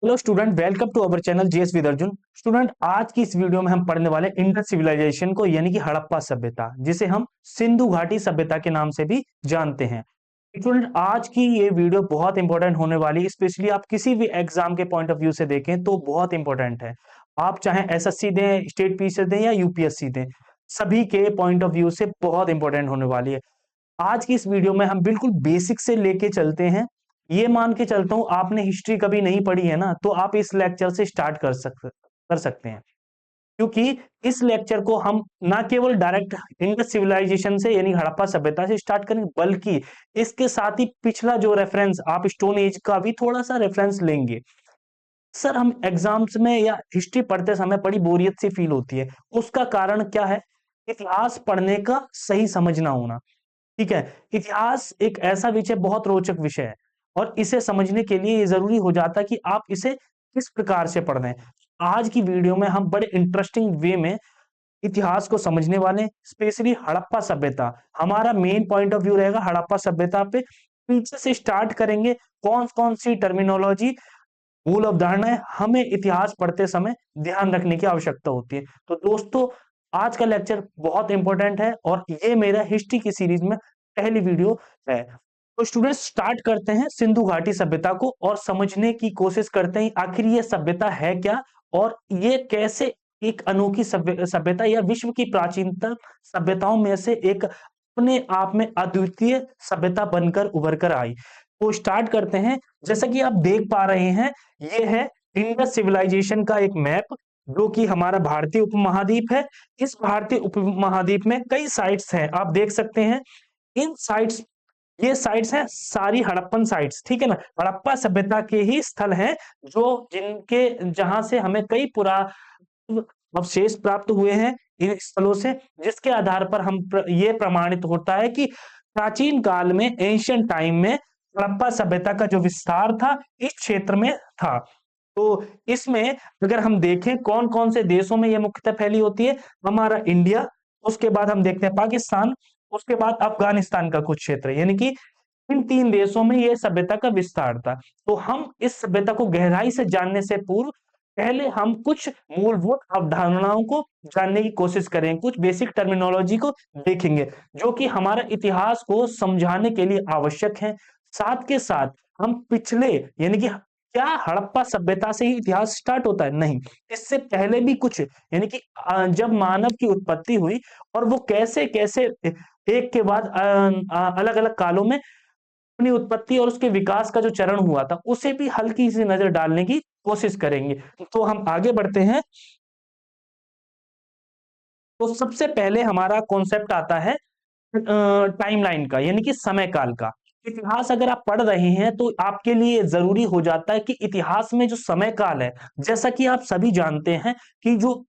Hello student, welcome to our channel GS with Arjun. Student, आज की इस वीडियो में हम पढ़ने वाले इंडस सिविलाइजेशन को, यानी कि हड़प्पा सभ्यता, जिसे हम सिंधु घाटी सभ्यता के नाम से भी जानते हैं। स्टूडेंट, आज की ये वीडियो बहुत इंपॉर्टेंट होने वाली है, स्पेशली आप किसी भी एग्जाम के पॉइंट ऑफ व्यू से देखें तो बहुत इंपॉर्टेंट है। आप चाहे एसएससी दें, स्टेट पीसीएस दें या यूपीएससी दें, सभी के पॉइंट ऑफ व्यू से बहुत इंपॉर्टेंट होने वाली है। आज की इस वीडियो में हम बिल्कुल बेसिक से लेके चलते हैं। ये मान के चलता हूं आपने हिस्ट्री कभी नहीं पढ़ी है ना, तो आप इस लेक्चर से स्टार्ट कर सकते हैं। क्योंकि इस लेक्चर को हम ना केवल डायरेक्ट इंडस सिविलाइजेशन से यानी हड़प्पा सभ्यता से स्टार्ट करेंगे, बल्कि इसके साथ ही पिछला जो रेफरेंस आप स्टोन एज का भी थोड़ा सा रेफरेंस लेंगे। सर, हम एग्जाम्स में या हिस्ट्री पढ़ते समय बड़ी बोरियत सी फील होती है। उसका कारण क्या है? इतिहास पढ़ने का सही समझना होना। ठीक है। इतिहास एक ऐसा विषय, बहुत रोचक विषय है, और इसे समझने के लिए ये जरूरी हो जाता है कि आप इसे किस प्रकार से पढ़ रहे हैं। आज की वीडियो में हम बड़े इंटरेस्टिंग वे में इतिहास को समझने वाले, स्पेशली हड़प्पा सभ्यता। हमारा मेन पॉइंट ऑफ व्यू रहेगा हड़प्पा सभ्यता पे। पीछे से स्टार्ट करेंगे, कौन कौन सी टर्मिनोलॉजी, मूल अवधारणाएं हमें इतिहास पढ़ते समय ध्यान रखने की आवश्यकता होती है। तो दोस्तों, आज का लेक्चर बहुत इंपॉर्टेंट है और ये मेरा हिस्ट्री की सीरीज में पहली वीडियो है। तो स्टूडेंट्स, स्टार्ट करते हैं सिंधु घाटी सभ्यता को और समझने की कोशिश करते हैं आखिर ये सभ्यता है क्या, और ये कैसे एक अनोखी सभ्यता या विश्व की प्राचीनतम सभ्यताओं में से एक अपने आप में अद्वितीय सभ्यता बनकर उभर कर आई। तो स्टार्ट करते हैं। जैसा कि आप देख पा रहे हैं, ये है इंडस सिविलाइजेशन का एक मैप, जो कि हमारा भारतीय उपमहाद्वीप है। इस भारतीय उपमहाद्वीप में कई साइट्स हैं, आप देख सकते हैं। इन साइट्स, ये साइट्स हैं सारी हड़प्पन साइट्स, ठीक है ना। हड़प्पा सभ्यता के ही स्थल हैं, जो जिनके जहां से हमें कई अवशेष प्राप्त हुए हैं इन स्थलों से, जिसके आधार पर ये प्रमाणित होता है कि प्राचीन काल में, एंशियंट टाइम में, हड़प्पा सभ्यता का जो विस्तार था इस क्षेत्र में था। तो इसमें अगर हम देखें कौन कौन से देशों में ये मुख्यतः फैली होती है, हमारा इंडिया, उसके बाद हम देखते हैं पाकिस्तान, उसके बाद अफगानिस्तान का कुछ क्षेत्र, यानी कि इन तीन देशों में ये सभ्यता का विस्तार था। तो हम इस सभ्यता को गहराई से जानने से पूर्व पहले हम कुछ मूलभूत अवधारणाओं को जानने की कोशिश करें, कुछ बेसिक टर्मिनोलॉजी को देखेंगे, जो कि हमारा इतिहास को समझाने के लिए आवश्यक है। साथ के साथ हम पिछले, यानी कि क्या हड़प्पा सभ्यता से ही इतिहास स्टार्ट होता है? नहीं, इससे पहले भी कुछ, यानी कि जब मानव की उत्पत्ति हुई और वो कैसे कैसे एक के बाद अलग अलग कालों में अपनी उत्पत्ति और उसके विकास का जो चरण हुआ था, उसे भी हल्की सी नजर डालने की कोशिश करेंगे। तो हम आगे बढ़ते हैं। तो सबसे पहले हमारा कॉन्सेप्ट आता है टाइमलाइन का, यानी कि समय काल का। इतिहास अगर आप पढ़ रहे हैं तो आपके लिए जरूरी हो जाता है कि इतिहास में जो समय काल है, जैसा कि आप सभी जानते हैं कि जो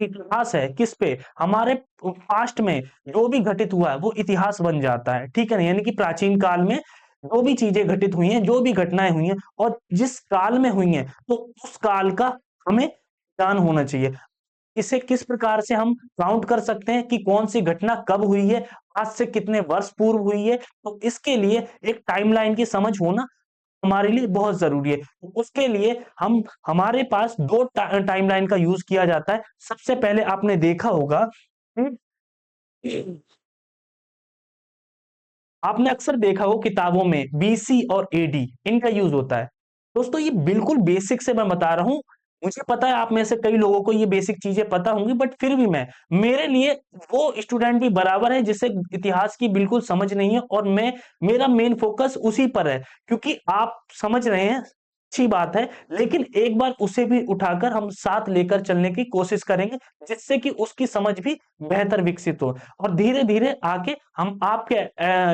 इतिहास है किस पे, हमारे पास्ट में जो भी घटित हुआ है वो इतिहास बन जाता है, ठीक है ना। यानी कि प्राचीन काल में जो भी चीजें घटित हुई हैं, जो भी घटनाएं हुई हैं और जिस काल में हुई हैं, तो उस काल का हमें ज्ञान होना चाहिए। इसे किस प्रकार से हम काउंट कर सकते हैं कि कौन सी घटना कब हुई है, आज से कितने वर्ष पूर्व हुई है? तो इसके लिए एक टाइमलाइन की समझ होना हमारे लिए बहुत जरूरी है। तो उसके लिए हम, हमारे पास दो टाइमलाइन का यूज किया जाता है। सबसे पहले आपने देखा होगा, आपने अक्सर देखा हो किताबों में बीसी और एडी, इनका यूज होता है। दोस्तों, ये बिल्कुल बेसिक से मैं बता रहा हूं। मुझे पता है आप में से कई लोगों को ये बेसिक चीजें पता होंगी, बट फिर भी मैं, मेरे लिए वो स्टूडेंट भी बराबर है जिसे इतिहास की बिल्कुल समझ नहीं है, और मैं, मेरा मेन फोकस उसी पर है। क्योंकि आप समझ रहे हैं, अच्छी बात है, लेकिन एक बार उसे भी उठाकर हम साथ लेकर चलने की कोशिश करेंगे, जिससे कि उसकी समझ भी बेहतर विकसित हो, और धीरे धीरे आके हम आपके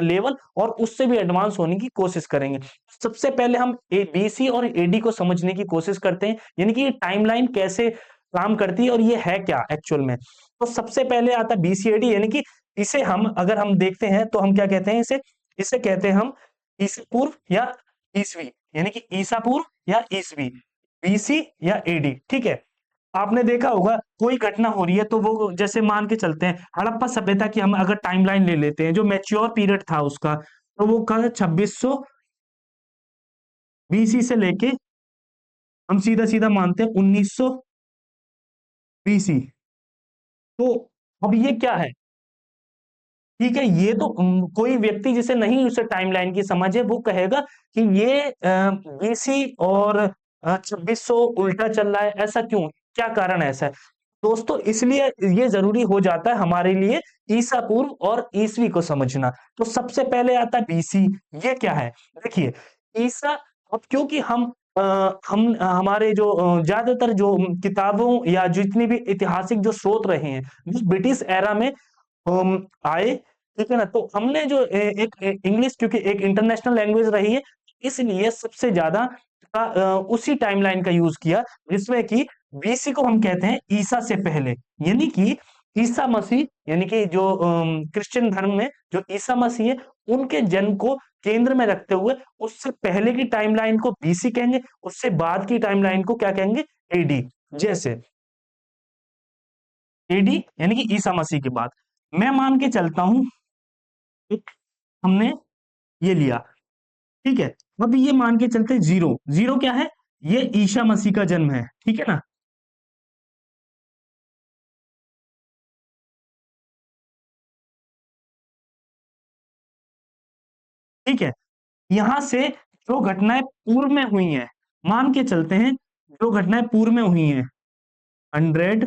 लेवल और उससे भी एडवांस होने की कोशिश करेंगे। सबसे पहले हम बीसी और एडी को समझने की कोशिश करते हैं, यानी कि ये टाइमलाइन कैसे काम करती है और ये है क्या एक्चुअल में। तो सबसे पहले आता है बीसीएडी, यानी कि इसे हम, अगर हम देखते हैं तो हम क्या कहते हैं इसे, इसे कहते हैं हम ईसा पूर्व या ईसवी, यानी कि ईसा पूर्व या ईसवी, बीसी या एडी, ठीक है। आपने देखा होगा कोई घटना हो रही है तो वो, जैसे मान के चलते हैं हड़प्पा सभ्यता की हम अगर टाइमलाइन ले लेते हैं, जो मैच्योर पीरियड था उसका, तो वो कहा 2600 बीसी से लेके हम सीधा सीधा मानते हैं 1900 बीसी। तो अब ये क्या है? ठीक है, ये तो कोई व्यक्ति जिसे नहीं उसे टाइमलाइन की समझ है वो कहेगा कि ये बीसी और 2600 उल्टा चल रहा है, ऐसा क्यों? क्या कारण ऐसा है? दोस्तों, इसलिए ये जरूरी हो जाता है हमारे लिए ईसा पूर्व और ईसवी को समझना। तो सबसे पहले आता है बीसी। ये क्या है? देखिए, ईसा, अब क्योंकि हमारे जो ज्यादातर जो किताबों या जितनी भी ऐतिहासिक जो स्रोत रहे हैं वो ब्रिटिश एरा में आए, ठीक है ना? तो हमने जो एक इंग्लिश, क्योंकि एक इंटरनेशनल लैंग्वेज रही है, इसलिए सबसे ज्यादा उसी टाइमलाइन का यूज किया, जिसमें कि बीसी को हम कहते हैं ईसा से पहले। यानी कि ईसा मसीह, यानी कि जो क्रिश्चियन धर्म में जो ईसा मसीह है, उनके जन्म को केंद्र में रखते हुए उससे पहले की टाइमलाइन को बीसी कहेंगे, उससे बाद की टाइमलाइन को क्या कहेंगे? एडी। जैसे एडी यानी कि ईसा मसीह के बाद। मैं मान के चलता हूं, एक हमने ये लिया, ठीक है। अब ये मान के चलते जीरो, जीरो क्या है? ये ईसा मसीह का जन्म है, ठीक है ना? ठीक है, यहां से जो घटनाएं पूर्व में हुई हैं, मान के चलते हैं जो घटनाएं पूर्व में हुई हैं 100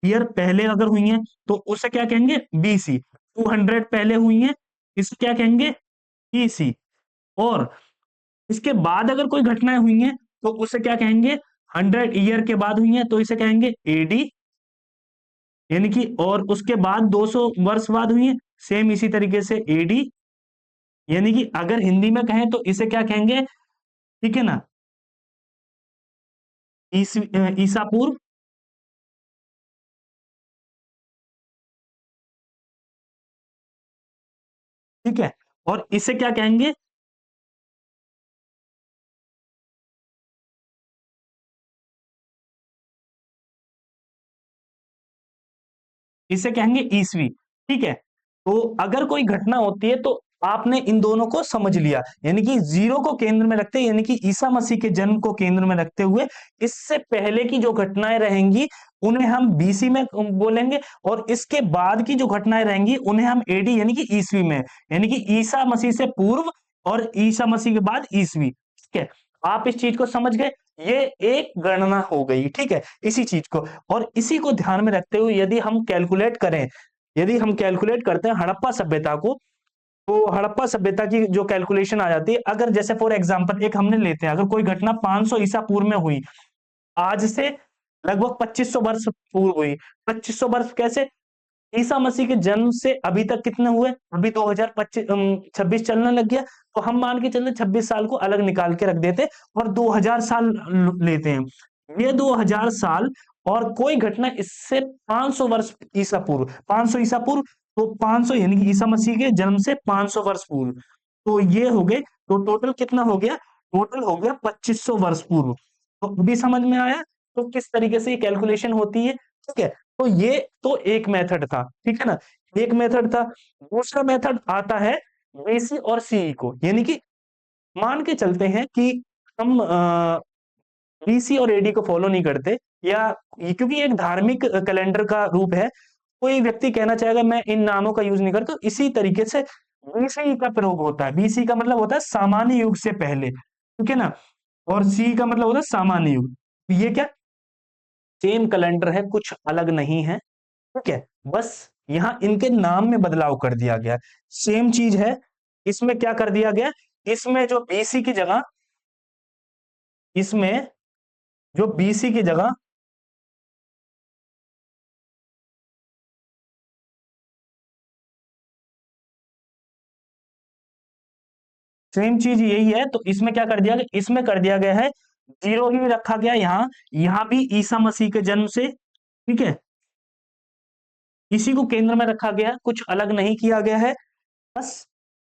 ईयर पहले अगर हुई हैं तो उसे क्या कहेंगे? बीसी। 200 पहले हुई हैं, इसे क्या कहेंगे? ईसी। और इसके बाद अगर कोई घटनाएं हुई हैं तो उसे क्या कहेंगे? 100 ईयर के बाद हुई हैं तो इसे कहेंगे एडी। यानी कि और उसके बाद 200 वर्ष बाद हुई है, सेम इसी तरीके से एडी। यानी कि अगर हिंदी में कहें तो इसे क्या कहेंगे? ठीक है ना? ईसा पूर्व। ठीक है, और इसे क्या कहेंगे? इसे कहेंगे ईसवी। ठीक है, तो अगर कोई घटना होती है तो आपने इन दोनों को समझ लिया, यानी कि जीरो को केंद्र में रखते, यानी कि ईसा मसीह के जन्म को केंद्र में रखते हुए इससे पहले की जो घटनाएं रहेंगी उन्हें हम बीसी में बोलेंगे, और इसके बाद की जो घटनाएं रहेंगी उन्हें हम एडी यानी कि ईसवी में, यानी कि ईसा मसीह से पूर्व और ईसा मसीह के बाद ईसवी। ठीक है, आप इस चीज को समझ गए? ये एक गणना हो गई, ठीक है, इसी चीज को। और इसी को ध्यान में रखते हुए यदि हम कैलकुलेट करें, यदि हम कैलकुलेट करते हैं हड़प्पा सभ्यता को, तो हड़प्पा सभ्यता की जो कैलकुलेशन आ जाती है, अगर जैसे फॉर एग्जांपल एक हमने लेते हैं, अगर कोई घटना 500 ईसा पूर्व में हुई, आज से लगभग 2500 वर्ष पूर्व हुई। 2500 वर्ष कैसे? ईसा मसीह के जन्म से अभी तक कितने हुए? अभी 2025 26 चलने लग गया, तो हम मान के चलते 26 साल को अलग निकाल के रख देते और 2000 साल लेते हैं। ये 2000 साल और कोई घटना इससे 500 वर्ष ईसा पूर्व, 500 ईसा पूर्व, तो 500 यानी कि ईसा मसीह के जन्म से 500 वर्ष पूर्व, तो ये हो गए, तो टोटल कितना हो गया? टोटल हो गया 2500 वर्ष पूर्व। तो अभी समझ में आया तो किस तरीके से ये कैलकुलेशन होती है? ठीक है, तो ये तो एक मेथड था, ठीक है ना? एक मेथड था। दूसरा मेथड आता है बीसी और सीई को, यानी कि मान के चलते हैं कि हम बीसी और एडी को फॉलो नहीं करते, या क्योंकि एक धार्मिक कैलेंडर का रूप है, कोई व्यक्ति कहना चाहेगा मैं इन नामों का यूज नहीं करता, तो इसी तरीके से बीसी का प्रयोग होता है। बीसी का मतलब होता है सामान्य युग से पहले, ठीक है ना? और सी का मतलब होता है सामान्य युग। ये क्या? सेम कैलेंडर है, कुछ अलग नहीं है, ठीक है, बस यहाँ इनके नाम में बदलाव कर दिया गया। सेम चीज है, इसमें क्या कर दिया गया? इसमें जो बीसी की जगह, इसमें जो बीसी की जगह सेम चीज यही है, तो इसमें क्या कर दिया गया? इसमें कर दिया गया है जीरो ही रखा गया, यहाँ यहाँ भी ईसा मसीह के जन्म से, ठीक है, इसी को केंद्र में रखा गया, कुछ अलग नहीं किया गया है, बस।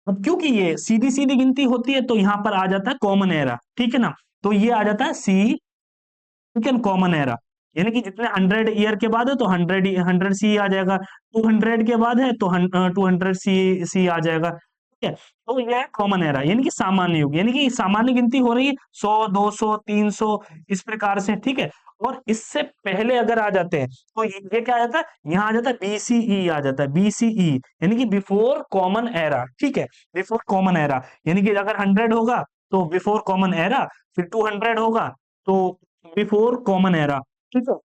अब क्योंकि ये सीधी सीधी गिनती होती है तो यहां पर आ जाता है कॉमन एरा, ठीक है ना? तो ये आ जाता है सी, ठीक है, कॉमन एरा। यानी कि जितने 100 ईयर के बाद है तो 100 सी आ जाएगा, 200 के बाद है तो 200 सी सी आ जाएगा। है। तो यह है कॉमन एरा यानी कि सामान्य युग, यानी कि सामान्य गिनती हो रही है 100 200 300 इस प्रकार से, ठीक है। और इससे पहले अगर आ जाते हैं तो ये क्या आ जाता है, यहाँ आ जाता है बीसीई, आ जाता है बीसीई यानी कि बिफोर कॉमन एरा, ठीक है। बिफोर कॉमन एरा यानी कि अगर 100 होगा तो बिफोर कॉमन एरा, फिर 200 होगा तो बिफोर कॉमन एरा, ठीक है।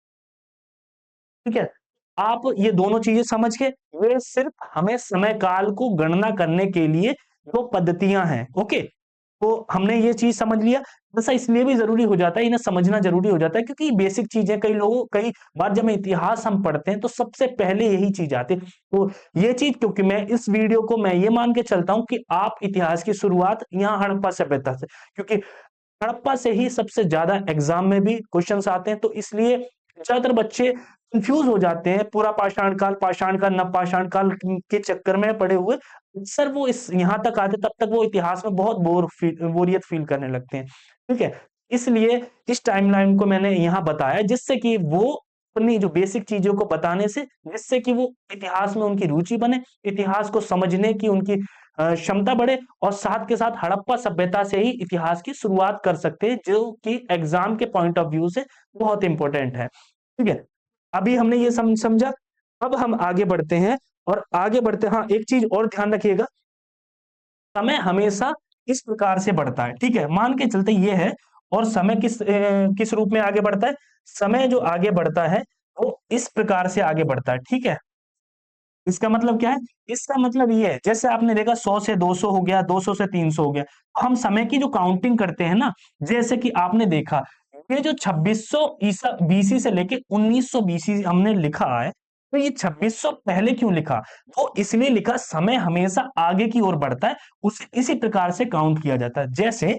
ठीक है, आप ये दोनों चीजें समझ के, ये सिर्फ हमें समय काल को गणना करने के लिए दो पद्धतियां हैं, ओके। तो हमने ये चीज समझ लिया। ऐसा इसलिए भी जरूरी हो जाता है, इन्हें समझना जरूरी हो जाता है क्योंकि बेसिक चीजें कई बार जब इतिहास हम पढ़ते हैं तो सबसे पहले यही चीज आती है। तो ये चीज, क्योंकि मैं इस वीडियो को मैं ये मान के चलता हूं कि आप इतिहास की शुरुआत यहाँ हड़प्पा सभ्यता से, क्योंकि हड़प्पा से ही सबसे ज्यादा एग्जाम में भी क्वेश्चंस आते हैं, तो इसलिए ज्यादातर बच्चे कंफ्यूज हो जाते हैं, पूरा पाषाण काल नवपाषाण काल के चक्कर में पड़े हुए। सर वो इस यहाँ तक आते तब तक वो इतिहास में बहुत बोरियत फील करने लगते हैं, ठीक है। इसलिए इस टाइमलाइन को मैंने यहाँ बताया जिससे कि वो अपनी जो बेसिक चीजों को बताने से, जिससे कि वो इतिहास में उनकी रुचि बने, इतिहास को समझने की उनकी क्षमता बढ़े, और साथ के साथ हड़प्पा सभ्यता से ही इतिहास की शुरुआत कर सकते हैं जो कि एग्जाम के पॉइंट ऑफ व्यू से बहुत इंपॉर्टेंट है, ठीक है। अभी हमने ये समझा, अब हम आगे बढ़ते हैं। और आगे बढ़ते, हाँ एक चीज और ध्यान रखिएगा, समय हमेशा इस प्रकार से बढ़ता है, ठीक है। मान के चलते ये है, और समय किस रूप में आगे बढ़ता है, समय जो आगे बढ़ता है वो इस प्रकार से आगे बढ़ता है, ठीक है। इसका मतलब क्या है, इसका मतलब ये है जैसे आपने देखा 100 से 200 हो गया, 200 से 300 हो गया, हम समय की जो काउंटिंग करते हैं ना, जैसे कि आपने देखा ये जो 2600 ईसा बीसी से लेके 1900 बीसी हमने लिखा है, तो ये 2600 पहले क्यों लिखा, वो इसलिए लिखा समय हमेशा आगे की ओर बढ़ता है, उसे इसी प्रकार से काउंट किया जाता है। जैसे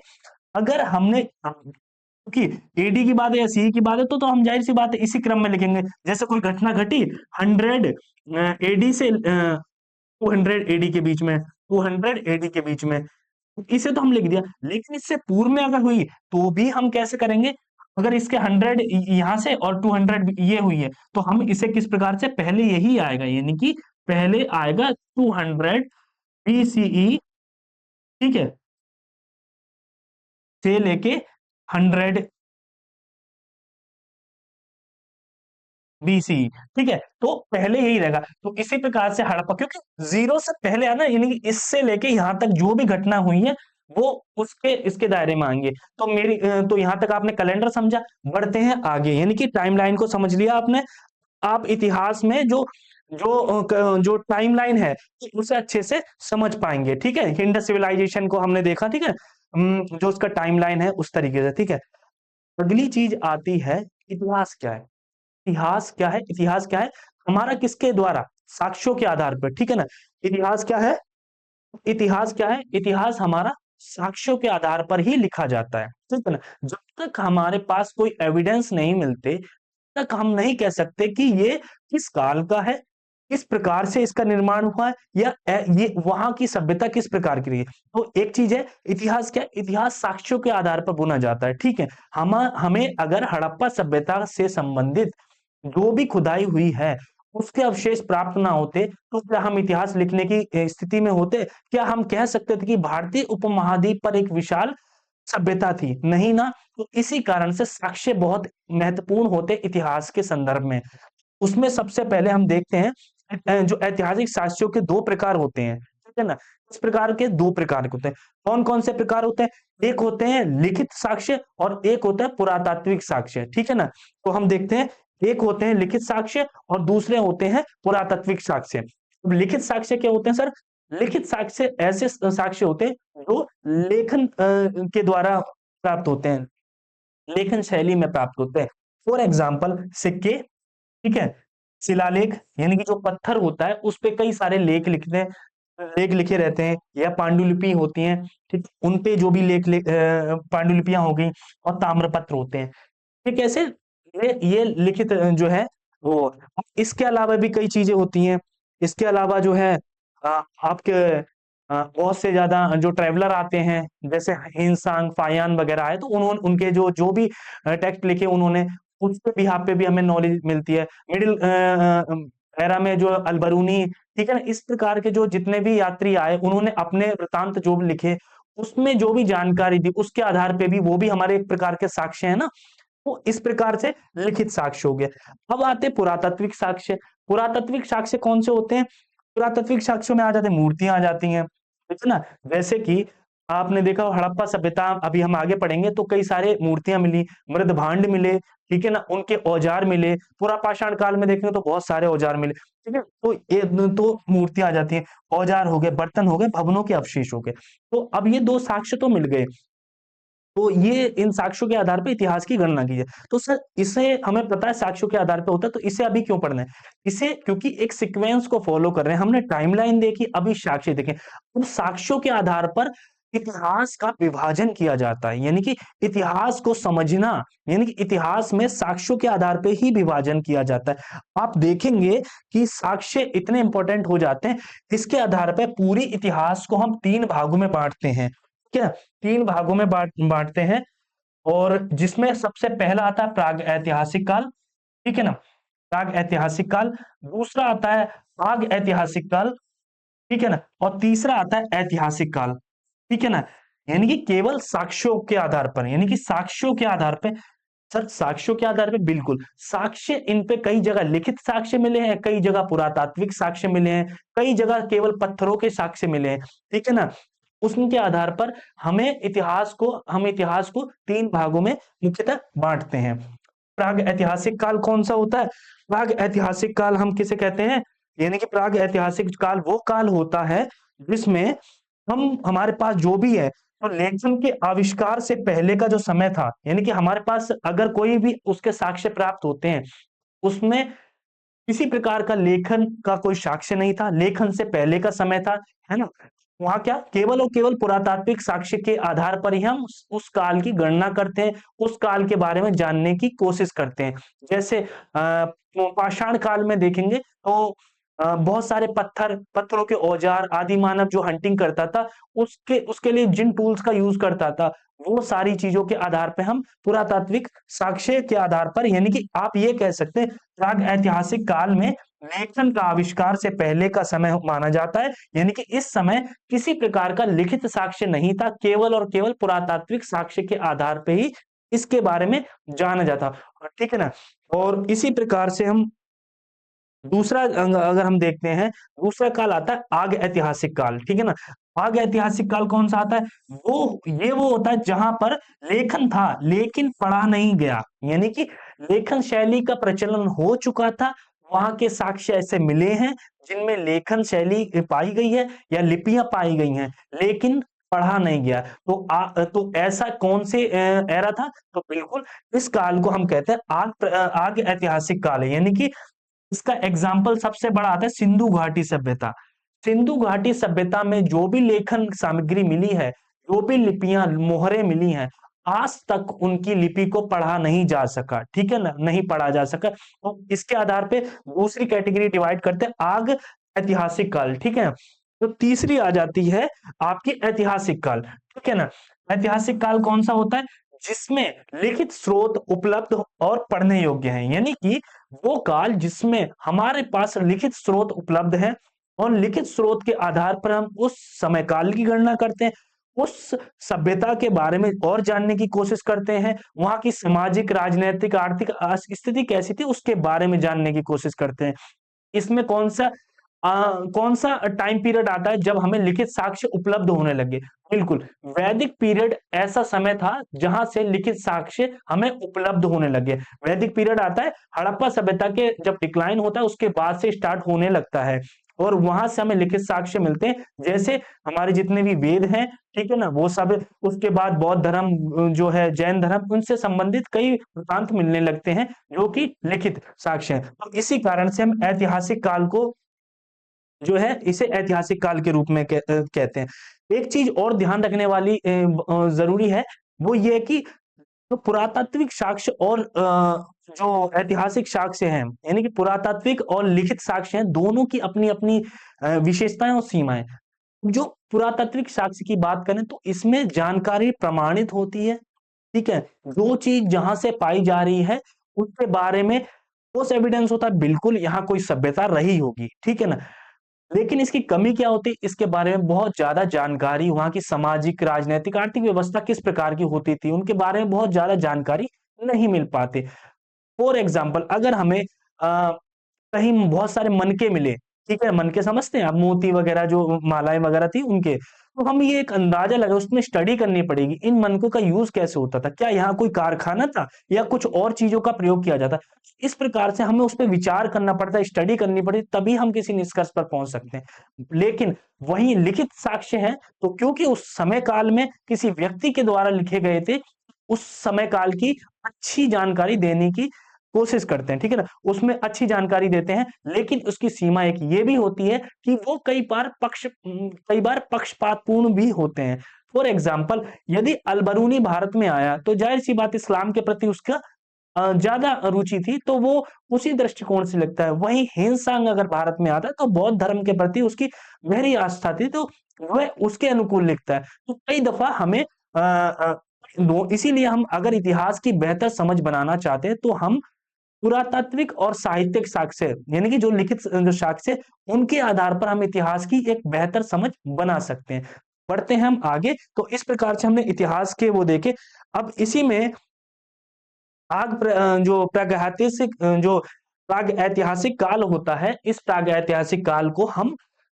अगर हमने, क्योंकि एडी की बात है या सी की बात है तो हम जाहिर सी बात है इसी क्रम में लिखेंगे। जैसे कोई घटना घटी 100 एडी से 200 एडी के बीच में, 200 एडी के बीच में, इसे तो हम लिख दिया, लेकिन इससे पूर्व में अगर हुई तो भी हम कैसे करेंगे, अगर इसके 100 यहां से और 200 ये हुई है तो हम इसे किस प्रकार से, पहले यही आएगा, यानी कि पहले आएगा 200 बीसीई, ठीक है, से लेके 100 बीसी, ठीक है। तो पहले यही रहेगा, तो इसी प्रकार से हड़प्पा, क्योंकि जीरो से पहले आना यानी कि इससे लेके यहां तक जो भी घटना हुई है वो उसके इसके दायरे में आएंगे। तो तो यहां तक आपने कैलेंडर समझा, बढ़ते हैं आगे, यानी कि टाइमलाइन को समझ लिया आपने। आप इतिहास में जो टाइमलाइन है उसे अच्छे से समझ पाएंगे, ठीक है। इंडस सिविलाइजेशन को हमने देखा, ठीक है। जो उसका टाइमलाइन है उस तरीके से, ठीक है। अगली चीज आती है इतिहास क्या है। इतिहास क्या है, इतिहास क्या है, हमारा किसके द्वारा, साक्ष्यों के आधार पर, ठीक है ना। इतिहास क्या है, इतिहास क्या है, इतिहास हमारा साक्ष्यों के आधार पर ही लिखा जाता है, ठीक है ना। जब तक हमारे पास कोई एविडेंस नहीं मिलते तक हम नहीं कह सकते कि ये किस काल का है, किस प्रकार से इसका निर्माण हुआ है, या ये वहां की सभ्यता किस प्रकार की रही है। तो एक चीज है इतिहास, क्या इतिहास साक्ष्यों के आधार पर बुना जाता है, ठीक है। हमें अगर हड़प्पा सभ्यता से संबंधित जो भी खुदाई हुई है उसके अवशेष प्राप्त ना होते तो क्या हम इतिहास लिखने की स्थिति में होते, क्या हम कह सकते थे कि भारतीय उपमहाद्वीप पर एक विशाल सभ्यता थी, नहीं ना। तो इसी कारण से साक्ष्य बहुत महत्वपूर्ण होते इतिहास के संदर्भ में। उसमें सबसे पहले हम देखते हैं जो ऐतिहासिक साक्ष्यों के दो प्रकार होते हैं, ठीक है ना। इस प्रकार के दो प्रकार होते हैं, कौन कौन से प्रकार होते हैं, एक होते हैं लिखित साक्ष्य और एक होता है पुरातात्विक साक्ष्य, ठीक है ना। तो हम देखते हैं, एक होते हैं लिखित साक्ष्य और दूसरे होते हैं पुरातात्विक साक्ष्य। अब लिखित साक्ष्य क्या होते हैं सर, लिखित साक्ष्य ऐसे साक्ष्य होते हैं जो लेखन के द्वारा प्राप्त होते हैं, लेखन शैली में प्राप्त होते हैं। फॉर एग्जाम्पल सिक्के, ठीक है, शिलालेख यानी कि जो पत्थर होता है उस पे कई सारे लेख लिखे रहते हैं, या पांडुलिपि होती हैं, ठीक, उन पे जो भी पांडुलिपियां हो गई, और ताम्रपत्र होते हैं, ठीक। कैसे ये लिखित जो है वो, इसके अलावा भी कई चीजें होती हैं। इसके अलावा जो है आपके बहुत से ज्यादा जो ट्रेवलर आते हैं, जैसे हिंसांग फायान वगैरह है, तो उन्होंने उनके जो जो भी टेक्स्ट लिखे उन्होंने, उसके बिहाफ पे भी हमें नॉलेज मिलती है। मिडिल एरा में जो अलबरूनी, ठीक है ना, इस प्रकार के जो जितने भी यात्री आए उन्होंने अपने वृतांत जो भी लिखे, उसमें जो भी जानकारी दी उसके आधार पे भी वो भी हमारे एक प्रकार के साक्ष्य है ना। तो इस प्रकार से लिखित साक्ष्य हो गए। अब आते हैं पुरातात्विक साक्ष्य। पुरातात्विक साक्ष्य कौन से होते हैं? पुरातात्विक साक्ष्यों में आ जाते हैं, मूर्तियां आ जाती हैं, ठीक है ना। जैसे कि आपने देखा हो हड़प्पा सभ्यता, अभी हम आगे पढ़ेंगे तो कई सारे मूर्तियां मिली, मृद भांड मिले, ठीक है ना, उनके औजार मिले। पूरा पाषाण काल में देखेंगे तो बहुत सारे औजार मिले, ठीक है। तो ये तो मूर्तियां आ जाती हैं, औजार हो गए, बर्तन हो गए, भवनों के अवशेष हो गए। तो अब ये दो साक्ष्य तो मिल गए, तो ये इन साक्ष्यों के आधार पे इतिहास की गणना की है। तो सर इसे हमें पता है साक्ष्यों के आधार पे होता है, तो इसे अभी क्यों पढ़ना है? इसे क्योंकि एक सीक्वेंस को फॉलो कर रहे हैं, हमने टाइमलाइन देखी, अभी साक्ष्य देखें। उन साक्ष्यों के आधार पर इतिहास का विभाजन किया जाता है, यानी कि इतिहास को समझना, यानी कि इतिहास में साक्ष्यों के आधार पे ही विभाजन किया जाता है। आप देखेंगे कि साक्ष्य इतने इंपॉर्टेंट हो जाते हैं, इसके आधार पर पूरी इतिहास को हम 3 भागों में बांटते हैं, ठीक है। 3 भागों में बांटते हैं, और जिसमें सबसे पहला आता है प्राग ऐतिहासिक काल, ठीक है ना, प्राग ऐतिहासिक काल। दूसरा आता है आग ऐतिहासिक काल, ठीक है ना, और तीसरा आता है ऐतिहासिक काल, ठीक है ना। यानी कि केवल साक्ष्यों के आधार पर, यानी कि साक्ष्यों के आधार पे, सर साक्ष्यों के आधार पे बिल्कुल, साक्ष्य इन पे कई जगह लिखित साक्ष्य मिले हैं, कई जगह पुरातात्विक साक्ष्य मिले हैं, कई जगह केवल पत्थरों के साक्ष्य मिले हैं, ठीक है ना। उसके आधार पर हम इतिहास को 3 भागों में मुख्यतः बांटते हैं। प्राग ऐतिहासिक काल कौन सा होता है? प्राग ऐतिहासिक काल हम किसे कहते हैं? यानी कि प्राग ऐतिहासिक काल वो काल होता है जिसमें हम हमारे पास जो भी है, तो लेखन के आविष्कार से पहले का जो समय था, यानी कि हमारे पास अगर कोई भी उसके साक्ष्य प्राप्त होते हैं, उसमें किसी प्रकार का लेखन का कोई साक्ष्य नहीं था, लेखन से पहले का समय था, है ना? वहाँ क्या केवल और केवल पुरातात्विक साक्ष्य के आधार पर ही हम उस काल की गणना करते हैं, उस काल के बारे में जानने की कोशिश करते हैं। जैसे पाषाण काल में देखेंगे तो बहुत सारे पत्थरों के औजार, आदि मानव जो हंटिंग करता था, उसके उसके लिए जिन टूल्स का यूज करता था, वो सारी चीजों के आधार पे हम पुरातात्विक साक्ष्य के आधार पर, यानी कि आप ये कह सकते हैं प्राग ऐतिहासिक काल में लेखन का आविष्कार से पहले का समय माना जाता है, यानी कि इस समय किसी प्रकार का लिखित साक्ष्य नहीं था, केवल और केवल पुरातात्विक साक्ष्य के आधार पे ही इसके बारे में जाना जाता, ठीक है ना। और इसी प्रकार से हम दूसरा अगर हम देखते हैं, दूसरा काल आता है आग ऐतिहासिक काल, ठीक है ना। आग ऐतिहासिक काल कौन सा आता है? वो होता है जहां पर लेखन था लेकिन पढ़ा नहीं गया, यानी कि लेखन शैली का प्रचलन हो चुका था, वहां के साक्ष्य ऐसे मिले हैं जिनमें लेखन शैली पाई गई है या लिपियां पाई गई हैं, लेकिन पढ़ा नहीं गया। तो ऐसा कौन से एरा था? तो बिल्कुल इस काल को हम कहते हैं आग ऐतिहासिक काल है, यानी कि इसका एग्जाम्पल सबसे बड़ा आता है सिंधु घाटी सभ्यता। सिंधु घाटी सभ्यता में जो भी लेखन सामग्री मिली है, जो भी लिपियां मोहरें मिली हैं, आज तक उनकी लिपि को पढ़ा नहीं जा सका, ठीक है ना, नहीं पढ़ा जा सका। तो इसके आधार पे दूसरी कैटेगरी डिवाइड करते हैं आग ऐतिहासिक काल, ठीक है। तो तीसरी आ जाती है आपकी ऐतिहासिक काल, ठीक है ना। ऐतिहासिक काल कौन सा होता है? जिसमें लिखित स्रोत उपलब्ध और पढ़ने योग्य हैं, यानी कि वो काल जिसमें हमारे पास लिखित स्रोत उपलब्ध है, और लिखित स्रोत के आधार पर हम उस समय काल की गणना करते हैं, उस सभ्यता के बारे में और जानने की कोशिश करते हैं, वहां की सामाजिक, राजनीतिक, आर्थिक स्थिति कैसी थी उसके बारे में जानने की कोशिश करते हैं। इसमें कौन सा टाइम पीरियड आता है जब हमें लिखित साक्ष्य उपलब्ध होने लगे? बिल्कुल, वैदिक पीरियड ऐसा समय था जहां से लिखित साक्ष्य हमें उपलब्ध होने लगे। वैदिक पीरियड आता है हड़प्पा सभ्यता के जब डिक्लाइन होता है उसके बाद से स्टार्ट होने लगता है, और वहां से हमें लिखित साक्ष्य मिलते हैं, जैसे हमारे जितने भी वेद हैं, ठीक है ना, वो सब। उसके बाद बौद्ध धर्म जो है, जैन धर्म, उनसे संबंधित कई वृतांत मिलने लगते हैं जो कि लिखित साक्ष्य हैं। तो इसी कारण से हम ऐतिहासिक काल को जो है इसे ऐतिहासिक काल के रूप में कहते हैं। एक चीज और ध्यान रखने वाली जरूरी है, वो ये है कि जो पुरातात्विक साक्ष्य और जो ऐतिहासिक साक्ष्य हैं, यानी कि पुरातात्विक और लिखित साक्ष्य हैं, दोनों की अपनी अपनी विशेषताएं और सीमाएं। जो पुरातात्विक साक्ष्य की बात करें तो इसमें जानकारी प्रमाणित होती है, ठीक है। जो चीज जहां से पाई जा रही है उसके बारे में ठोस एविडेंस होता है बिल्कुल यहाँ कोई सभ्यता रही होगी, ठीक है ना। लेकिन इसकी कमी क्या होती है, इसके बारे में बहुत ज्यादा जानकारी, वहां की सामाजिक, राजनीतिक, आर्थिक व्यवस्था किस प्रकार की होती थी, उनके बारे में बहुत ज्यादा जानकारी नहीं मिल पाती। फॉर एग्जाम्पल, अगर हमें कहीं बहुत सारे मनके मिले, ठीक है, मनके समझते हैं आप, मोती वगैरह जो मालाएं वगैरह थी उनके, तो हम ये एक अंदाजा लगा, उसमें स्टडी करनी पड़ेगी इन मनकों का यूज कैसे होता था, क्या यहाँ कोई कारखाना था या कुछ और चीजों का प्रयोग किया जाता। इस प्रकार से हमें उस पर विचार करना पड़ता है, स्टडी करनी पड़ती, तभी हम किसी निष्कर्ष पर पहुंच सकते हैं। लेकिन वही लिखित साक्ष्य है, तो क्योंकि उस समय काल में किसी व्यक्ति के द्वारा लिखे गए थे, उस समय काल की अच्छी जानकारी देने की कोशिश करते हैं, ठीक है ना, उसमें अच्छी जानकारी देते हैं। लेकिन उसकी सीमा एक ये भी होती है कि वो कई बार पक्षपातपूर्ण भी होते हैं। फॉर एग्जाम्पल, यदि अलबरूनी भारत में आया तो जाहिर सी बात इस्लाम के प्रति उसका ज्यादा रुचि थी, तो वो उसी दृष्टिकोण से लगता है। वहीं हिंसांग अगर भारत में आता है तो बौद्ध धर्म के प्रति उसकी गहरी आस्था थी, तो वह उसके अनुकूल लिखता है। तो कई दफा हमें इसीलिए हम अगर इतिहास की बेहतर समझ बनाना चाहते हैं तो हम पुरातात्विक और साहित्यिक साक्ष्य, यानी कि जो लिखित जो साक्ष्य, उनके आधार पर हम इतिहास की एक बेहतर समझ बना सकते हैं। बढ़ते हैं हम आगे, तो इस प्रकार से हमने इतिहास के वो देखे। अब इसी में जो प्रागैतिहासिक जो प्राग ऐतिहासिक काल होता है, इस प्राग ऐतिहासिक काल को हम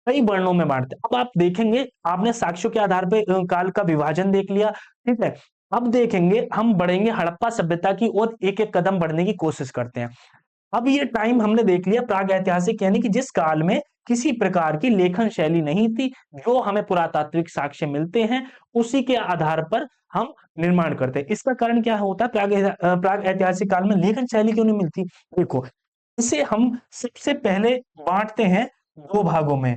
कई वर्णों में बांटते हैं। अब आप देखेंगे, आपने साक्ष्यों के आधार पे काल का विभाजन देख लिया, ठीक है। अब देखेंगे, हम बढ़ेंगे हड़प्पा सभ्यता की ओर, एक एक कदम बढ़ने की कोशिश करते हैं। अब ये टाइम हमने देख लिया प्राग ऐतिहासिक, यानी कि जिस काल में किसी प्रकार की लेखन शैली नहीं थी, जो हमें पुरातात्विक साक्ष्य मिलते हैं उसी के आधार पर हम निर्माण करते हैं। इसका कारण क्या होता है, प्राग ऐतिहासिक काल में लेखन शैली क्यों नहीं मिलती। देखो, इसे हम सबसे पहले बांटते हैं दो भागों में,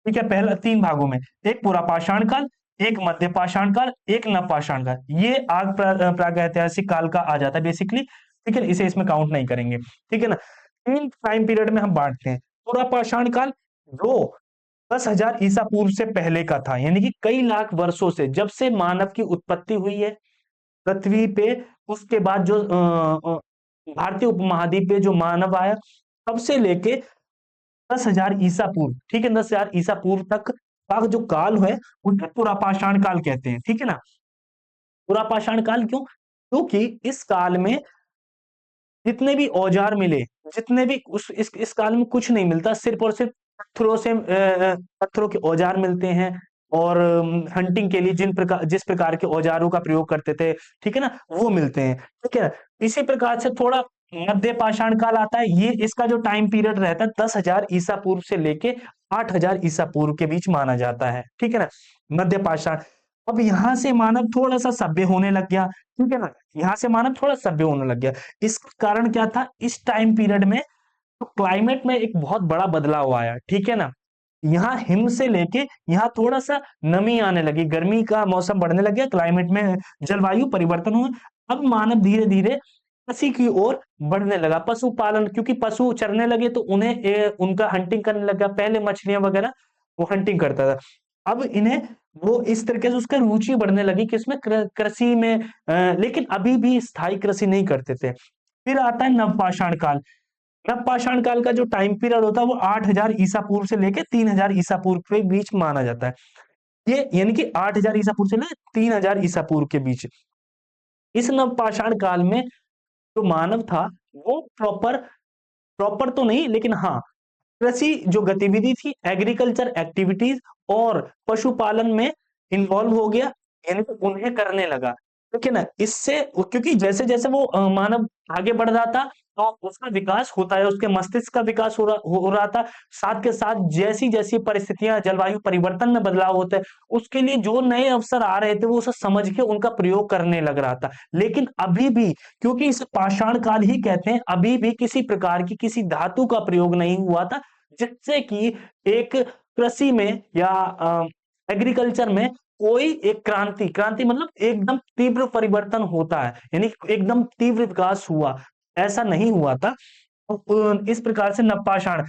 ठीक है, पहला तीन भागों में। एक पूरा पाषाण काल, एक मध्य पाषाण काल, एक नवपाषाण काल। ये प्राग ऐतिहासिक काल का आ जाता है बेसिकली, ठीक है, इसे इसमें काउंट नहीं करेंगे, ठीक है ना। तीन टाइम पीरियड में हम बांटते हैं। पूरा पाषाण काल जो 10,000 ईसा पूर्व से पहले का था, यानी कि कई लाख वर्षों से, जब से मानव की उत्पत्ति हुई है पृथ्वी पे, उसके बाद जो भारतीय उपमहाद्वीप पे जो मानव आया, तब से लेके 10,000 ईसा पूर्व, ठीक है, 10,000 ईसा पूर्व तक का जो काल है उसे पुरापाषाण काल कहते हैं, ठीक है ना। पुरापाषाण काल क्यों, क्योंकि इस काल में जितने भी औजार मिले, जितने भी इस काल में कुछ नहीं मिलता, सिर्फ और सिर्फ पत्थरों के औजार मिलते हैं। और हंटिंग के लिए जिस प्रकार के औजारों का प्रयोग करते थे, ठीक है ना, वो मिलते हैं, ठीक है। इसी प्रकार से थोड़ा मध्य पाषाण काल आता है, ये इसका जो टाइम पीरियड रहता है 10,000 ईसा पूर्व से लेके 8,000 ईसा पूर्व के बीच माना जाता है, ठीक है ना, मध्य पाषाण। अब यहां से मानव थोड़ा सा सभ्य होने लग गया, ठीक है ना, यहां से मानव थोड़ा सभ्य होने लग गया। इसका कारण क्या था, इस टाइम पीरियड में तो क्लाइमेट में एक बहुत बड़ा बदलाव आया, ठीक है ना। यहाँ हिम से लेके यहाँ थोड़ा सा नमी आने लगी, गर्मी का मौसम बढ़ने लग गया, क्लाइमेट में जलवायु परिवर्तन हुआ। अब मानव धीरे धीरे कृषि की ओर बढ़ने लगा, पशुपालन, क्योंकि पशु चरने लगे तो उन्हें उनका हंटिंग करने लगा। पहले मछलियां वगैरह वो हंटिंग करता था, अब इन्हें वो इस तरीके से उसका रुचि बढ़ने लगी कि इसमें कृषि में, लेकिन अभी भी स्थायी कृषि नहीं करते थे। फिर आता है नवपाषाण काल। नवपाषाण काल का जो टाइम पीरियड होता है वो 8,000 ईसा पूर्व से लेके 3,000 ईसा पूर्व के बीच माना जाता है। ये यानी कि 8,000 ईसा पूर्व से लेकर 3,000 ईसा पूर्व के बीच। इस नवपाषाण काल में जो मानव था वो प्रॉपर प्रॉपर तो नहीं, लेकिन हाँ, कृषि जो गतिविधि थी, एग्रीकल्चर एक्टिविटीज और पशुपालन में इन्वॉल्व हो गया, यानी कि उन्हें करने लगा, ठीक है ना। इससे क्योंकि जैसे जैसे वो मानव आगे बढ़ रहा था तो उसका विकास होता है, उसके मस्तिष्क का विकास हो रहा था। साथ के साथ जैसी जैसी परिस्थितियां, जलवायु परिवर्तन में बदलाव होते हैं, उसके लिए जो नए अवसर आ रहे थे वो उसे समझ के उनका प्रयोग करने लग रहा था। लेकिन अभी भी, क्योंकि इसे पाषाण काल ही कहते हैं, अभी भी किसी प्रकार की किसी धातु का प्रयोग नहीं हुआ था, जिससे कि एक कृषि में या एग्रीकल्चर में कोई एक क्रांति क्रांति मतलब एकदम तीव्र परिवर्तन होता है, यानी एकदम तीव्र विकास हुआ, ऐसा नहीं हुआ था। इस प्रकार से नवपाषाण,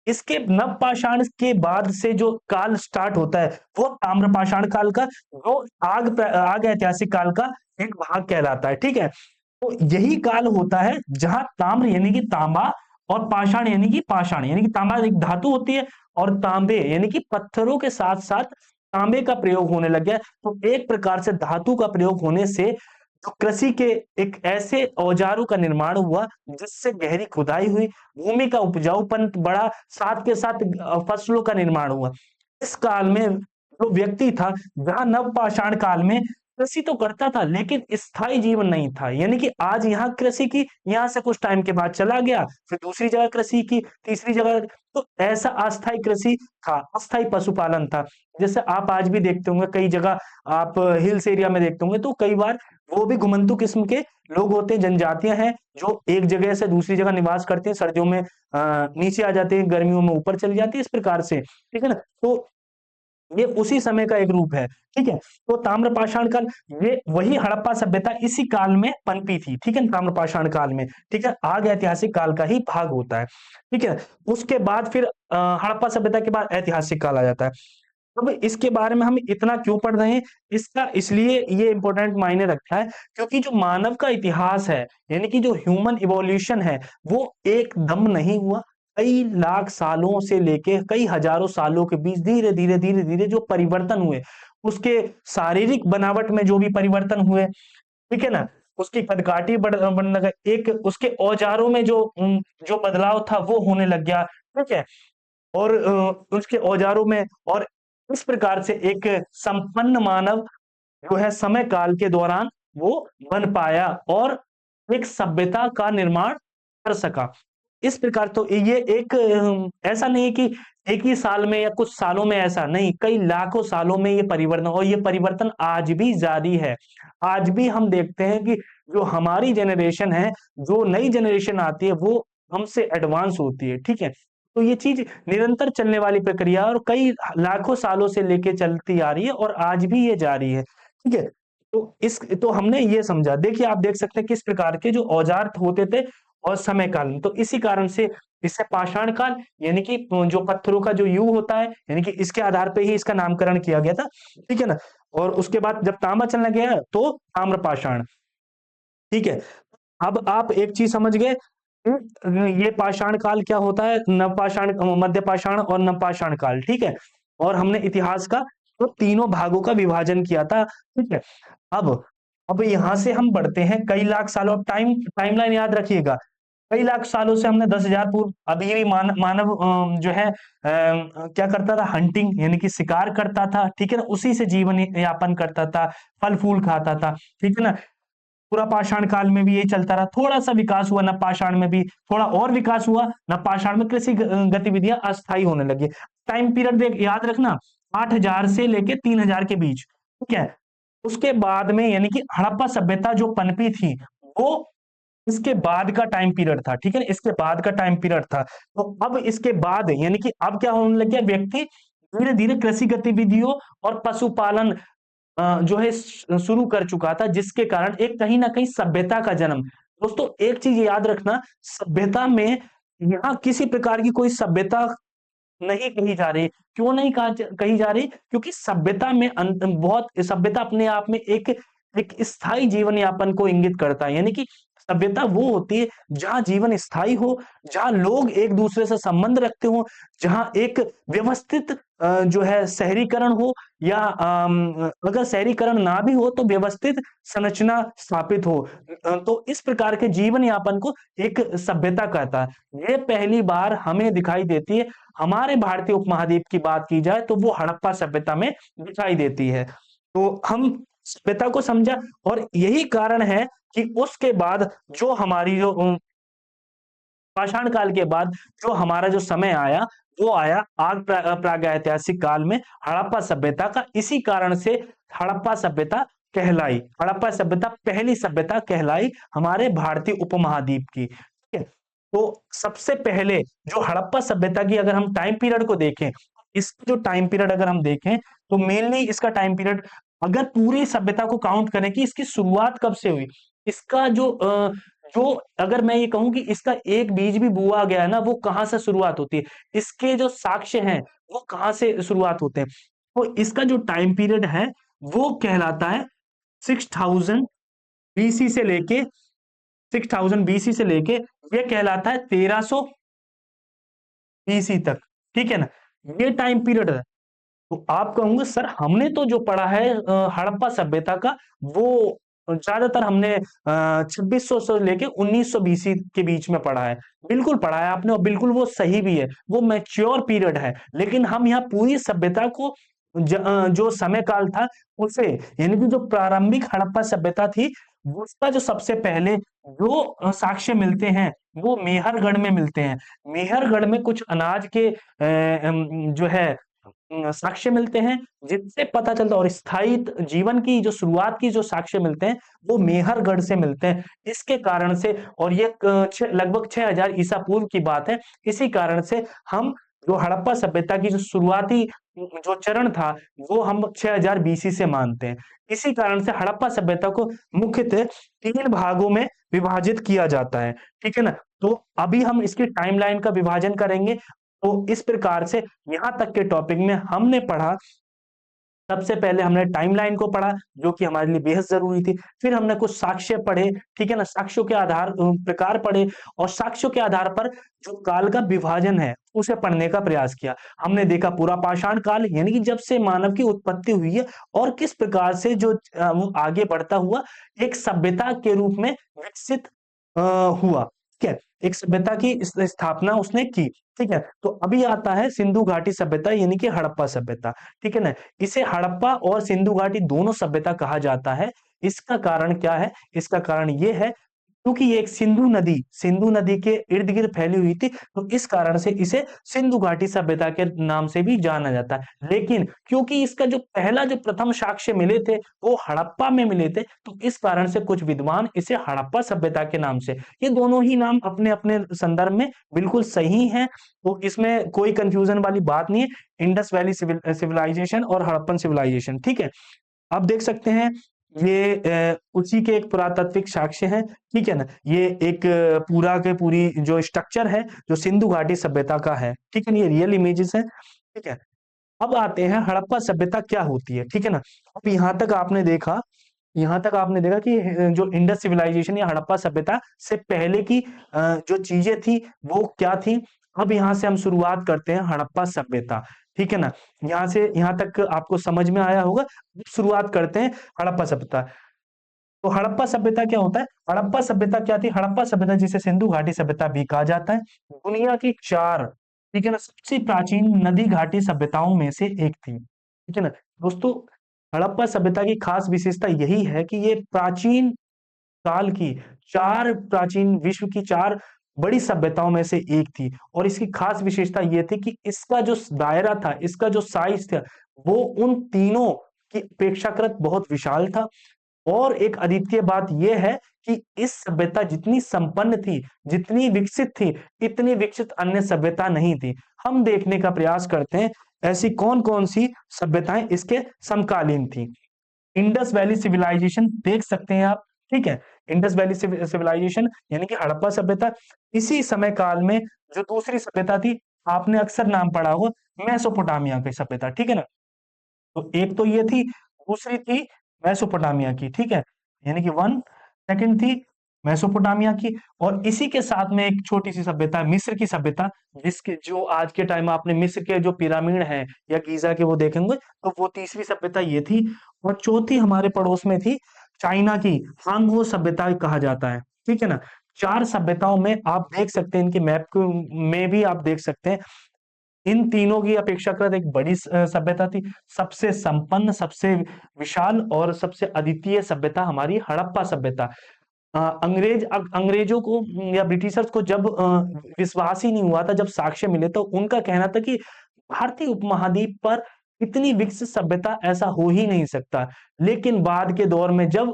इसके नवपाषाण के बाद से जो काल स्टार्ट होता है वो ताम्रपाषाण काल का, जो आग ऐतिहासिक काल का एक भाग कहलाता है, ठीक है। तो यही काल होता है जहां ताम्र यानी कि तांबा और पाषाण यानी कि पाषाण, यानी कि तांबा एक धातु होती है और तांबे यानी कि पत्थरों के साथ साथ तांबे का प्रयोग होने लग गया। तो एक प्रकार से धातु का प्रयोग होने से जो कृषि के एक ऐसे औजारों का निर्माण हुआ जिससे गहरी खुदाई हुई, भूमि का उपजाऊपन बढ़ा, साथ के साथ फसलों का निर्माण हुआ। इस काल में जो व्यक्ति था, जहां नवपाषाण काल में कृषि तो करता था लेकिन स्थायी जीवन नहीं था, यानी कि आज यहाँ कृषि की, यहाँ से कुछ टाइम के बाद चला गया, फिर दूसरी जगह कृषि की, तीसरी जगह, तो ऐसा अस्थायी कृषि था, अस्थायी पशुपालन था। जैसे आप आज भी देखते होंगे कई जगह, आप हिल्स एरिया में देखते होंगे तो कई बार वो भी घुमंतु किस्म के लोग होते हैं, जनजातियां हैं जो एक जगह से दूसरी जगह निवास करते हैं, सर्दियों में नीचे आ जाते हैं, गर्मियों में ऊपर चली जाती है, इस प्रकार से, ठीक है ना। तो ये उसी समय का एक रूप है, ठीक है। तो ताम्रपाषाण काल, ये वही हड़प्पा सभ्यता इसी काल में पनपी थी, ठीक है, ताम्रपाषाण काल में, ठीक है, आग ऐतिहासिक काल का ही भाग होता है, ठीक है। उसके बाद फिर हड़प्पा सभ्यता के बाद ऐतिहासिक काल आ जाता है। अब इसके बारे में हम इतना क्यों पढ़ रहे हैं, इसका इसलिए ये इंपॉर्टेंट मायने रखता है क्योंकि जो मानव का इतिहास है, यानी कि जो ह्यूमन इवोल्यूशन है, वो एकदम नहीं हुआ। कई लाख सालों से लेके कई हजारों सालों के बीच धीरे धीरे धीरे धीरे जो परिवर्तन हुए, उसके शारीरिक बनावट में जो भी परिवर्तन हुए, ठीक है ना, उसकी कदकाठी बढ़ने लगा, एक उसके औजारों में जो बदलाव था वो होने लग गया, ठीक है। और उसके औजारों में, और इस प्रकार से एक संपन्न मानव जो है समय काल के दौरान वो बन पाया और एक सभ्यता का निर्माण कर सका। इस प्रकार तो ये एक ऐसा नहीं है कि एक ही साल में या कुछ सालों में, ऐसा नहीं, कई लाखों सालों में ये परिवर्तन, और ये परिवर्तन आज भी जारी है। आज भी हम देखते हैं कि जो हमारी जनरेशन है, जो नई जनरेशन आती है, वो हमसे एडवांस होती है, ठीक है। तो ये चीज निरंतर चलने वाली प्रक्रिया और कई लाखों सालों से लेके चलती आ रही है और आज भी ये जारी है, ठीक है। तो हमने ये समझा, देखिए आप देख सकते हैं किस प्रकार के जो औजार होते थे और समय काल में, तो इसी कारण से इससे पाषाण काल, यानी कि जो पत्थरों का जो युग होता है, यानी कि इसके आधार पे ही इसका नामकरण किया गया था, ठीक है ना। और उसके बाद जब तांबा चलने गया तो ताम्रपाषाण, ठीक है। अब आप एक चीज समझ गए, ये पाषाण काल क्या होता है, नवपाषाण, मध्य पाषाण और नवपाषाण काल, ठीक है। और हमने इतिहास का तो तीनों भागों का विभाजन किया था, ठीक है। अब अब यहां से हम बढ़ते हैं कई लाख सालों, टाइमलाइन याद रखिएगा, कई लाख सालों से हमने 10,000 पूर्व, अभी भी मानव जो है क्या करता था, हंटिंग यानी कि शिकार करता था, ठीक है ना, उसी से जीवन यापन करता था, फल फूल खाता था, ठीक है ना। पूरा पाषाण काल में भी यही चलता रहा, थोड़ा सा विकास हुआ नवपाषाण में भी, थोड़ा और विकास हुआ नवपाषाण में, कृषि गतिविधियां अस्थायी होने लगी। टाइम पीरियड देख याद रखना, 8,000 से लेके 3,000 के बीच, ठीक है। उसके बाद में यानी कि हड़प्पा सभ्यता जो पनपी थी, वो इसके बाद का टाइम पीरियड था, ठीक है ना, इसके बाद का टाइम पीरियड था। तो अब इसके बाद यानी कि अब क्या होने लग गया, व्यक्ति धीरे धीरे कृषि गतिविधियों और पशुपालन जो है शुरू कर चुका था, जिसके कारण एक कहीं ना कहीं सभ्यता का जन्म। दोस्तों एक चीज याद रखना, सभ्यता में यहाँ किसी प्रकार की कोई सभ्यता नहीं कही जा रही। क्यों नहीं कही जा रही, क्योंकि सभ्यता में बहुत, सभ्यता अपने आप में एक एक स्थायी जीवन यापन को इंगित करता है, यानी कि सभ्यता वो होती है जहां जीवन स्थायी हो, जहां लोग एक दूसरे से संबंध रखते हो, जहां एक व्यवस्थित जो है शहरीकरण हो, या अगर शहरीकरण ना भी हो तो व्यवस्थित संरचना स्थापित हो। तो इस प्रकार के जीवन यापन को एक सभ्यता कहता है। ये पहली बार हमें दिखाई देती है, हमारे भारतीय उपमहाद्वीप की बात की जाए तो वो हड़प्पा सभ्यता में दिखाई देती है। तो हम सभ्यता को समझा, और यही कारण है कि उसके बाद जो हमारी जो पाषाण काल के बाद जो हमारा जो समय आया, वो आया आग प्रागैतिहासिक काल में हड़प्पा सभ्यता का। इसी कारण से हड़प्पा सभ्यता कहलाई, हड़प्पा सभ्यता पहली सभ्यता कहलाई हमारे भारतीय उपमहाद्वीप की, ठीक है। तो सबसे पहले जो हड़प्पा सभ्यता की अगर हम टाइम पीरियड को देखें, इसका जो टाइम पीरियड अगर हम देखें तो मेनली इसका टाइम पीरियड, अगर पूरी सभ्यता को काउंट करें कि इसकी शुरुआत कब से हुई, इसका जो अगर मैं ये कहूं कि इसका एक बीज भी बोआ गया है ना, वो कहां से शुरुआत होती है, इसके जो साक्ष्य हैं वो कहां से शुरुआत होते हैं, तो इसका जो टाइम पीरियड है वो कहलाता है 6000 BC से लेके 6000 बीसी से लेके ये कहलाता है 1300 बीसी तक, ठीक है ना, ये टाइम पीरियड है। तो आप कहोगे सर हमने तो जो पढ़ा है हड़प्पा सभ्यता का, वो ज्यादातर हमने 2600 से लेके 1900 बीसी के बीच में पढ़ा है। बिल्कुल पढ़ा है आपने और बिल्कुल वो सही भी है, वो मैच्योर पीरियड है। लेकिन हम यहाँ पूरी सभ्यता को जो समय काल था उसे, यानी कि जो प्रारंभिक हड़प्पा सभ्यता थी, उसका जो सबसे पहले जो साक्ष्य मिलते हैं वो मेहरगढ़ में मिलते हैं। मेहरगढ़ में कुछ अनाज के जो है साक्ष्य मिलते हैं, जिससे पता चलता, और स्थायी जीवन की जो शुरुआत की जो साक्ष्य मिलते हैं वो मेहरगढ़ से मिलते हैं। इसके कारण से, और ये लगभग 6000 ईसा पूर्व की बात है, इसी कारण से हम जो हड़प्पा सभ्यता की जो शुरुआती जो चरण था वो हम 6000 बीसी से मानते हैं। इसी कारण से हड़प्पा सभ्यता को मुख्यतः 3 भागों में विभाजित किया जाता है, ठीक है ना। तो अभी हम इसकी टाइमलाइन का विभाजन करेंगे। तो इस प्रकार से यहां तक के टॉपिक में हमने पढ़ा, सबसे पहले हमने टाइमलाइन को पढ़ा जो कि हमारे लिए बेहद जरूरी थी। फिर हमने कुछ साक्ष्य पढ़े, ठीक है ना, साक्ष्यों के आधार प्रकार पढ़े, और साक्ष्यों के आधार पर जो काल का विभाजन है उसे पढ़ने का प्रयास किया। हमने देखा पूरा पाषाण काल, यानी कि जब से मानव की उत्पत्ति हुई है और किस प्रकार से जो वो आगे बढ़ता हुआ एक सभ्यता के रूप में विकसित हुआ, ठीक है, एक सभ्यता की स्थापना उसने की, ठीक है। तो अभी आता है सिंधु घाटी सभ्यता, यानी कि हड़प्पा सभ्यता, ठीक है ना। इसे हड़प्पा और सिंधु घाटी दोनों सभ्यता कहा जाता है। इसका कारण क्या है? इसका कारण ये है क्योंकि ये एक सिंधु नदी के इर्द गिर्द फैली हुई थी, तो इस कारण से इसे सिंधु घाटी सभ्यता के नाम से भी जाना जाता है। लेकिन क्योंकि इसका जो पहला जो प्रथम साक्ष्य मिले थे वो हड़प्पा में मिले थे, तो इस कारण से कुछ विद्वान इसे हड़प्पा सभ्यता के नाम से, ये दोनों ही नाम अपने अपने संदर्भ में बिल्कुल सही हैं, तो इसमें कोई कंफ्यूजन वाली बात नहीं है। इंडस वैली सिविलाइजेशन और हड़प्पन सिविलाइजेशन, ठीक है। आप देख सकते हैं ये उसी के एक पुरातात्विक साक्ष्य है, ठीक है ना। ये एक पूरा के पूरी जो स्ट्रक्चर है जो सिंधु घाटी सभ्यता का है, ठीक है ना, ये रियल इमेजेस है, ठीक है। अब आते हैं हड़प्पा सभ्यता क्या होती है, ठीक है ना। अब यहाँ तक आपने देखा कि जो इंडस सिविलाइजेशन या हड़प्पा सभ्यता से पहले की जो चीजें थी वो क्या थी। अब यहाँ से हम शुरुआत करते हैं हड़प्पा सभ्यता, ठीक है ना। यहाँ से यहाँ तक आपको समझ में आया होगा। अब शुरुआत करते हैं हड़प्पा सभ्यता। तो हड़प्पा सभ्यता क्या होता है? हड़प्पा सभ्यता क्या थी? हड़प्पा सभ्यता जिसे सिंधु घाटी सभ्यता भी कहा जाता है, दुनिया की 4, ठीक है ना, सबसे प्राचीन नदी घाटी सभ्यताओं में से एक थी, ठीक है ना। दोस्तों, हड़प्पा सभ्यता की खास विशेषता यही है कि ये प्राचीन काल की 4 प्राचीन विश्व की 4 बड़ी सभ्यताओं में से एक थी, और इसकी खास विशेषता ये थी कि इसका जो दायरा था, इसका जो साइज था, वो उन तीनों की अपेक्षाकृत बहुत विशाल था। और एक अद्वितीय बात यह है कि इस सभ्यता जितनी संपन्न थी, जितनी विकसित थी, इतनी विकसित अन्य सभ्यता नहीं थी। हम देखने का प्रयास करते हैं ऐसी कौन कौन सी सभ्यताएं इसके समकालीन थी। इंडस वैली सिविलाइजेशन देख सकते हैं आप, ठीक है। इंडस वैली सिविलाइजेशन यानी कि हड़प्पा सभ्यता। इसी समय काल में जो दूसरी सभ्यता थी, आपने अक्सर नाम पढ़ा होगा, मेसोपोटामिया की सभ्यता, ठीक है ना। तो एक तो ये थी, दूसरी थी मेसोपोटामिया की, ठीक है, यानी कि वन। सेकंड थी मेसोपोटामिया की, और इसी के साथ में एक छोटी सी सभ्यता मिस्र की सभ्यता, जिसके जो आज के टाइम में आपने मिस्र के जो पिरामिड है या गीजा के वो देखेंगे, तो वो तीसरी सभ्यता ये थी। और चौथी हमारे पड़ोस में थी चाइना की हांगहो सभ्यता कहा जाता है, ठीक है ना। 4 सभ्यताओं में आप देख सकते हैं, इनके मैप में भी आप देख सकते हैं, इन तीनों की अपेक्षाकृत एक बड़ी सभ्यता थी। सबसे संपन्न, सबसे विशाल और सबसे अद्वितीय सभ्यता हमारी हड़प्पा सभ्यता। अंग्रेजों को या ब्रिटिशर्स को जब विश्वास ही नहीं हुआ था, जब साक्ष्य मिले, तो उनका कहना था कि भारतीय उपमहाद्वीप पर इतनी विकसित सभ्यता ऐसा हो ही नहीं सकता। लेकिन बाद के दौर में जब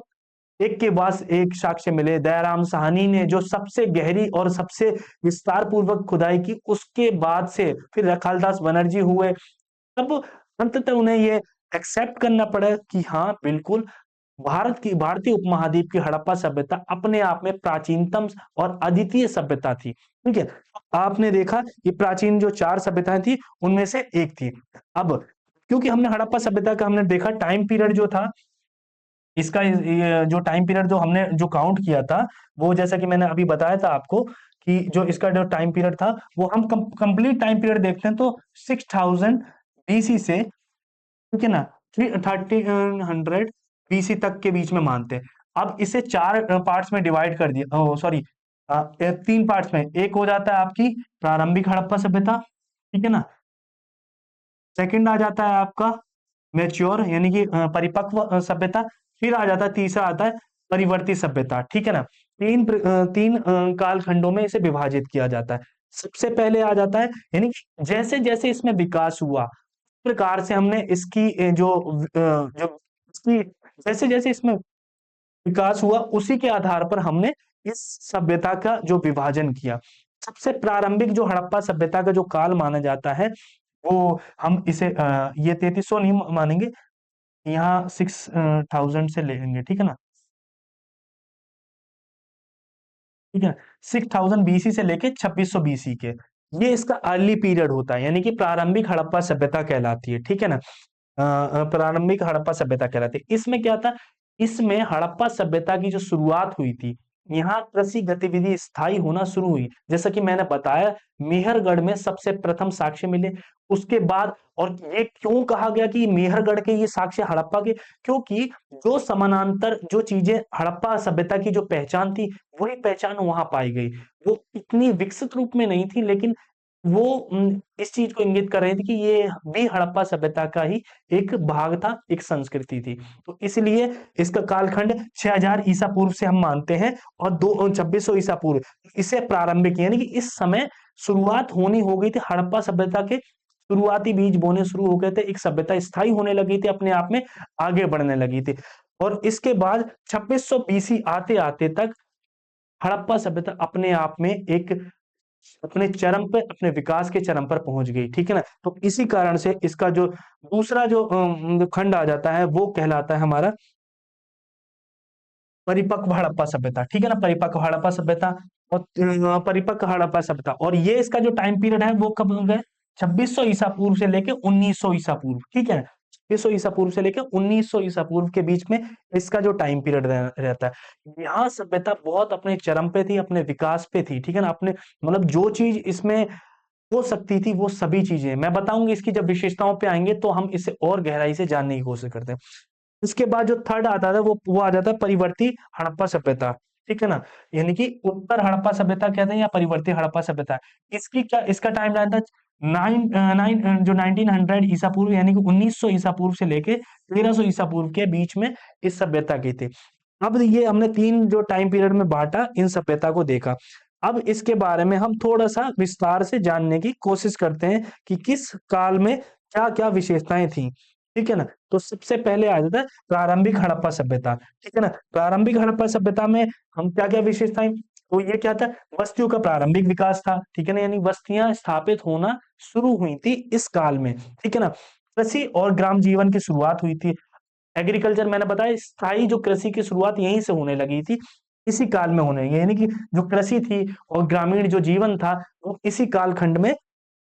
एक के बाद एक साक्ष्य मिले, दयाराम साहनी ने जो सबसे गहरी और सबसे विस्तार पूर्वक खुदाई की, उसके बाद से फिर रखालदास बनर्जी हुए, तब अंततः उन्हें ये एक्सेप्ट करना पड़ा कि हाँ बिल्कुल, भारतीय उपमहाद्वीप की हड़प्पा सभ्यता अपने आप में प्राचीनतम और अद्वितीय सभ्यता थी, ठीक है। आपने देखा कि प्राचीन जो 4 सभ्यताएं थी उनमें से एक थी। अब क्योंकि हमने हड़प्पा सभ्यता का हमने देखा टाइम पीरियड जो था इसका ये जो टाइम पीरियड जो हमने जो काउंट किया था, वो जैसा कि मैंने अभी बताया था आपको कि जो इसका जो टाइम पीरियड था, वो हम कंप्लीट टाइम पीरियड देखते हैं तो 6000 बीसी से, ठीक है ना, 1300 बीसी तक के बीच में मानते हैं। अब इसे चार पार्ट्स में डिवाइड कर दिया, सॉरी, तीन पार्ट्स में। एक हो जाता है आपकी प्रारंभिक हड़प्पा सभ्यता, ठीक है ना। सेकंड आ जाता है आपका मैच्योर यानी कि परिपक्व सभ्यता। फिर आ जाता है, तीसरा आता है परिवर्ती सभ्यता, ठीक है ना। तीन कालखंडों में इसे विभाजित किया जाता है। सबसे पहले आ जाता है, यानी कि जैसे जैसे इसमें विकास हुआ, उस प्रकार से हमने इसकी जो इसकी जैसे जैसे इसमें विकास हुआ, उसी के आधार पर हमने इस सभ्यता का जो विभाजन किया। सबसे प्रारंभिक जो हड़प्पा सभ्यता का जो काल माना जाता है, वो हम इसे ये 3300 नहीं मानेंगे, यहाँ 6000 से लेंगे, ठीक है ना। ठीक है, 6000 बीसी से लेके 2600 बीसी के, ये इसका अर्ली पीरियड होता है, यानी कि प्रारंभिक हड़प्पा सभ्यता कहलाती है, ठीक है ना। प्रारंभिक हड़प्पा सभ्यता कहलाती है। इसमें क्या था, इसमें हड़प्पा सभ्यता की जो शुरुआत हुई थी, यहाँ कृषि गतिविधि स्थायी होना शुरू हुई। जैसा कि मैंने बताया, मेहरगढ़ में सबसे प्रथम साक्ष्य मिले, उसके बाद। और ये क्यों कहा गया कि मेहरगढ़ के ये साक्ष्य हड़प्पा के, क्योंकि जो समानांतर जो चीजें हड़प्पा सभ्यता की जो पहचान थी, वही पहचान वहां पाई गई। वो इतनी विकसित रूप में नहीं थी, लेकिन वो इस चीज को इंगित कर रहे थे कि ये भी हड़प्पा सभ्यता का ही एक भाग था, एक संस्कृति थी। तो इसलिए इसका कालखंड 6000 ईसा पूर्व से हम मानते हैं, और 2600 ईसा पूर्व इसे प्रारंभिक, यानी कि इस समय शुरुआत होनी हो गई थी हड़प्पा सभ्यता के। शुरुआती बीज बोने शुरू हो गए थे, एक सभ्यता स्थायी होने लगी थी, अपने आप में आगे बढ़ने लगी थी। और इसके बाद 2600 बीसी आते आते तक हड़प्पा सभ्यता अपने आप में एक अपने चरम पे, अपने विकास के चरम पर पहुंच गई, ठीक है ना। तो इसी कारण से इसका जो दूसरा जो खंड आ जाता है, वो कहलाता है हमारा परिपक्व हड़प्पा सभ्यता, ठीक है ना। परिपक्व हड़प्पा सभ्यता और परिपक्व हड़प्पा सभ्यता, और ये इसका जो टाइम पीरियड है वो कब होंगे, 2600 ईसा पूर्व से लेके 1900 ईसा पूर्व, ठीक है। 2600 ईसा पूर्व से लेके 1900 ईसा पूर्व के बीच में इसका जो टाइम पीरियड रहता है। यहाँ सभ्यता बहुत अपने चरम पे थी, अपने विकास पे थी, ठीक है ना। अपने मतलब जो चीज इसमें हो सकती थी, वो सभी चीजें मैं बताऊंगी। इसकी जब विशेषताओं पे आएंगे तो हम इसे और गहराई से जानने की कोशिश करते हैं। इसके बाद जो थर्ड आता था, वो आ जाता है परिवर्ती हड़प्पा सभ्यता, ठीक है ना। यानी कि उत्तर हड़प्पा सभ्यता कहते हैं या परिवर्ती हड़प्पा सभ्यता। इसकी क्या, इसका टाइम लाइन था जो 1900 ईसा पूर्व, यानी कि 1900 ईसा पूर्व से लेके 1300 ईसा पूर्व के बीच में इस सभ्यता की थी। अब ये हमने तीन जो टाइम पीरियड में बांटा, इन सभ्यता को देखा। अब इसके बारे में हम थोड़ा सा विस्तार से जानने की कोशिश करते हैं कि किस काल में क्या क्या विशेषताएं थी, ठीक है ना। तो सबसे पहले आ जाता है प्रारंभिक हड़प्पा सभ्यता, ठीक है ना। प्रारंभिक हड़प्पा सभ्यता में हम क्या क्या विशेषताएं, तो ये क्या था, बस्तियों का प्रारंभिक विकास था, ठीक है ना, यानी बस्तियां स्थापित होना शुरू हुई थी इस काल में, ठीक है ना। कृषि और ग्राम जीवन की शुरुआत हुई थी। एग्रीकल्चर मैंने बताया, स्थायी जो कृषि की शुरुआत यहीं से होने लगी थी, इसी काल में होने लगी, यानी कि जो कृषि थी और ग्रामीण जो जीवन था, वो इसी कालखंड में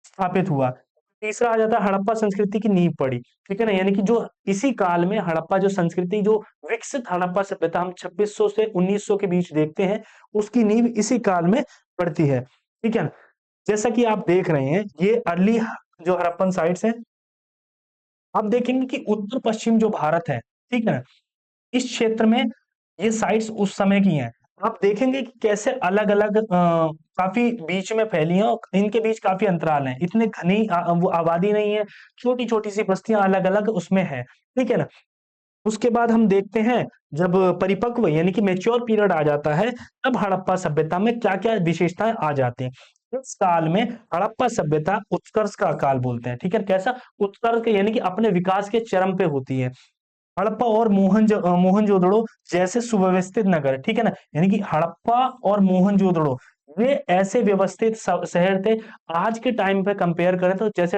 स्थापित हुआ। तीसरा आ जाता है हड़प्पा संस्कृति की नींव पड़ी, ठीक है ना, यानी कि जो इसी काल में हड़प्पा जो संस्कृति, जो विकसित हड़प्पा सभ्यता हम 2600 से 1900 के बीच देखते हैं, उसकी नींव इसी काल में पड़ती है, ठीक है ना। जैसा कि आप देख रहे हैं, ये अर्ली जो हड़प्पन साइट्स हैं। आप देखेंगे कि उत्तर पश्चिम जो भारत है, ठीक है ना, इस क्षेत्र में ये साइट्स उस समय की हैं। आप देखेंगे कि कैसे अलग-अलग काफ़ी बीच में फैली हैं, और इनके बीच काफ़ी अंतराल हैं। इतने घनी वो आबादी नहीं है, छोटी-छोटी सी बस्तियाँ अलग-अलग उसमें हैं, ठीक है ना? उसके बाद हम देखते हैं, जब परिपक्व यानी कि मैच्योर पीरियड आ जाता है, तब हड़प्पा सभ्यता में क्या-क्या विशेषताएँ आ जाती हैं। इस काल में हड़प्पा सभ्यता उत्कर्ष का काल बोलते हैं, ठीक है? कैसा? उत्कर्ष यानी कि अपने विकास के चरम पे होती है। हड़प्पा और मोहनजोदड़ो जैसे सुव्यवस्थित नगर, ठीक है ना? यानी कि हड़प्पा और मोहनजोदड़ो, ये ऐसे व्यवस्थित शहर थे, आज के टाइम पे कंपेयर करें तो जैसे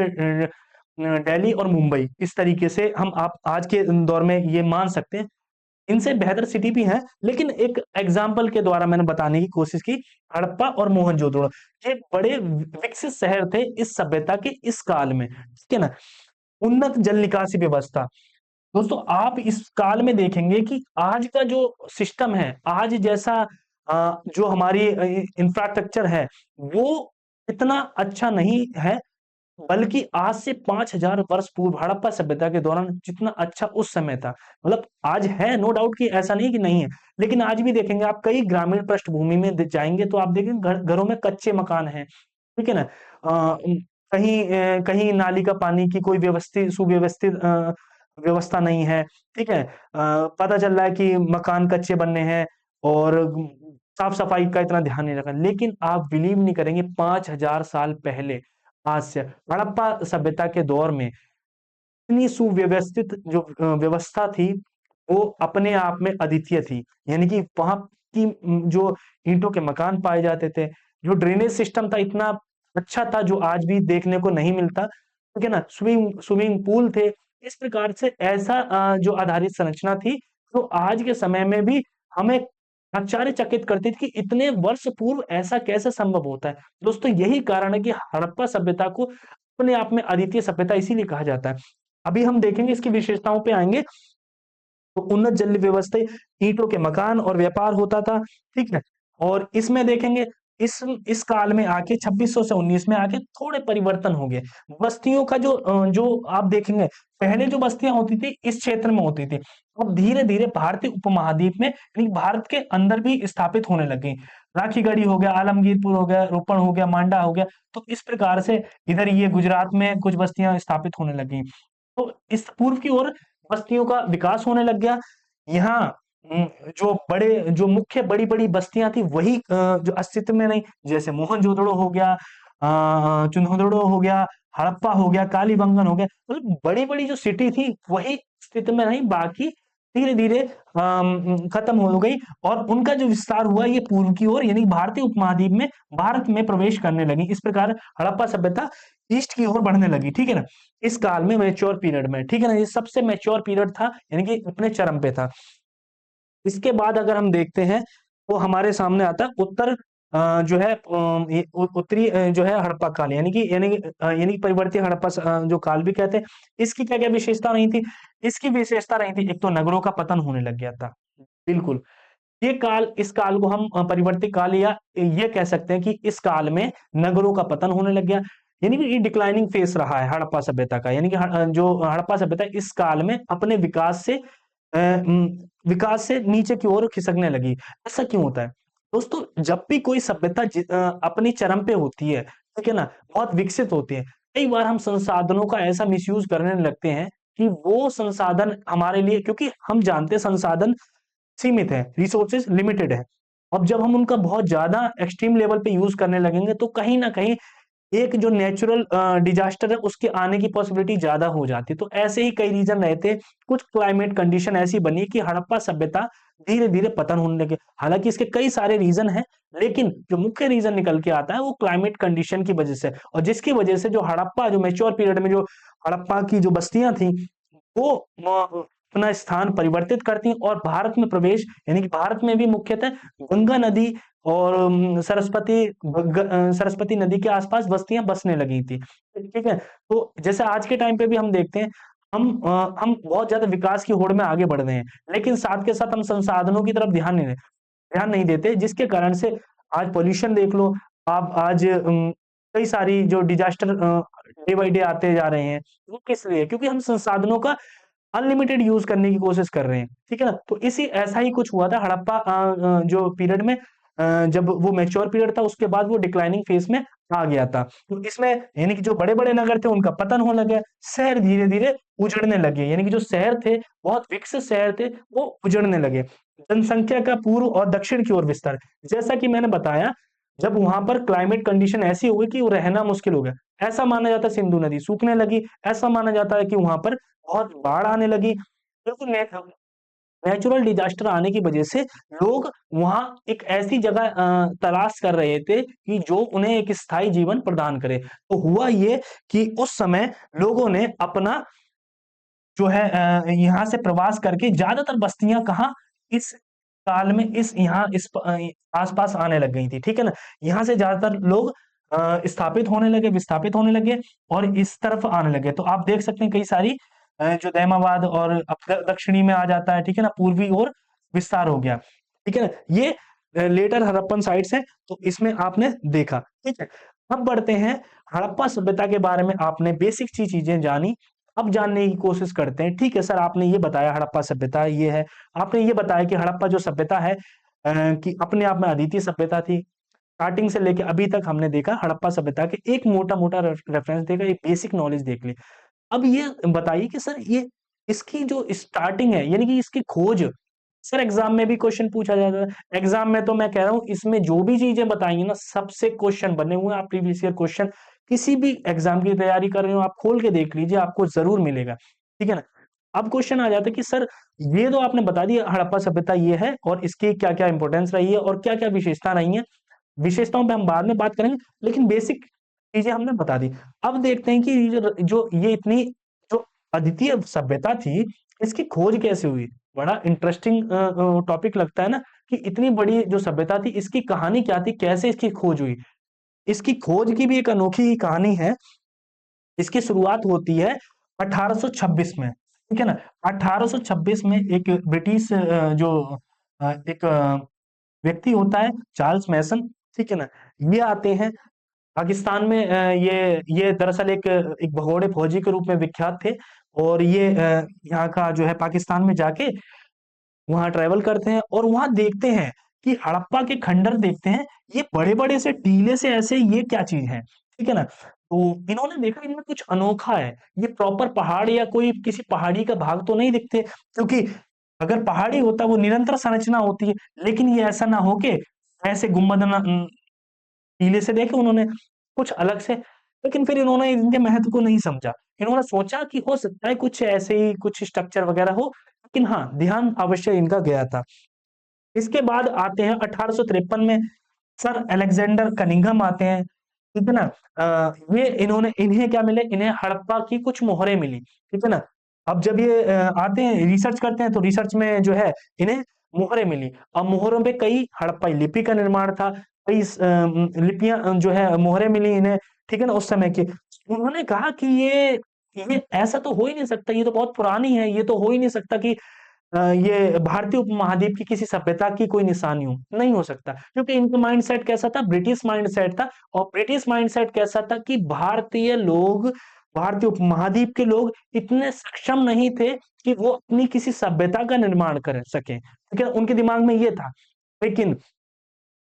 दिल्ली और मुंबई, इस तरीके से हम आप आज के दौर में ये मान सकते हैं। इनसे बेहतर सिटी भी हैं, लेकिन एक एग्जाम्पल के द्वारा मैंने बताने की कोशिश की। हड़प्पा और मोहनजोदड़ो, ये बड़े विकसित शहर थे इस सभ्यता के इस काल में, ठीक है ना? उन्नत जल निकासी व्यवस्था, दोस्तों आप इस काल में देखेंगे कि आज का जो सिस्टम है, आज जैसा जो हमारी इंफ्रास्ट्रक्चर है, वो इतना अच्छा नहीं है, बल्कि आज से 5000 वर्ष पूर्व हड़प्पा सभ्यता के दौरान जितना अच्छा उस समय था, मतलब आज है, नो डाउट कि ऐसा नहीं कि नहीं है, लेकिन आज भी देखेंगे आप कई ग्रामीण पृष्ठभूमि में जाएंगे तो आप देखेंगे घरों में कच्चे मकान हैं, ठीक है ना। कहीं नाली का पानी की कोई व्यवस्थित सुव्यवस्थित व्यवस्था नहीं है, ठीक है। पता चल रहा है कि मकान कच्चे बनने हैं और साफ सफाई का इतना ध्यान नहीं रखा, लेकिन आप बिलीव नहीं करेंगे 5000 साल पहले, आज से हड़प्पा सभ्यता के दौर में इतनी सुव्यवस्थित जो व्यवस्था थी, वो अपने आप में अद्वितीय थी। यानी कि वहां की जो ईंटों के मकान पाए जाते थे, जो ड्रेनेज सिस्टम था इतना अच्छा था, जो आज भी देखने को नहीं मिलता, ठीक है ना। स्विमिंग स्विमिंग पूल थे, इस प्रकार से ऐसा जो आधारित संरचना थी, तो आज के समय में भी हमें आश्चर्यचकित करती थी कि इतने वर्ष पूर्व ऐसा कैसे संभव होता है। दोस्तों यही कारण है कि हड़प्पा सभ्यता को अपने आप में अद्वितीय सभ्यता इसीलिए कहा जाता है। अभी हम देखेंगे, इसकी विशेषताओं पे आएंगे। तो उन्नत जल व्यवस्था, ईंटों के मकान और व्यापार होता था, ठीक है। और इसमें देखेंगे, इस काल में आके 2600 से 19 में आके थोड़े परिवर्तन हो गए। बस्तियों का जो आप देखेंगे, पहले जो बस्तियां होती थी इस क्षेत्र में होती थी, अब धीरे धीरे भारतीय उपमहाद्वीप में यानी भारत के अंदर भी स्थापित होने लग गई। राखीगढ़ी हो गया, आलमगीरपुर हो गया, रोपण हो गया, मांडा हो गया, तो इस प्रकार से इधर ये गुजरात में कुछ बस्तियां स्थापित होने लगी। तो इस पूर्व की ओर बस्तियों का विकास होने लग गया। यहाँ जो मुख्य बड़ी-बड़ी बस्तियां थी वही जो अस्तित्व में नहीं, जैसे मोहनजोदड़ो हो गया, चुनहोदड़ो हो गया, हड़प्पा हो गया, कालीबंगन हो गया, मतलब बड़ी-बड़ी जो सिटी थी वही अस्तित्व में नहीं, बाकी धीरे-धीरे खत्म हो गई और उनका जो विस्तार हुआ ये पूर्व की ओर यानी भारतीय उपमहाद्वीप में भारत में प्रवेश करने लगी। इस प्रकार हड़प्पा सभ्यता ईस्ट की ओर बढ़ने लगी, ठीक है ना। इस काल में मैच्योर पीरियड में, ठीक है ना, ये सबसे मैच्योर पीरियड था, यानी कि अपने चरम पे था। इसके बाद अगर हम देखते हैं तो हमारे सामने आता है उत्तर जो है उत्तरी जो है हड़प्पा काल, यानी कि परिवर्ती हड़प्पा जो काल भी कहते हैं। इसकी क्या क्या विशेषता रही थी? इसकी विशेषता रही थी, एक तो नगरों का पतन होने लग गया था, बिल्कुल। इस काल को हम परिवर्ती काल या ये कह सकते हैं कि इस काल में नगरों का पतन होने लग गया, यानी कि ये डिक्लाइनिंग फेस रहा है हड़प्पा सभ्यता का, यानी कि जो हड़प्पा सभ्यता इस काल में अपने विकास से नीचे की ओर खिसकने लगी। ऐसा क्यों होता है? दोस्तों जब भी कोई सभ्यता अपनी चरम पे होती है, ठीक है ना, बहुत विकसित होती है, कई बार हम संसाधनों का ऐसा मिसयूज करने लगते हैं कि वो संसाधन हमारे लिए, क्योंकि हम जानते हैं संसाधन सीमित है, रिसोर्सेज लिमिटेड है। अब जब हम उनका बहुत ज्यादा एक्सट्रीम लेवल पे यूज करने लगेंगे तो कहीं ना कहीं एक जो नेचुरल डिजास्टर है उसके आने की पॉसिबिलिटी ज्यादा हो जाती है। तो ऐसे ही कई रीजन रहे थे, कुछ क्लाइमेट कंडीशन ऐसी बनी कि हड़प्पा सभ्यता धीरे धीरे पतन होने लगे। हालांकि इसके कई सारे रीजन हैं, लेकिन जो मुख्य रीजन निकल के आता है वो क्लाइमेट कंडीशन की वजह से, और जिसकी वजह से जो हड़प्पा जो मेच्योर पीरियड में जो हड़प्पा की जो बस्तियां थी वो अपना स्थान परिवर्तित करती हैं और भारत में प्रवेश, यानी कि भारत में भी मुख्यतः गंगा नदी और सरस्वती नदी के आसपास बस्तियां बसने लगी थी, ठीक है। तो जैसे आज के टाइम पे भी हम देखते हैं, हम बहुत ज्यादा विकास की होड़ में आगे बढ़ रहे हैं, लेकिन साथ के साथ हम संसाधनों की तरफ ध्यान नहीं देते, जिसके कारण से आज पोल्यूशन देख लो आप। आज कई सारी जो डिजास्टर डे बाई डे आते जा रहे हैं, वो किस लिए? क्योंकि हम संसाधनों का अनलिमिटेड यूज करने की कोशिश कर रहे हैं, ठीक है ना। तो इसी ऐसा ही कुछ हुआ था हड़प्पा जो पीरियड में, जब वो मैच्योर पीरियड था उसके बाद वो डिक्लाइनिंग फेज में आ गया था। तो इसमें यानी कि जो बड़े बड़े नगर थे उनका पतन होने लगा, शहर धीरे धीरे उजड़ने लगे, यानी कि जो शहर थे, बहुत विकसित शहर थे, वो उजड़ने लगे। जनसंख्या का पूर्व और दक्षिण की ओर विस्तार, जैसा कि मैंने बताया, जब वहां पर क्लाइमेट कंडीशन ऐसी हो गई कि वो रहना मुश्किल हो गया, ऐसा माना जाता है सिंधु नदी सूखने लगी, ऐसा माना जाता है कि वहां पर बहुत बाढ़ आने लगी, बिल्कुल नेचुरल डिजास्टर आने की वजह से लोग वहां एक ऐसी जगह तलाश कर रहे थे कि जो उन्हें एक स्थायी जीवन प्रदान करे। तो हुआ ये कि उस समय लोगों ने अपना जो है यहाँ से प्रवास करके ज्यादातर बस्तियां कहाँ, इस काल में इस यहाँ इस आसपास आने लग गई थी, ठीक है ना। यहाँ से ज्यादातर लोग स्थापित होने लगे, विस्थापित होने लगे और इस तरफ आने लगे। तो आप देख सकते हैं कई सारी जो दहमाबाद और दक्षिणी में आ जाता है, ठीक है ना, पूर्वी और विस्तार हो गया, ठीक है ना, ये लेटर हड़प्पन साइट्स है, तो इसमें आपने देखा, ठीक है। अब बढ़ते हैं हड़प्पा सभ्यता के बारे में, आपने बेसिक सी चीजें जानी, अब जानने की कोशिश करते हैं। ठीक है सर, आपने ये बताया हड़प्पा सभ्यता ये है, आपने ये बताया कि हड़प्पा जो सभ्यता है कि अपने आप में अद्वितीय सभ्यता थी। स्टार्टिंग से लेके अभी तक हमने देखा हड़प्पा सभ्यता के एक मोटा-मोटा रेफरेंस देखा, एक बेसिक नॉलेज देख ली। अब ये बताइए कि सर ये इसकी जो स्टार्टिंग है, यानी कि इसकी खोज, सर एग्जाम में भी क्वेश्चन पूछा जाता है। एग्जाम में तो मैं कह रहा हूँ इसमें जो भी चीजें बताई हैं ना, सबसे क्वेश्चन बने हुए हैं। आप प्रीवियस ईयर क्वेश्चन किसी भी एग्जाम की तैयारी कर रहे हो, आप खोल के देख लीजिए, आपको जरूर मिलेगा, ठीक है ना। अब क्वेश्चन आ जाता है कि सर ये तो आपने बता दिया हड़प्पा सभ्यता ये है और इसकी क्या क्या इंपॉर्टेंस रही है और क्या क्या विशेषता रही है, विशेषताओं पे हम बाद में बात करेंगे, लेकिन बेसिक चीजें हमने बता दी। अब देखते हैं कि जो ये इतनी जो अद्वितीय सभ्यता थी, इसकी खोज कैसे हुई। बड़ा इंटरेस्टिंग टॉपिक लगता है ना, कि इतनी बड़ी जो सभ्यता थी, इसकी कहानी क्या थी, कैसे इसकी खोज हुई। इसकी खोज की भी एक अनोखी कहानी है। इसकी शुरुआत होती है 1826 में, ठीक है ना। 1826 में एक ब्रिटिश एक व्यक्ति होता है, चार्ल्स मैसन, ठीक है ना। ये आते हैं पाकिस्तान में, ये दरअसल एक भगोड़े फौजी के रूप में विख्यात थे, और ये यहाँ का जो है पाकिस्तान में जाके वहां ट्रेवल करते हैं और वहां देखते हैं कि हड़प्पा के खंडर देखते हैं, ये बड़े-बड़े से टीले से ऐसे, ये क्या चीज़ है? ठीक है ना? तो इन्होंने देखा इनमें कुछ अनोखा है, ये प्रॉपर पहाड़ या कोई किसी पहाड़ी का भाग तो नहीं दिखते, क्योंकि अगर पहाड़ी होता वो निरंतर संरचना होती है, लेकिन ये ऐसा ना हो के ऐसे गुंबद टीले से देखे उन्होंने कुछ अलग से, लेकिन फिर इन्होंने इनके महत्व को नहीं समझा। इन्होंने सोचा कि हो सकता है कुछ ऐसे ही कुछ स्ट्रक्चर वगैरह हो, लेकिन हाँ, ध्यान अवश्य इनका गया था। इसके बाद आते हैं 1853 में सर अलेक्जेंडर कनिंघम आते हैं, ठीक है ना? ये इन्हें क्या मिले? इन्हें हड़प्पा की कुछ मोहरें मिली, ठीक है ना? अब जब ये आते हैं रिसर्च करते हैं, तो रिसर्च में जो है इन्हें मोहरें मिली। अब मोहरों पे कई हड़प्पाई लिपि का निर्माण था, कई लिपियां जो है मोहरें मिली इन्हें, ठीक है ना, उस समय की। उन्होंने कहा कि ये ऐसा तो हो ही नहीं सकता, ये तो बहुत पुरानी है, ये तो हो ही नहीं सकता कि ये भारतीय उपमहाद्वीप की किसी सभ्यता की कोई निशानी हो, नहीं हो सकता, क्योंकि इनका माइंडसेट कैसा था, ब्रिटिश माइंडसेट था। और ब्रिटिश माइंडसेट कैसा था कि भारतीय लोग, भारतीय उपमहाद्वीप के लोग इतने सक्षम नहीं थे कि वो अपनी किसी सभ्यता का निर्माण कर सकें, ठीक है, उनके दिमाग में ये था। लेकिन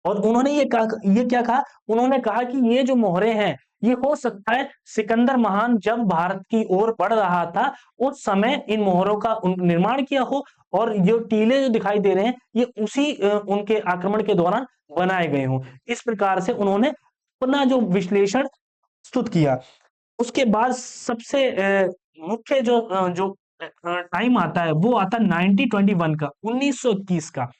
और उन्होंने ये क्या कहा, उन्होंने कहा कि ये जो मोहरे हैं, ये हो सकता है सिकंदर महान जब भारत की ओर बढ़ रहा था, उस समय इन मोहरों का निर्माण किया हो, और जो टीले जो दिखाई दे रहे हैं, ये उसी उनके आक्रमण के दौरान बनाए गए हों। इस प्रकार से उन्होंने अपना जो विश्लेषण प्रस्तुत किया। उसके बाद सबसे मुख्य जो टाइम आता है, वो आता है 1921 का, 1921 का।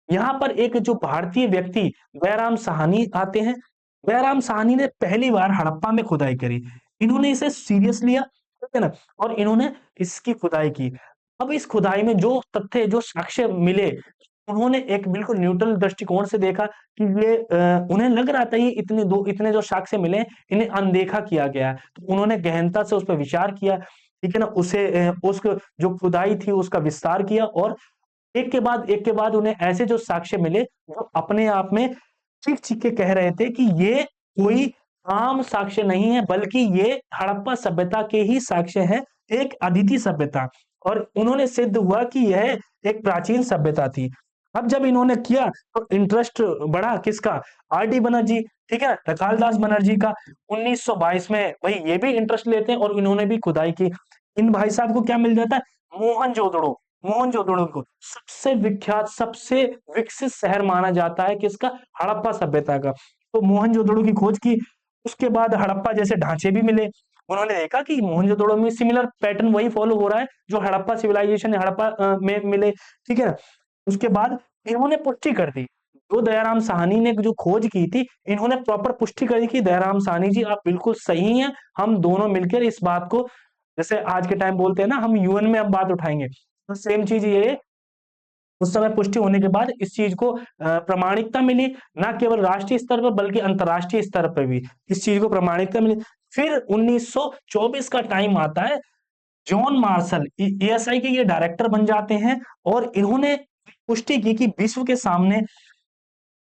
यहाँ पर एक जो भारतीय व्यक्ति बैराम साहनी आते हैं। बैराम साहनी ने पहली बार हड़प्पा में खुदाई करी। इन्होंने इसे सीरियस लिया, ठीक है ना? और इन्होंने इसकी खुदाई की। अब इस खुदाई में जो तथ्य, जो साक्ष्य मिले, उन्होंने एक बिल्कुल न्यूट्रल दृष्टिकोण से देखा कि ये उन्हें लग रहा था ये इतने जो साक्ष्य मिले, इन्हें अनदेखा किया गया है। तो उन्होंने गहनता से उस पे विचार किया, ठीक है ना? उसको जो खुदाई थी उसका विस्तार किया, और एक के बाद उन्हें ऐसे जो साक्ष्य मिले, वो अपने आप में चीख-चीख के कह रहे थे कि ये कोई आम साक्ष्य नहीं है, बल्कि ये हड़प्पा सभ्यता के ही साक्ष्य हैं, एक अदिति सभ्यता। और उन्होंने सिद्ध हुआ कि यह एक प्राचीन सभ्यता थी। अब जब इन्होंने किया, तो इंटरेस्ट बढ़ा किसका? आर.डी. बनर्जी, ठीक है? रखालदास बनर्जी का। 1922 में भाई ये भी इंटरेस्ट लेते हैं और इन्होंने भी खुदाई की। इन भाई साहब को क्या मिल जाता है? मोहनजोदड़ो। मोहनजोदड़ो को सबसे विख्यात, सबसे विकसित शहर माना जाता है किसका? हड़प्पा सभ्यता का। तो मोहनजोदड़ो की खोज की, उसके बाद हड़प्पा जैसे ढांचे भी मिले। उन्होंने देखा कि मोहनजोदड़ो में सिमिलर पैटर्न वही फॉलो हो रहा है जो हड़प्पा सिविलाइजेशन हड़प्पा में मिले, ठीक है ना? उसके बाद इन्होंने पुष्टि कर दी। जो दयाराम साहनी ने जो खोज की थी, इन्होंने प्रॉपर पुष्टि करी कि दयाराम साहनी जी आप बिल्कुल सही हैं, हम दोनों मिलकर इस बात को, जैसे आज के टाइम बोलते हैं ना, हम यूएन में अब बात उठाएंगे, तो सेम चीज ये उस समय पुष्टि होने के बाद इस चीज को प्रामाणिकता मिली, ना केवल राष्ट्रीय स्तर पर बल्कि अंतर्राष्ट्रीय स्तर पर भी इस चीज को प्रामाणिकता मिली। फिर 1924 का टाइम आता है, जॉन मार्शल एएसआई के ये डायरेक्टर बन जाते हैं और इन्होंने पुष्टि की कि विश्व के सामने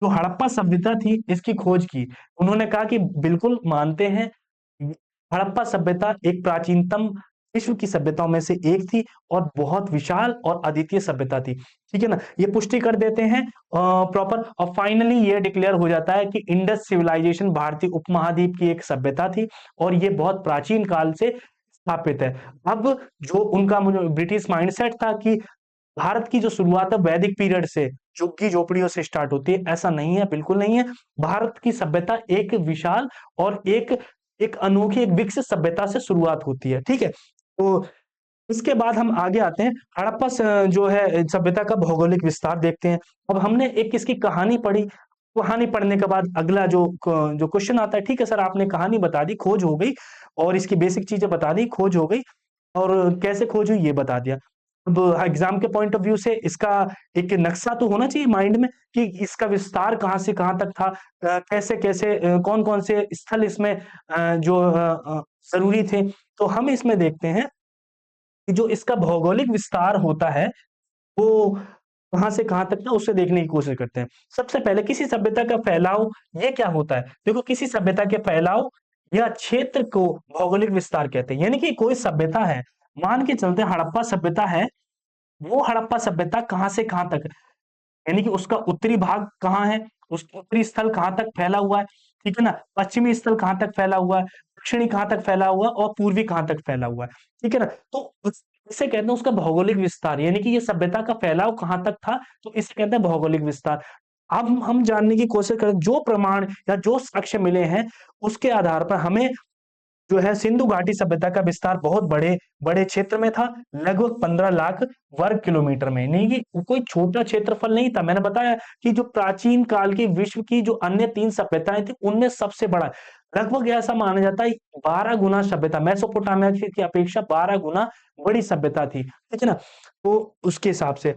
जो हड़प्पा सभ्यता थी इसकी खोज की। उन्होंने कहा कि बिल्कुल मानते हैं, हड़प्पा सभ्यता एक प्राचीनतम विश्व की सभ्यताओं में से एक थी और बहुत विशाल और अद्वितीय सभ्यता थी। ठीक है ना? ये पुष्टि कर देते हैं प्रॉपर, और फाइनली ये डिक्लेयर हो जाता है कि इंडस सिविलाइजेशन भारतीय उपमहाद्वीप की एक सभ्यता थी और ये बहुत प्राचीन काल से स्थापित है। अब जो उनका ब्रिटिश माइंडसेट था कि भारत की जो शुरुआत है वैदिक पीरियड से, झुग्गी झोपड़ियों से स्टार्ट होती है, ऐसा नहीं है, बिल्कुल नहीं है। भारत की सभ्यता एक विशाल और एक एक अनोखी, एक विकसित सभ्यता से शुरुआत होती है। ठीक है? तो इसके बाद हम आगे आते हैं, हड़प्पा जो है सभ्यता का भौगोलिक विस्तार देखते हैं। अब हमने एक इसकी कहानी पढ़ी, कहानी पढ़ने के बाद अगला जो क्वेश्चन आता है, ठीक है सर आपने कहानी बता दी, खोज हो गई और इसकी बेसिक चीजें बता दी, खोज हो गई और कैसे खोज हुई ये बता दिया। अब एग्जाम के पॉइंट ऑफ व्यू से इसका एक नक्शा तो होना चाहिए माइंड में कि इसका विस्तार कहाँ से कहाँ तक था, कैसे कैसे कौन कौन से स्थल इसमें जरूरी थे। तो हम इसमें देखते हैं कि जो इसका भौगोलिक विस्तार होता है वो कहाँ से कहाँ तक था, उससे देखने की कोशिश करते हैं। सबसे पहले किसी सभ्यता का फैलाव ये क्या होता है? देखो, किसी सभ्यता के फैलाव या क्षेत्र को भौगोलिक विस्तार कहते हैं। यानी कि कोई सभ्यता है, मान के चलते हैं हड़प्पा सभ्यता है, वो हड़प्पा सभ्यता कहाँ से कहाँ तक, यानी कि उसका उत्तरी भाग कहाँ है, उस उत्तरी स्थल कहाँ तक फैला हुआ है, ठीक है ना, पश्चिमी स्थल कहाँ तक फैला हुआ है, दक्षिणी कहाँ तक फैला हुआ है और पूर्वी कहाँ तक फैला हुआ है। ठीक है ना? तो इसे कहते हैं उसका भौगोलिक विस्तार, यानी कि ये सभ्यता का फैलाव कहाँ तक था, तो इसे कहते हैं भौगोलिक विस्तार। अब हम जानने की कोशिश करें, जो प्रमाण या जो साक्ष्य मिले हैं उसके आधार पर हमें जो है सिंधु घाटी सभ्यता का विस्तार बहुत बड़े बड़े क्षेत्र में था, लगभग 15 लाख वर्ग किलोमीटर में। नहीं कि कोई छोटा क्षेत्रफल नहीं था। मैंने बताया कि जो प्राचीन काल की विश्व की जो अन्य 3 सभ्यताएं थी उनमें सबसे बड़ा, लगभग ऐसा माना जाता है 12 गुना सभ्यता, मेसोपोटामिया की अपेक्षा 12 गुना बड़ी सभ्यता थी। ठीक है ना? तो उसके हिसाब से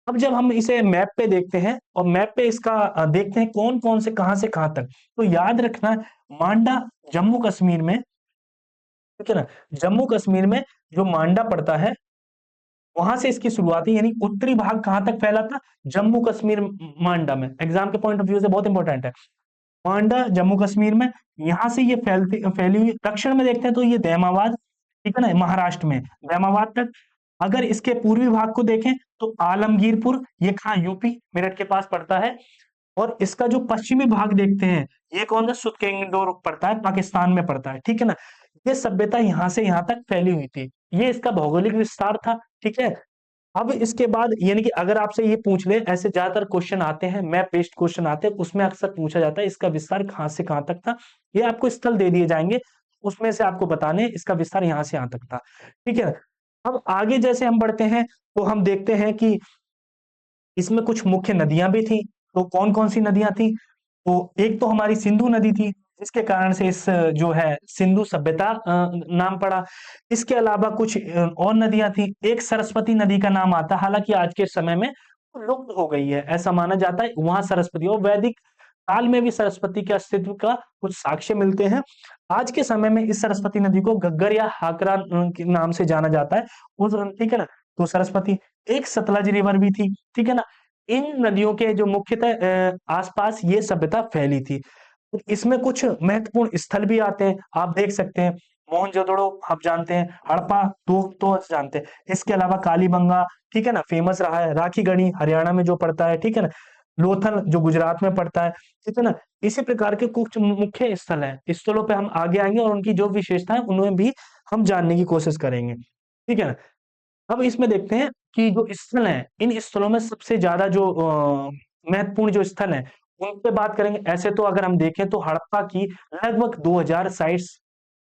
अब जब हम इसे मैप पे देखते हैं और मैप पे इसका देखते हैं कौन कौन से कहां तक, तो याद रखना, मांडा जम्मू कश्मीर में, ठीक है ना, जम्मू कश्मीर में जो मांडा पड़ता है वहां से इसकी शुरुआत है। यानी उत्तरी भाग कहां तक फैला था? जम्मू कश्मीर मांडा में। एग्जाम के पॉइंट ऑफ व्यू से बहुत इंपॉर्टेंट है। मांडा जम्मू कश्मीर में, यहां से ये फैली हुई। दक्षिण में देखते हैं तो ये दहमाबाद, ठीक है ना, महाराष्ट्र में दहमाबाद तक। अगर इसके पूर्वी भाग को देखें तो आलमगीरपुर, ये कहा, यूपी मेरठ के पास पड़ता है। और इसका जो पश्चिमी भाग देखते हैं, ये कौन सा, सुतकेंगडोर पड़ता है, पाकिस्तान में पड़ता है। ठीक है ना? ये सभ्यता यहां से यहां तक फैली हुई थी, ये इसका भौगोलिक विस्तार था। ठीक है? अब इसके बाद यानी कि अगर आपसे ये पूछ ले, ऐसे ज्यादातर क्वेश्चन आते हैं, मैप बेस्ड क्वेश्चन आते हैं, उसमें अक्सर पूछा जाता है इसका विस्तार कहां से कहां तक था। ये आपको स्थल दे दिए जाएंगे, उसमें से आपको बताने इसका विस्तार यहां से यहां तक था। ठीक है? अब आगे जैसे हम बढ़ते हैं तो हम देखते हैं कि इसमें कुछ मुख्य नदियां भी थी। तो कौन कौन सी नदियां थी? तो एक तो हमारी सिंधु नदी थी, जिसके कारण से इस जो है सिंधु सभ्यता नाम पड़ा। इसके अलावा कुछ और नदियां थी। एक सरस्वती नदी का नाम आता है, हालांकि आज के समय में लुप्त हो गई है, ऐसा माना जाता है। वहां सरस्वती, और वैदिक काल में भी सरस्वती के अस्तित्व का कुछ साक्ष्य मिलते हैं। आज के समय में इस सरस्वती नदी को घग्गर या हाकरा के नाम से जाना जाता है। उस, ठीक है ना, तो सरस्वती, एक सतलज रिवर भी थी। ठीक है ना? इन नदियों के जो मुख्यतः आसपास ये सभ्यता फैली थी। तो इसमें कुछ महत्वपूर्ण स्थल भी आते हैं, आप देख सकते हैं। मोहनजोदड़ो आप जानते हैं, हड़प्पा तो जानते हैं। इसके अलावा कालीबंगा, ठीक है ना, फेमस रहा है। राखीगढ़ी हरियाणा में जो पड़ता है, ठीक है ना, लोथल जो गुजरात में पड़ता है, ठीक है ना। इसी प्रकार के कुछ मुख्य स्थल हैं, स्थलों पे हम आगे आएंगे और उनकी जो विशेषताएं उन्हें भी हम जानने की कोशिश करेंगे। ठीक है ना? अब इसमें देखते हैं कि जो स्थल हैं, इन स्थलों में सबसे ज्यादा जो महत्वपूर्ण जो स्थल हैं उन पे बात करेंगे। ऐसे तो अगर हम देखें तो हड़प्पा की लगभग 2000 साइट्स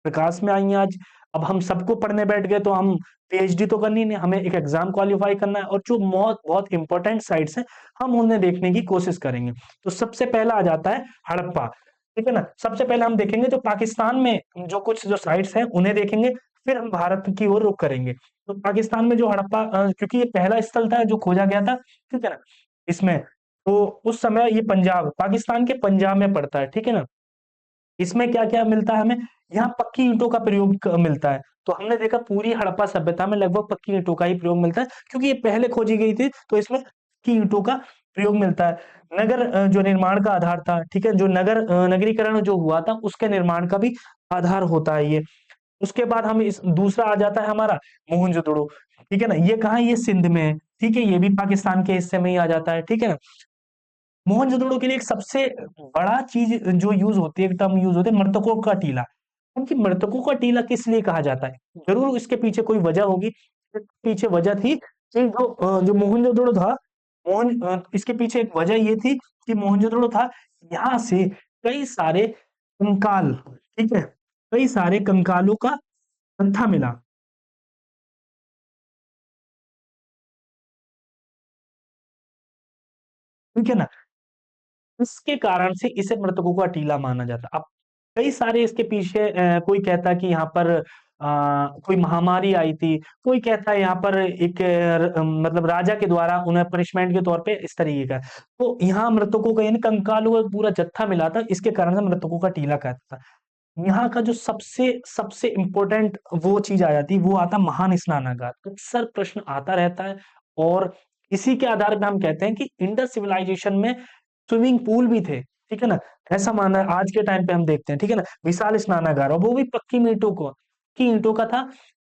प्रकाश में आई हैं आज। अब हम सबको पढ़ने बैठ गए तो हम पीएचडी तो करनी नहीं, हमें एक एग्जाम क्वालिफाई करना है, और जो बहुत बहुत इंपॉर्टेंट साइट्स हैं हम उन्हें देखने की कोशिश करेंगे। तो सबसे पहला आ जाता है हड़प्पा। ठीक है ना? सबसे पहले हम देखेंगे जो पाकिस्तान में जो कुछ जो साइट्स हैं उन्हें देखेंगे, फिर हम भारत की ओर रुख करेंगे। तो पाकिस्तान में जो हड़प्पा, क्योंकि ये पहला स्थल था जो खोजा गया था, ठीक है ना, इसमें, तो उस समय ये पंजाब, पाकिस्तान के पंजाब में पड़ता है। ठीक है ना? इसमें क्या क्या मिलता है हमें, यहाँ पक्की ईंटों का प्रयोग मिलता है। तो हमने देखा पूरी हड़प्पा सभ्यता में लगभग पक्की ईंटों का ही प्रयोग मिलता है, क्योंकि ये पहले खोजी गई थी, तो इसमें पक्की ईंटों का प्रयोग मिलता है। नगर जो निर्माण का आधार था, ठीक है, जो नगरीकरण जो हुआ था उसके निर्माण का भी आधार होता है ये। उसके बाद हम इस दूसरा आ जाता है हमारा मोहनजोदड़ो, ठीक है ना, ये कहाँ, ये सिंध में है, ठीक है, ये भी पाकिस्तान के हिस्से में ही आ जाता है, ठीक है ना। मोहनजोदड़ो के लिए एक सबसे बड़ा चीज जो यूज होती है, टर्म यूज होती है, मृतकों का टीला। क्योंकि मृतकों का टीला किस लिए कहा जाता है, जरूर इसके पीछे कोई वजह होगी। पीछे वजह थी कि जो मोहनजोदड़ो था, इसके पीछे एक वजह ये थी कि मोहनजोदड़ो था, यहाँ से कई सारे कंकाल, ठीक है, कई सारे कंकालों का अंथा मिला, ठीक है ना। इसके कारण से इसे मृतकों का टीला माना जाता। अब कई सारे इसके पीछे कोई कहता है कि यहाँ पर कोई महामारी आई थी, कोई कहता है यहाँ पर एक मतलब राजा के द्वारा उन्हें पनिशमेंट के तौर पे इस तरीके का। तो यहाँ मृतकों का यानी कंकालों का पूरा जत्था मिला था, इसके कारण से मृतकों का टीला कहता था। यहाँ का जो सबसे सबसे इम्पोर्टेंट वो चीज आ जाती है, वो आता महान स्नानागार। अक्सर प्रश्न आता रहता है, और इसी के आधार पर हम कहते हैं कि इंडस सिविलाइजेशन में स्विमिंग पूल भी थे, ठीक है ना। ऐसा माना है आज के टाइम पे हम देखते हैं, ठीक है ना, विशाल स्नानागार, और वो भी पक्की ईंटों को की ईंटों का था।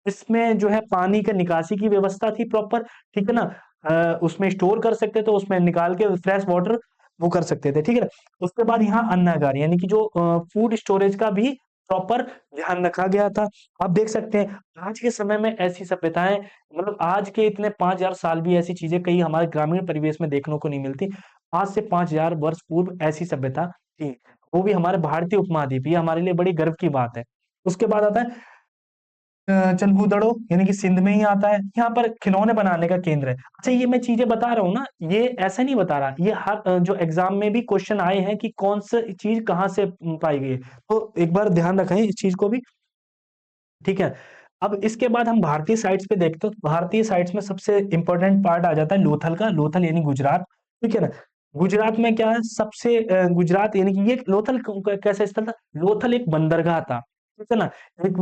इसमें जो है पानी का निकासी की व्यवस्था थी प्रॉपर, ठीक है ना। उसमें स्टोर कर सकते थे, उसमें निकाल के फ्रेश वाटर वो कर सकते थे, ठीक है ना। उसके बाद यहाँ अन्नागार, यानी कि जो फूड स्टोरेज का भी प्रॉपर ध्यान रखा गया था। आप देख सकते हैं आज के समय में ऐसी सभ्यताएं, मतलब आज के इतने 5,000 साल भी ऐसी चीजें कई हमारे ग्रामीण परिवेश में देखने को नहीं मिलती। आज से 5,000 वर्ष पूर्व ऐसी सभ्यता थी, वो भी हमारे भारतीय उपमहाद्वीप, ये हमारे लिए बड़ी गर्व की बात है। उसके बाद आता है चंदूदड़ो, यानी कि सिंध में ही आता है, यहाँ पर खिलौने बनाने का केंद्र है। अच्छा, ये मैं चीजें बता रहा हूँ ना, ये ऐसा नहीं बता रहा, ये हर जो एग्जाम में भी क्वेश्चन आए हैं कि कौन सा चीज कहाँ से पाई गई है, तो एक बार ध्यान रखें इस चीज को भी, ठीक है। अब इसके बाद हम भारतीय साइट्स पे देखते हैं, तो भारतीय साइट्स में सबसे इंपॉर्टेंट पार्ट आ जाता है लोथल का, लोथल यानी गुजरात, ठीक है ना। गुजरात में क्या है सबसे गुजरात यानी कि ये लोथल कैसा स्थल था, लोथल एक बंदरगाह था, ठीक है ना। एक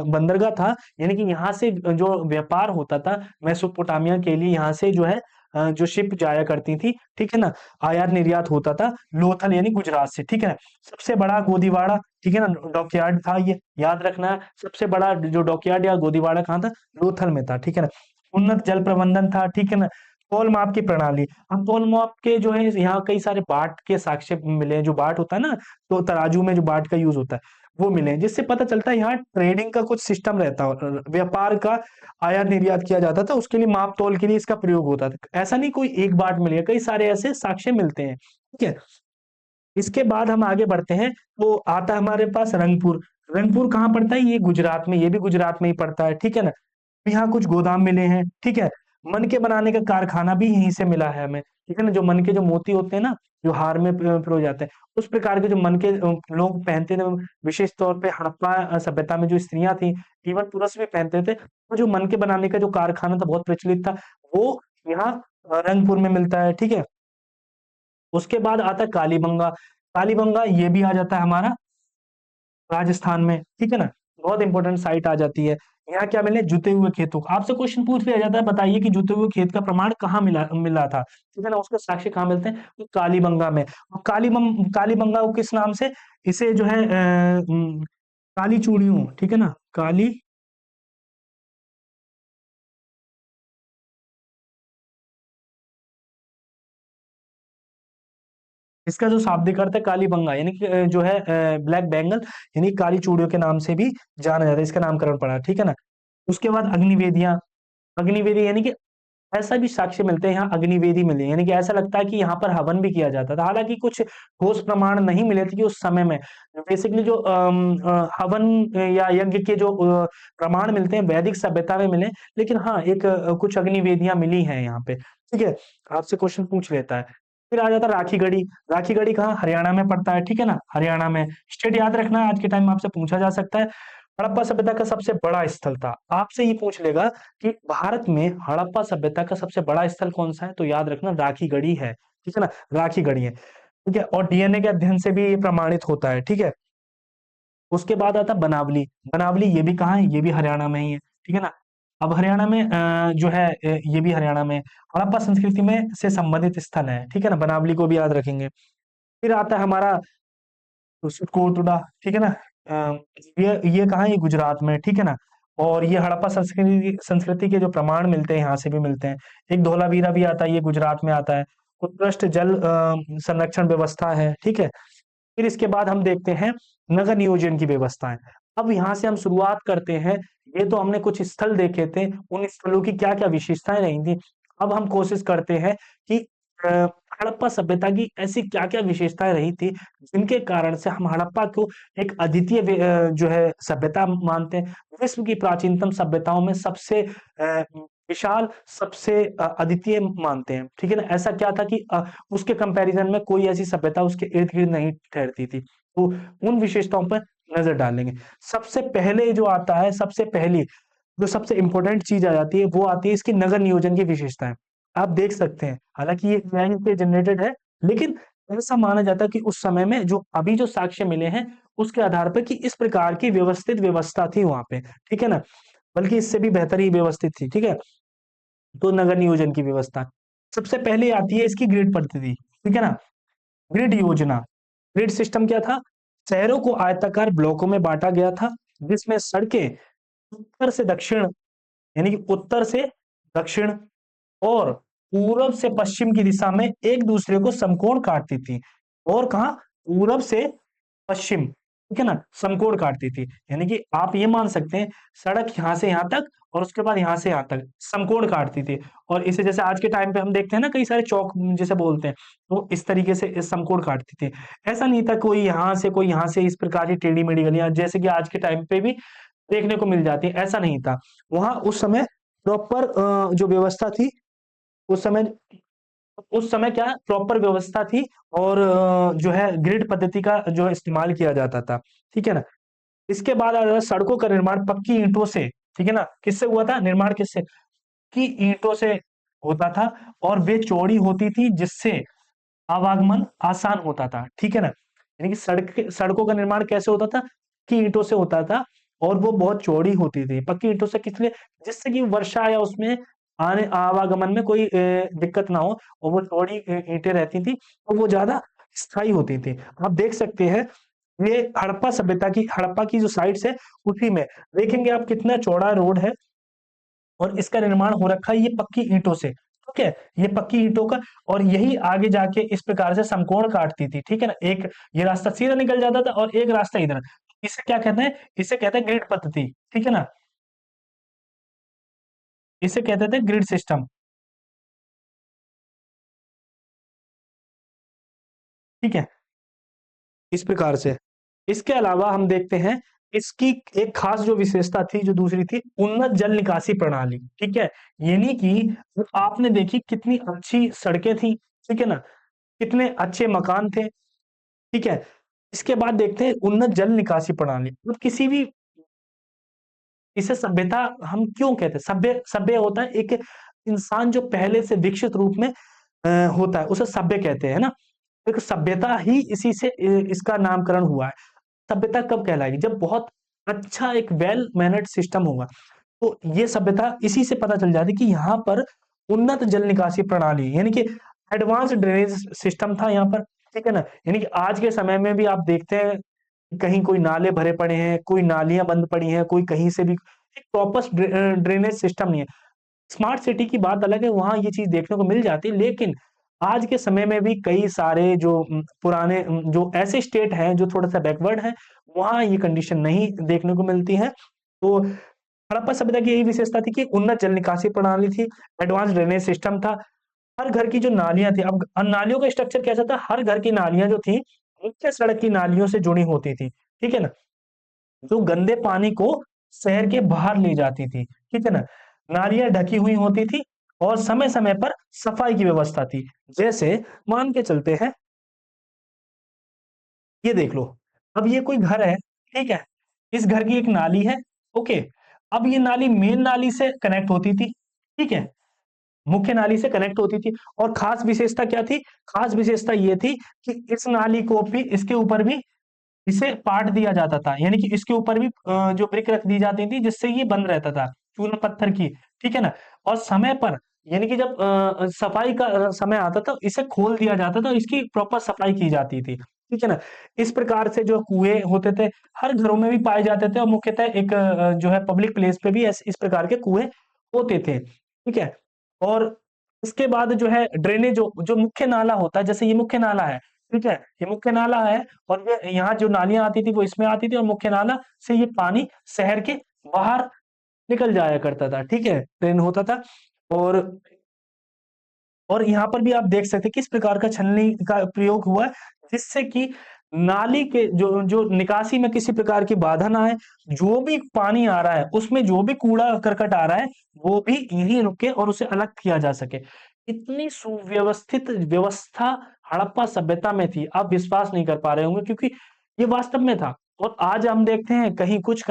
बंदरगाह था, यानी कि यहाँ से जो व्यापार होता था मेसोपोटामिया के लिए, यहाँ से जो है जो शिप जाया करती थी, ठीक है ना, आयात निर्यात होता था लोथल यानी गुजरात से, ठीक है ना। सबसे बड़ा गोदीवाड़ा, ठीक है ना, डॉकयार्ड था ये, याद रखना है। सबसे बड़ा जो डॉकयार्ड या गोदीवाड़ा कहाँ था, लोथल में था, ठीक है ना। उन्नत जल प्रबंधन था, ठीक है ना। तौल माप की प्रणाली, अब तौल माप के जो है यहाँ कई सारे बाट के साक्ष्य मिले हैं, जो बाट होता है ना, तो तराजू में जो बाट का यूज होता है वो मिले हैं, जिससे पता चलता है यहाँ ट्रेडिंग का कुछ सिस्टम रहता है, व्यापार का आयात निर्यात किया जाता था, उसके लिए माप तौल के लिए इसका प्रयोग होता था। ऐसा नहीं कोई एक बाट मिलेगा, कई सारे ऐसे साक्ष्य मिलते हैं, ठीक है। इसके बाद हम आगे बढ़ते हैं, तो आता है हमारे पास रंगपुर। रंगपुर कहाँ पड़ता है, ये गुजरात में, ये भी गुजरात में ही पड़ता है, ठीक है ना। यहाँ कुछ गोदाम मिले हैं, ठीक है। मन के बनाने का कारखाना भी यहीं से मिला है हमें, ठीक है ना। जो मन के जो मोती होते हैं ना, जो हार में पिरो जाते हैं, उस प्रकार के जो मन के लोग पहनते थे, विशेष तौर पे हड़प्पा सभ्यता में जो स्त्रियां थी, इवन पुरुष भी पहनते थे, तो जो मन के बनाने का जो कारखाना था बहुत प्रचलित था, वो यहाँ रंगपुर में मिलता है, ठीक है। उसके बाद आता है कालीबंगा। कालीबंगा ये भी आ जाता है हमारा राजस्थान में, ठीक है ना। बहुत इंपॉर्टेंट साइट आ जाती है। यहाँ क्या मिले, जुते हुए खेतों का आपसे क्वेश्चन पूछ लिया जाता है, बताइए कि जुते हुए खेत का प्रमाण कहाँ मिला मिला था, ठीक है ना, उसके साक्ष्य कहाँ मिलते हैं, तो कालीबंगा में। और कालीबंगा को किस नाम से, इसे जो है काली चूड़ियों, ठीक है ना, काली, इसका जो शाब्दिक अर्थ है कालीबंगा, यानी कि जो है ब्लैक बेंगल, यानी काली चूड़ियों के नाम से भी जाना जाता है, इसका नामकरण पड़ा, ठीक है ना। उसके बाद अग्निवेदियां, अग्निवेदी यानी कि ऐसा भी साक्ष्य मिलते हैं, यहाँ अग्निवेदी मिले, यानी कि ऐसा लगता है कि यहाँ पर हवन भी किया जाता था, हालांकि कुछ ठोस प्रमाण नहीं मिले थे कि उस समय में। बेसिकली जो हवन या यज्ञ के जो प्रमाण मिलते हैं वैदिक सभ्यता में मिले, लेकिन हाँ एक कुछ अग्निवेदियां मिली हैं यहाँ पे, ठीक है। आपसे क्वेश्चन पूछ लेता है। फिर आ जाता है राखी गढ़ी। राखी गढ़ी कहाँ, हरियाणा में पड़ता है, ठीक है ना, हरियाणा में। स्टेट याद रखना है, आज के टाइम में आपसे पूछा जा सकता है। हड़प्पा सभ्यता का सबसे बड़ा स्थल था, आपसे ये पूछ लेगा कि भारत में हड़प्पा सभ्यता का सबसे बड़ा स्थल कौन सा है, तो याद रखना राखी गढ़ी है, ठीक है ना, राखी गढ़ी है, ठीक है। और डीएनए के अध्ययन से भी ये प्रमाणित होता है, ठीक है। उसके बाद आता बनावली। बनावली ये भी कहाँ है? ये भी हरियाणा में ही है, ठीक है ना। अब हरियाणा में जो है ये भी हरियाणा में हड़प्पा संस्कृति में से संबंधित स्थल है, ठीक है ना। बनावली को भी याद रखेंगे। फिर आता है हमारा कोटड़ा, ठीक है ना। ये कहाँ है? ये गुजरात में, ठीक है ना। और ये हड़प्पा संस्कृति संस्कृति के जो प्रमाण मिलते हैं यहाँ से भी मिलते हैं। एक धोलावीरा भी आता है, ये गुजरात में आता है। उत्कृष्ट जल संरक्षण व्यवस्था है, ठीक है। फिर इसके बाद हम देखते हैं नगर नियोजन की व्यवस्थाएं। अब यहाँ से हम शुरुआत करते हैं। ये तो हमने कुछ स्थल देखे थे, उन स्थलों की क्या क्या विशेषताएं रही थी। अब हम कोशिश करते हैं कि अ, हड़प्पा सभ्यता की ऐसी क्या क्या विशेषताएं रही थी जिनके कारण से हम हड़प्पा को एक अद्वितीय जो है सभ्यता मानते हैं। विश्व की प्राचीनतम सभ्यताओं में सबसे विशाल, सबसे अद्वितीय मानते हैं, ठीक है ना। ऐसा क्या था कि उसके कंपैरिजन में कोई ऐसी सभ्यता उसके इर्द गिर्द नहीं ठहरती थी। तो उन विशेषताओं पर नजर डालेंगे। सबसे पहले जो आता है, सबसे पहली जो सबसे इंपॉर्टेंट चीज आ जाती है वो आती है इसकी नगर नियोजन की विशेषताएं। आप देख सकते हैं, हालांकि ये एआई पे जनरेटेड है, लेकिन ऐसा माना जाता है कि उस समय में जो अभी जो साक्ष्य मिले हैं उसके आधार पर कि इस प्रकार की व्यवस्थित व्यवस्था थी वहां पे, ठीक है ना। बल्कि इससे भी बेहतर ही व्यवस्थित थी, ठीक है। तो नगर नियोजन की व्यवस्था सबसे पहले आती है इसकी ग्रिड पद्धति, ठीक है ना। ग्रिड योजना, ग्रिड सिस्टम क्या था? शहरों को आयताकार ब्लॉकों में बांटा गया था, जिसमें सड़कें उत्तर से दक्षिण, यानी कि उत्तर से दक्षिण और पूरब से पश्चिम की दिशा में एक दूसरे को समकोण काटती थी। और कहा? पूरब से पश्चिम, ठीक है ना, समकोण काटती थी। यानी कि आप ये मान सकते हैं सड़क यहां से यहां तक और उसके बाद यहां से यहां तक समकोण काटती थी। और इसे जैसे आज के टाइम पे हम देखते हैं ना, कई सारे चौक जिसे बोलते हैं, तो इस तरीके से इस समकोण काटती थी। ऐसा नहीं था कोई यहां से कोई यहां से, इस प्रकार की टेढ़ी मेढ़ी गलियां जैसे कि आज के टाइम पे भी देखने को मिल जाती है, ऐसा नहीं था। वहां उस समय प्रॉपर जो व्यवस्था थी, उस समय उस समय क्या प्रॉपर व्यवस्था थी। और जो है ग्रिड पद्धति का जो है इस्तेमाल किया जाता था, ठीक है ना। इसके बाद आ जाता सड़कों का निर्माण पक्की ईंटों से, ठीक है ना। किससे हुआ था निर्माण? किससे? कि ईंटों से होता था। और वे चौड़ी होती थी जिससे आवागमन आसान होता था, ठीक है ना। यानी कि सड़कों का निर्माण कैसे होता था? कि ईंटों से होता था। और वो बहुत चौड़ी होती थी, पक्की ईंटों से, किस लिए? जिससे कि वर्षा या उसमें आने आवागमन में कोई दिक्कत ना हो। और वो चौड़ी ईंटें रहती थी तो वो ज्यादा स्थायी होती थी। आप देख सकते हैं ये हड़प्पा की जो साइट्स है उसी में देखेंगे आप कितना चौड़ा रोड है। और इसका निर्माण हो रखा है ये पक्की ईंटों से, ठीक है। ये पक्की ईंटों का, और यही आगे जाके इस प्रकार से समकोण काटती थी, ठीक है ना। एक ये रास्ता सीधा निकल जाता था और एक रास्ता इधर। इसे क्या कहते हैं? इसे कहते हैं ग्रिड पद्धति, ठीक है ना। इसे कहते थे ग्रिड सिस्टम, ठीक है। इस प्रकार से इसके अलावा हम देखते हैं इसकी एक खास जो विशेषता थी, जो दूसरी थी, उन्नत जल निकासी प्रणाली, ठीक है। यानी कि आपने देखी कितनी अच्छी सड़कें थी, ठीक है ना, कितने अच्छे मकान थे, ठीक है। इसके बाद देखते हैं उन्नत जल निकासी प्रणाली। मतलब किसी भी, इसे सभ्यता हम क्यों कहते हैं? सभ्य सभ्य होता है एक इंसान जो पहले से विकसित रूप में होता है, उसे सभ्य कहते हैं ना। एक सभ्यता ही इसी से इसका नामकरण हुआ है। सभ्यता कब कहलाएगी? जब बहुत अच्छा एक वेल मैनर्ड सिस्टम होगा। तो ये सभ्यता इसी से पता चल जाती है कि यहाँ पर उन्नत जल निकासी प्रणाली, यानी कि एडवांस ड्रेनेज सिस्टम था यहाँ पर, ठीक है ना। यानी कि आज के समय में भी आप देखते हैं कहीं कोई नाले भरे पड़े हैं, कोई नालियां बंद पड़ी हैं, कोई कहीं से भी एक प्रॉपर ड्रेनेज सिस्टम नहीं है। स्मार्ट सिटी की बात अलग है, वहां ये चीज देखने को मिल जाती है। लेकिन आज के समय में भी कई सारे जो पुराने जो ऐसे स्टेट हैं जो थोड़ा सा बैकवर्ड है, वहां ये कंडीशन नहीं देखने को मिलती है। तो हड़प्पा सभ्यता की यही विशेषता थी कि उन्नत जल निकासी प्रणाली थी, एडवांस ड्रेनेज सिस्टम था। हर घर की जो नालियां थी, अब नालियों का स्ट्रक्चर कैसा था? हर घर की नालियां जो थी मुख्य सड़क की नालियों से जुड़ी होती थी, ठीक है ना। जो गंदे पानी को शहर के बाहर ले जाती थी, ठीक है ना। नालियां ढकी हुई होती थी और समय समय पर सफाई की व्यवस्था थी। जैसे मान के चलते हैं, ये देख लो, अब ये कोई घर है, ठीक है। इस घर की एक नाली है, ओके। अब ये नाली मेन नाली से कनेक्ट होती थी, ठीक है, मुख्य नाली से कनेक्ट होती थी। और खास विशेषता क्या थी? खास विशेषता ये थी कि इस नाली को भी, इसके ऊपर भी इसे पाट दिया जाता था, यानी कि इसके ऊपर भी जो ब्रिक रख दी जाती थी जिससे ये बंद रहता था, चूना पत्थर की, ठीक है ना। और समय पर, यानी कि जब सफाई का समय आता था, इसे खोल दिया जाता था, इसकी प्रॉपर सफाई की जाती थी, ठीक है ना। इस प्रकार से जो कुएं होते थे हर घरों में भी पाए जाते थे, और मुख्यतः एक जो है पब्लिक प्लेस पे भी इस प्रकार के कुएं होते थे, ठीक है। और इसके बाद जो है ड्रेनेज, जो मुख्य नाला होता है, जैसे ये मुख्य नाला है, ठीक है, ये मुख्य नाला है, और ये यहाँ जो नालियां आती थी वो इसमें आती थी, और मुख्य नाला से ये पानी शहर के बाहर निकल जाया करता था, ठीक है, ड्रेन होता था। और यहाँ पर भी आप देख सकते हैं किस प्रकार का छलनी का प्रयोग हुआ है, जिससे कि नाली के जो जो निकासी में किसी प्रकार की बाधा ना आए, जो भी पानी आ रहा है उसमें जो भी कूड़ा करकट आ रहा है वो भी यहीं रुके और उसे अलग किया जा सके। इतनी सुव्यवस्थित व्यवस्था हड़प्पा सभ्यता में थी, आप विश्वास नहीं कर पा रहे होंगे, क्योंकि ये वास्तव में था। और आज हम देखते हैं कहीं कुछ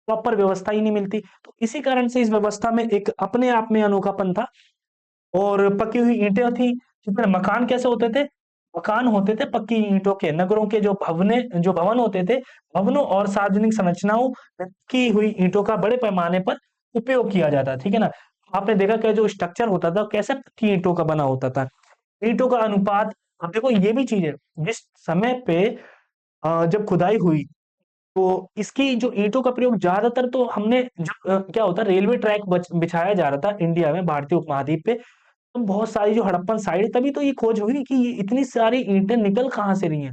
प्रॉपर व्यवस्था ही नहीं मिलती। तो इसी कारण से इस व्यवस्था में एक अपने आप में अनोखापन था। और पकी हुई ईंटें थी, ठीक है। मकान कैसे होते थे? मकान होते थे पक्की ईंटों के। नगरों के जो भवन होते थे, भवनों और सार्वजनिक संरचनाओं की हुई ईंटों का बड़े पैमाने पर उपयोग किया जाता, ठीक है ना। आपने देखा कि जो स्ट्रक्चर होता था कैसे पक्की ईंटों का बना होता था। ईंटों का अनुपात, अब देखो ये भी चीज है, जिस समय पे जब खुदाई हुई तो इसकी जो ईंटों का प्रयोग ज्यादातर तो हमने जब क्या होता रेलवे ट्रैक बिछाया जा रहा था इंडिया में, भारतीय उपमहाद्वीप पे, तो बहुत सारी जो हड़प्पन साइड, तभी तो ये खोज हुई कि ये इतनी सारी ईंटें निकल कहाँ से रही हैं।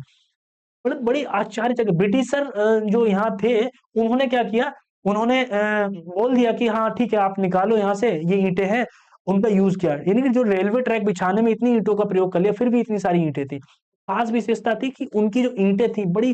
मतलब बड़ी आश्चर्य जगह ब्रिटिशर जो यहाँ थे, उन्होंने क्या किया, उन्होंने बोल दिया कि हाँ ठीक है आप निकालो यहाँ से, ये ईंटें हैं, उनका यूज किया। यानी कि जो रेलवे ट्रैक बिछाने में इतनी ईंटों का प्रयोग कर लिया, फिर भी इतनी सारी ईंटें थी। खास विशेषता थी कि उनकी जो ईंटें थी बड़ी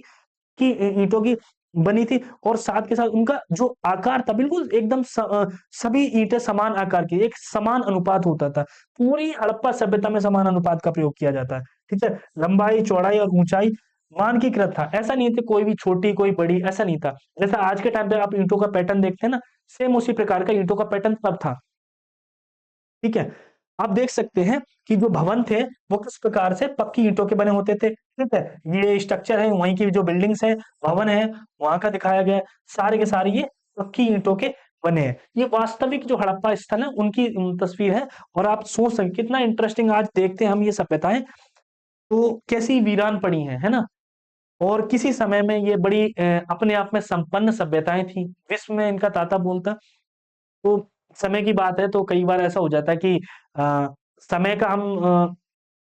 की ईंटों की बनी थी, और साथ के साथ उनका जो आकार था बिल्कुल एकदम सभी ईंटें समान आकार की, एक समान अनुपात होता था। पूरी हड़प्पा सभ्यता में समान अनुपात का प्रयोग किया जाता है, ठीक है। लंबाई, चौड़ाई और ऊंचाई मानकीकृत था, ऐसा नहीं था कोई भी छोटी कोई बड़ी, ऐसा नहीं था। जैसा आज के टाइम पे आप ईंटों का पैटर्न देखते हैं ना, सेम उसी प्रकार का ईंटों का पैटर्न तब था, ठीक है। आप देख सकते हैं कि जो भवन थे वो किस प्रकार से पक्की ईंटों के बने होते थे, ठीक है। ये स्ट्रक्चर है, वहीं की जो बिल्डिंग्स है, भवन है, वहां का दिखाया गया है। सारे के सारे ये पक्की ईंटों के बने हैं। ये वास्तविक जो हड़प्पा स्थल है उनकी तस्वीर है। और आप सोच सकते कितना इंटरेस्टिंग, आज देखते हैं हम ये सभ्यताएं तो कैसी वीरान पड़ी हैं, है ना। और किसी समय में ये बड़ी अपने आप में संपन्न सभ्यताएं थी, विश्व में इनका ताता बोलता। तो समय की बात है तो कई बार ऐसा हो जाता है कि अ, समय का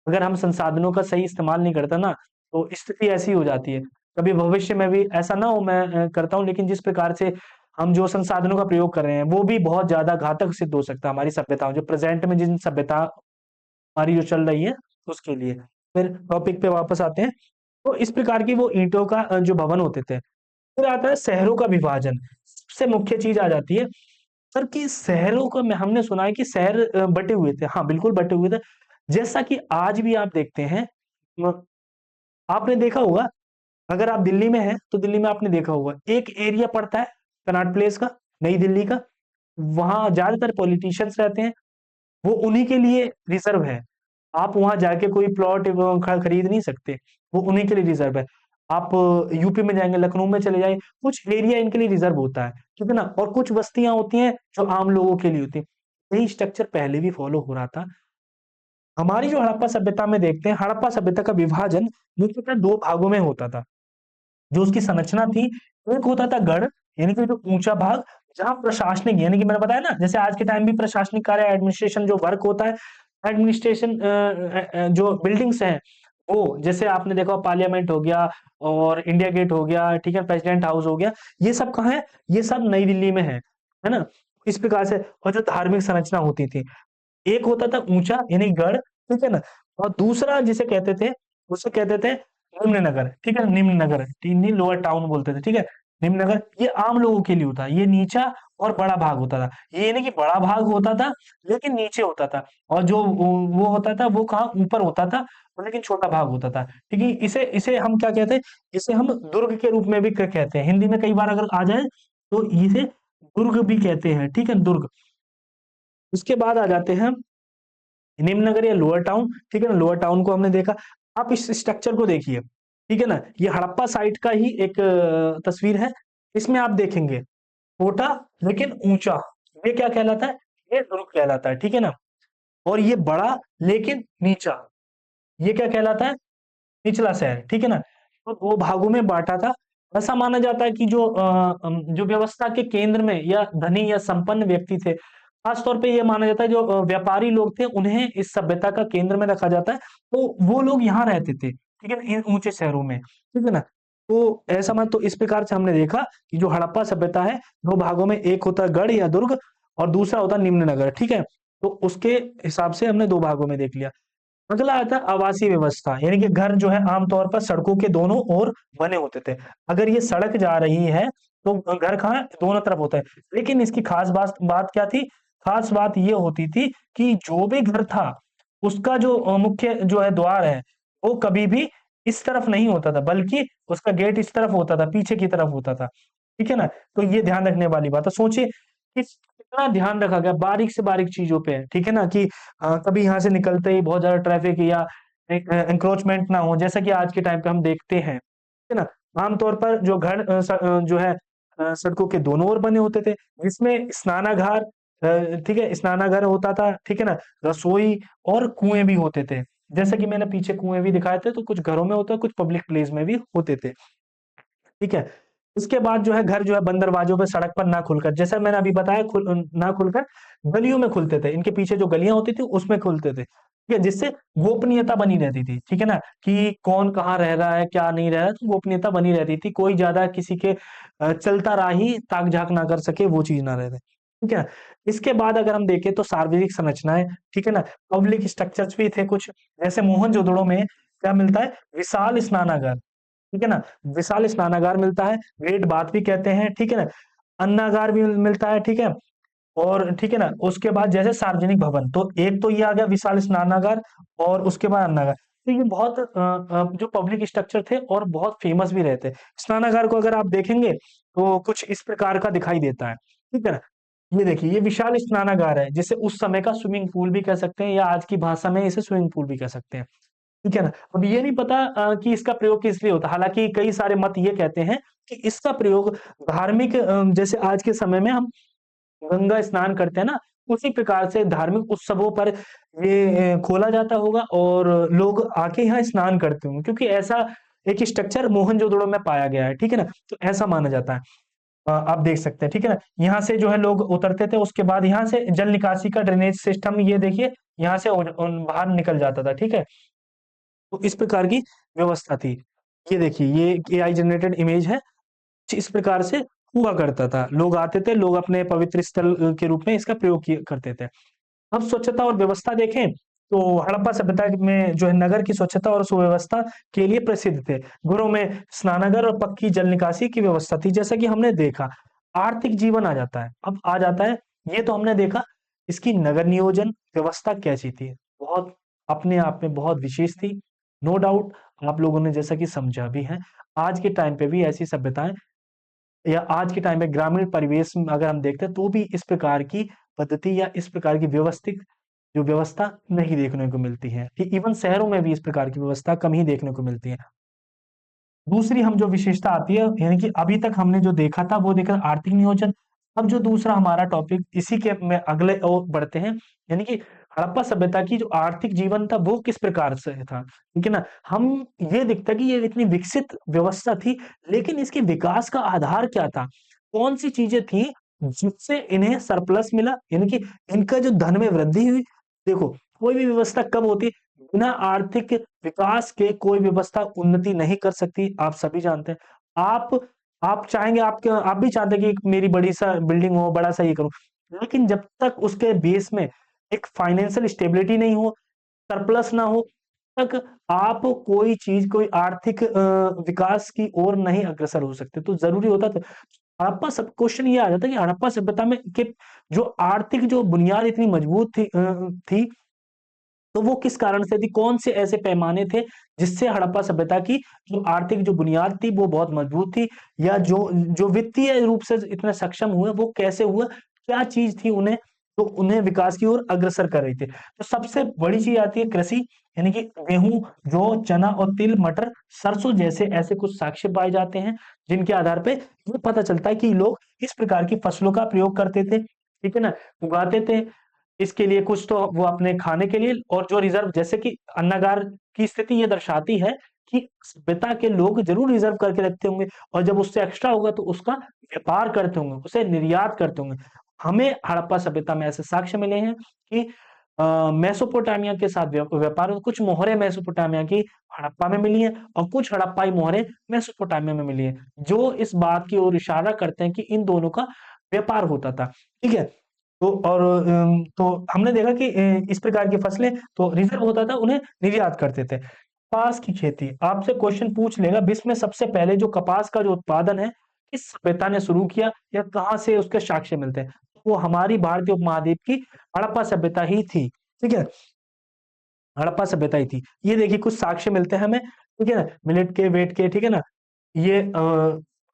अगर हम संसाधनों का सही इस्तेमाल नहीं करते ना, तो स्थिति ऐसी हो जाती है। कभी भविष्य में भी ऐसा ना हो, मैं करता हूँ, लेकिन जिस प्रकार से हम जो संसाधनों का प्रयोग कर रहे हैं वो भी बहुत ज्यादा घातक सिद्ध हो सकता है हमारी सभ्यताओं, जो प्रेजेंट में जिन सभ्यता हमारी जो चल रही है उसके लिए। फिर टॉपिक पे वापस आते हैं। तो इस प्रकार की वो ईंटों का जो भवन होते थे। फिर आता है शहरों का विभाजन, सबसे मुख्य चीज आ जाती है सर कि शहरों को में हमने सुना है कि शहर बटे हुए थे। हाँ बिल्कुल बटे हुए थे। जैसा कि आज भी आप देखते हैं, अ, आपने देखा होगा, अगर आप दिल्ली में हैं तो दिल्ली में आपने देखा होगा एक एरिया पड़ता है कनॉट प्लेस का, नई दिल्ली का, वहां ज्यादातर पॉलिटिशियंस रहते हैं, वो उन्हीं के लिए रिजर्व है। आप वहां जाके कोई प्लॉट खरीद नहीं सकते, वो उन्हीं के लिए रिजर्व है। आप यूपी में जाएंगे, लखनऊ में चले जाए, कुछ एरिया इनके लिए रिजर्व होता है, ठीक है ना। और कुछ बस्तियां होती हैं जो आम लोगों के लिए होती है। यही स्ट्रक्चर पहले भी फॉलो हो रहा था। हमारी जो हड़प्पा सभ्यता में देखते हैं, हड़प्पा सभ्यता का विभाजन मुख्यतः दो भागों में होता था। जो उसकी संरचना थी, एक होता था गढ़, यानी कि जो ऊंचा भाग, जहां प्रशासनिक, यानी कि मैंने बताया ना, जैसे आज के टाइम भी प्रशासनिक कार्य, एडमिनिस्ट्रेशन जो वर्क होता है, एडमिनिस्ट्रेशन जो बिल्डिंग्स हैं, वो जैसे आपने देखा पार्लियामेंट हो गया और इंडिया गेट हो गया, ठीक है, प्रेसिडेंट हाउस हो गया, ये सब कहाँ है? ये सब नई दिल्ली में है ना। इस प्रकार से, और जो धार्मिक संरचना होती थी, एक होता था ऊंचा यानी गढ़, ठीक है ना, और दूसरा जिसे कहते थे, उसे कहते थे निम्न नगर, ठीक है, निम्न नगर, नहीं लोअर टाउन बोलते थे, ठीक है। निम्न नगर ये आम लोगों के लिए होता है, ये नीचा और बड़ा भाग होता था। ये नहीं कि बड़ा भाग होता था लेकिन नीचे होता था, और जो वो होता था वो कहाँ ऊपर होता था, लेकिन छोटा भाग होता था, ठीक है। इसे इसे हम क्या कहते हैं? इसे हम दुर्ग के रूप में भी कहते हैं, हिंदी में कई बार अगर आ जाए तो इसे दुर्ग भी कहते हैं, ठीक है, दुर्ग। उसके बाद आ जाते हैं निम्न नगर या लोअर टाउन, ठीक है ना। लोअर टाउन को हमने देखा। आप इस स्ट्रक्चर को देखिए, ठीक है ना। ये हड़प्पा साइट का ही एक तस्वीर है। इसमें आप देखेंगे छोटा लेकिन ऊंचा, ये क्या कहलाता है, ये दुर्ग कहलाता है, ठीक है ना। और ये बड़ा लेकिन नीचा, ये क्या कहलाता है, निचला शहर, ठीक है ना। तो दो भागों में बांटा था। ऐसा माना जाता है कि जो व्यवस्था के केंद्र में या धनी या संपन्न व्यक्ति थे, खास तौर पे ये माना जाता है जो व्यापारी लोग थे, उन्हें इस सभ्यता का केंद्र में रखा जाता है। तो वो लोग यहाँ रहते थे, ठीक है ना, इन ऊंचे शहरों में, ठीक है ना। तो ऐसा मान, तो इस प्रकार से हमने देखा कि जो हड़प्पा सभ्यता है, दो भागों में, एक होता है गढ़ या दुर्ग और दूसरा होता है निम्न नगर, ठीक है। तो उसके हिसाब से हमने दो भागों में देख लिया। अगला आता है आवासीय व्यवस्था, यानी कि घर जो है आमतौर पर सड़कों के दोनों ओर बने होते थे। अगर ये सड़क जा रही है तो घर कहाँ है? दोनों तरफ होता है। लेकिन इसकी खास बात बात क्या थी? खास बात ये होती थी कि जो भी घर था, उसका जो मुख्य जो है द्वार है, वो कभी भी इस तरफ नहीं होता था, बल्कि उसका गेट इस तरफ होता था, पीछे की तरफ होता था, ठीक है ना। तो ये ध्यान रखने वाली बात है। सोचिए कि कितना ध्यान रखा गया बारीक से बारीक चीजों पे, ठीक है ना, कि कभी यहाँ से निकलते ही बहुत ज्यादा ट्रैफिक या एंक्रोचमेंट ना हो, जैसा कि आज के टाइम पे हम देखते हैं, ठीक है ना। आमतौर पर जो घर जो है सड़कों के दोनों ओर बने होते थे, जिसमें स्नानागार, ठीक है, स्नानागार होता था, ठीक है ना, रसोई और कुएं भी होते थे। जैसे कि मैंने पीछे कुएं भी दिखाए थे, तो कुछ घरों में होता है, कुछ पब्लिक प्लेस में भी होते थे, ठीक है। इसके बाद जो है घर जो है बंद दरवाजों पे, सड़क पर ना खुलकर, जैसा मैंने अभी बताया, ना खुलकर गलियों में खुलते थे। इनके पीछे जो गलियां होती थी उसमें खुलते थे, ठीक है, जिससे गोपनीयता बनी रहती थी, ठीक है ना, कि कौन कहाँ रह रहा है, क्या नहीं रह रहा है, तो गोपनीयता बनी रहती थी। कोई ज्यादा किसी के चलता राही ताक झाक ना कर सके, वो चीज ना रहे, ठीक है। इसके बाद अगर हम देखें तो सार्वजनिक संरचनाएं, ठीक है ना, पब्लिक स्ट्रक्चर्स भी थे कुछ, जैसे मोहनजोदड़ो में क्या मिलता है, विशाल स्नानागार, ठीक है ना, विशाल स्नानागार मिलता है, ग्रेट बाथ भी कहते हैं, ठीक है ना, अन्नागार भी मिलता है, ठीक है। और ठीक है ना, उसके बाद जैसे सार्वजनिक भवन, तो एक तो ये आ गया विशाल स्नानागार, और उसके बाद अन्नागार। तो ये बहुत जो पब्लिक स्ट्रक्चर थे और बहुत फेमस भी रहते। स्नानागार को अगर आप देखेंगे तो कुछ इस प्रकार का दिखाई देता है, ठीक है ना। ये देखिए, ये विशाल स्नानागार है, जिसे उस समय का स्विमिंग पूल भी कह सकते हैं, या आज की भाषा में इसे स्विमिंग पूल भी कह सकते हैं, ठीक है ना। अब ये नहीं पता कि इसका प्रयोग किस लिए होता है। हालांकि कई सारे मत ये कहते हैं कि इसका प्रयोग धार्मिक, जैसे आज के समय में हम गंगा स्नान करते हैं ना, उसी प्रकार से धार्मिक उत्सवों पर ये खोला जाता होगा और लोग आके यहाँ स्नान करते होंगे, क्योंकि ऐसा एक स्ट्रक्चर मोहनजोदड़ो में पाया गया है, ठीक है ना। तो ऐसा माना जाता है। आप देख सकते हैं, ठीक है ना, यहाँ से जो है लोग उतरते थे, उसके बाद यहाँ से जल निकासी का ड्रेनेज सिस्टम, ये देखिए, यहाँ से बाहर निकल जाता था, ठीक है। तो इस प्रकार की व्यवस्था थी। ये देखिए, ये एआई जनरेटेड इमेज है। इस प्रकार से हुआ करता था, लोग आते थे, लोग अपने पवित्र स्थल के रूप में इसका प्रयोग करते थे। अब स्वच्छता और व्यवस्था देखें तो हड़प्पा सभ्यता में जो है नगर की स्वच्छता और सुव्यवस्था के लिए प्रसिद्ध थे। घरों में स्नानागार और पक्की जल निकासी की व्यवस्था थी। जैसा कि हमने देखा, आर्थिक जीवन आ जाता है, अब आ जाता है, ये तो हमने देखा, इसकी नगर नियोजन व्यवस्था कैसी थी, बहुत अपने आप में बहुत विशेष थी। नो डाउट, आप लोगों ने जैसा कि समझा भी है, आज के टाइम पे भी ऐसी सभ्यताएं, या आज के टाइम में ग्रामीण परिवेश में अगर हम देखते हैं, तो भी इस प्रकार की पद्धति या इस प्रकार की व्यवस्थित जो व्यवस्था नहीं देखने को मिलती है, ठीक। इवन शहरों में भी इस प्रकार की व्यवस्था कम ही देखने को मिलती है। दूसरी हम जो विशेषता आती है, यानी कि अभी तक हमने जो देखा था वो देखा आर्थिक नियोजन। अब जो दूसरा हमारा टॉपिक, इसी के में अगले और बढ़ते हैं, यानी कि हड़प्पा सभ्यता की जो आर्थिक जीवन था वो किस प्रकार से था, ठीक है ना। हम ये दिखता कि ये इतनी विकसित व्यवस्था थी, लेकिन इसके विकास का आधार क्या था, कौन सी चीजें थी जिससे इन्हें सरप्लस मिला, यानी कि इनका जो धन में वृद्धि हुई। देखो, कोई भी व्यवस्था कब होती, बिना आर्थिक विकास के कोई व्यवस्था उन्नति नहीं कर सकती, आप सभी जानते हैं। आप चाहेंगे, आप भी चाहते हैं कि मेरी बड़ी सा बिल्डिंग हो, बड़ा सा ये करूं, लेकिन जब तक उसके बेस में एक फाइनेंशियल स्टेबिलिटी नहीं हो, सरप्लस ना हो, तक आप कोई चीज, कोई आर्थिक विकास की ओर नहीं अग्रसर हो सकते। तो जरूरी होता था, हड़प्पा सब क्वेश्चन ये आ जाता है कि हड़प्पा सभ्यता में कि जो आर्थिक जो बुनियाद इतनी मजबूत थी, तो वो किस कारण से थी, कौन से ऐसे पैमाने थे जिससे हड़प्पा सभ्यता की जो आर्थिक जो बुनियाद थी वो बहुत मजबूत थी, या जो जो वित्तीय रूप से इतने सक्षम हुए वो कैसे हुए, क्या चीज थी उन्हें, तो उन्हें विकास की ओर अग्रसर कर रही थी। तो सबसे बड़ी चीज आती है कृषि, यानी कि गेहूं, जौ, चना और तिल, मटर, सरसों जैसे ऐसे कुछ साक्ष्य पाए जाते हैं, जिनके आधार पे ये पता चलता है कि लोग इस प्रकार की फसलों का प्रयोग करते थे, ठीक है ना, उगाते थे। इसके लिए कुछ तो वो अपने खाने के लिए, और जो रिजर्व, जैसे कि अन्नागार की स्थिति ये दर्शाती है कि सभ्यता के लोग जरूर रिजर्व करके रखते होंगे, और जब उससे एक्स्ट्रा होगा तो उसका व्यापार करते होंगे, उसे निर्यात करते होंगे। हमें हड़प्पा सभ्यता में ऐसे साक्ष्य मिले हैं कि मेसोपोटामिया के साथ व्यापार, कुछ मोहरें मेसोपोटामिया की हड़प्पा में मिली हैं, और कुछ हड़प्पाई मोहरें मेसोपोटामिया में मिली हैं, जो इस बात की ओर इशारा करते हैं कि इन दोनों का व्यापार होता था, ठीक है। तो और तो हमने देखा कि इस प्रकार की फसलें तो रिजर्व होता था, उन्हें निर्यात करते थे। कपास की खेती, आपसे क्वेश्चन पूछ लेगा, विश्व में सबसे पहले जो कपास का जो उत्पादन है, किस सभ्यता ने शुरू किया या कहाँ से उसके साक्ष्य मिलते हैं? वो हमारी भारतीय उपमहाद्वीप की हड़प्पा सभ्यता ही थी, ठीक है। हड़प्पा सभ्यता ही थी। ये देखिए कुछ साक्ष्य मिलते हैं हमें, ठीक है ना, मिनट के, वेट के, ठीक है ना, ये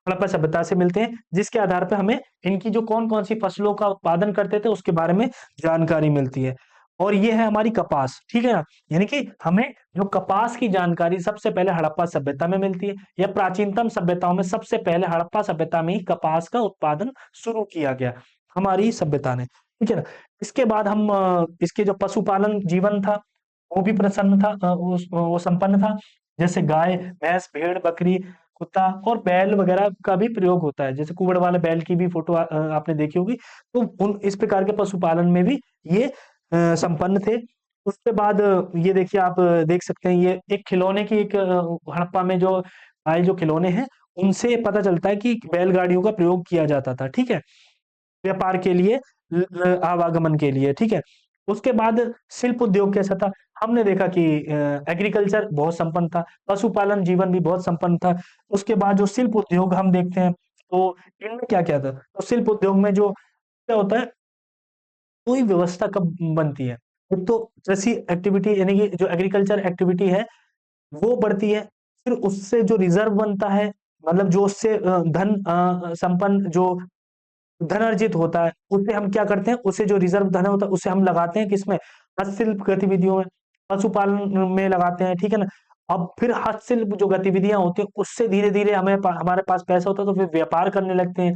हड़प्पा सभ्यता से मिलते हैं, जिसके आधार पे हमें इनकी जो कौन-कौन सी फसलों का उत्पादन करते थे उसके बारे में जानकारी मिलती है। और ये है हमारी कपास, ठीक है ना? यानी कि हमें जो कपास की जानकारी सबसे पहले हड़प्पा सभ्यता में मिलती है, या प्राचीनतम सभ्यताओं में सबसे पहले हड़प्पा सभ्यता में ही कपास का उत्पादन शुरू किया गया, हमारी सभ्यता ने, ठीक है ना? इसके बाद हम इसके जो पशुपालन जीवन था, वो भी प्रसन्न था, वो संपन्न था। जैसे गाय, भैंस, भेड़, बकरी, कुत्ता और बैल वगैरह का भी प्रयोग होता है। जैसे कुबड़ वाले बैल की भी फोटो आपने देखी होगी। तो उन इस प्रकार के पशुपालन में भी ये संपन्न थे। उसके बाद ये देखिए, आप देख सकते हैं, ये एक खिलौने की एक हड़प्पा में जो आए जो खिलौने हैं, उनसे पता चलता है कि बैलगाड़ियों का प्रयोग किया जाता था, ठीक है? व्यापार के लिए, आवागमन के लिए, ठीक है। उसके बाद शिल्प उद्योग कैसा था? हमने देखा कि एग्रीकल्चर बहुत संपन्न था, पशुपालन जीवन भी बहुत संपन्न था। उसके बाद जो शिल्प उद्योग हम देखते हैं, तो इनमें क्या-क्या था? तो शिल्प उद्योग में जो क्या होता है, कोई व्यवस्था कब बनती है? एक तो कृषि एक्टिविटी, यानी कि जो एग्रीकल्चर एक्टिविटी है, वो बढ़ती है। फिर उससे जो रिज़र्व बनता है, मतलब जो उससे धन संपन्न जो धन अर्जित होता है, उसे हम क्या करते हैं, उसे जो रिज़र्व धन होता है, उसे हम लगाते हैं किसमें? हस्तशिल्प गतिविधियों में, पशुपालन में लगाते हैं, ठीक है ना? अब फिर हस्तशिल्प जो गतिविधियाँ होती हैं, उससे धीरे-धीरे हमारे पास पैसा होता है, तो फिर व्यापार करने लगते हैं।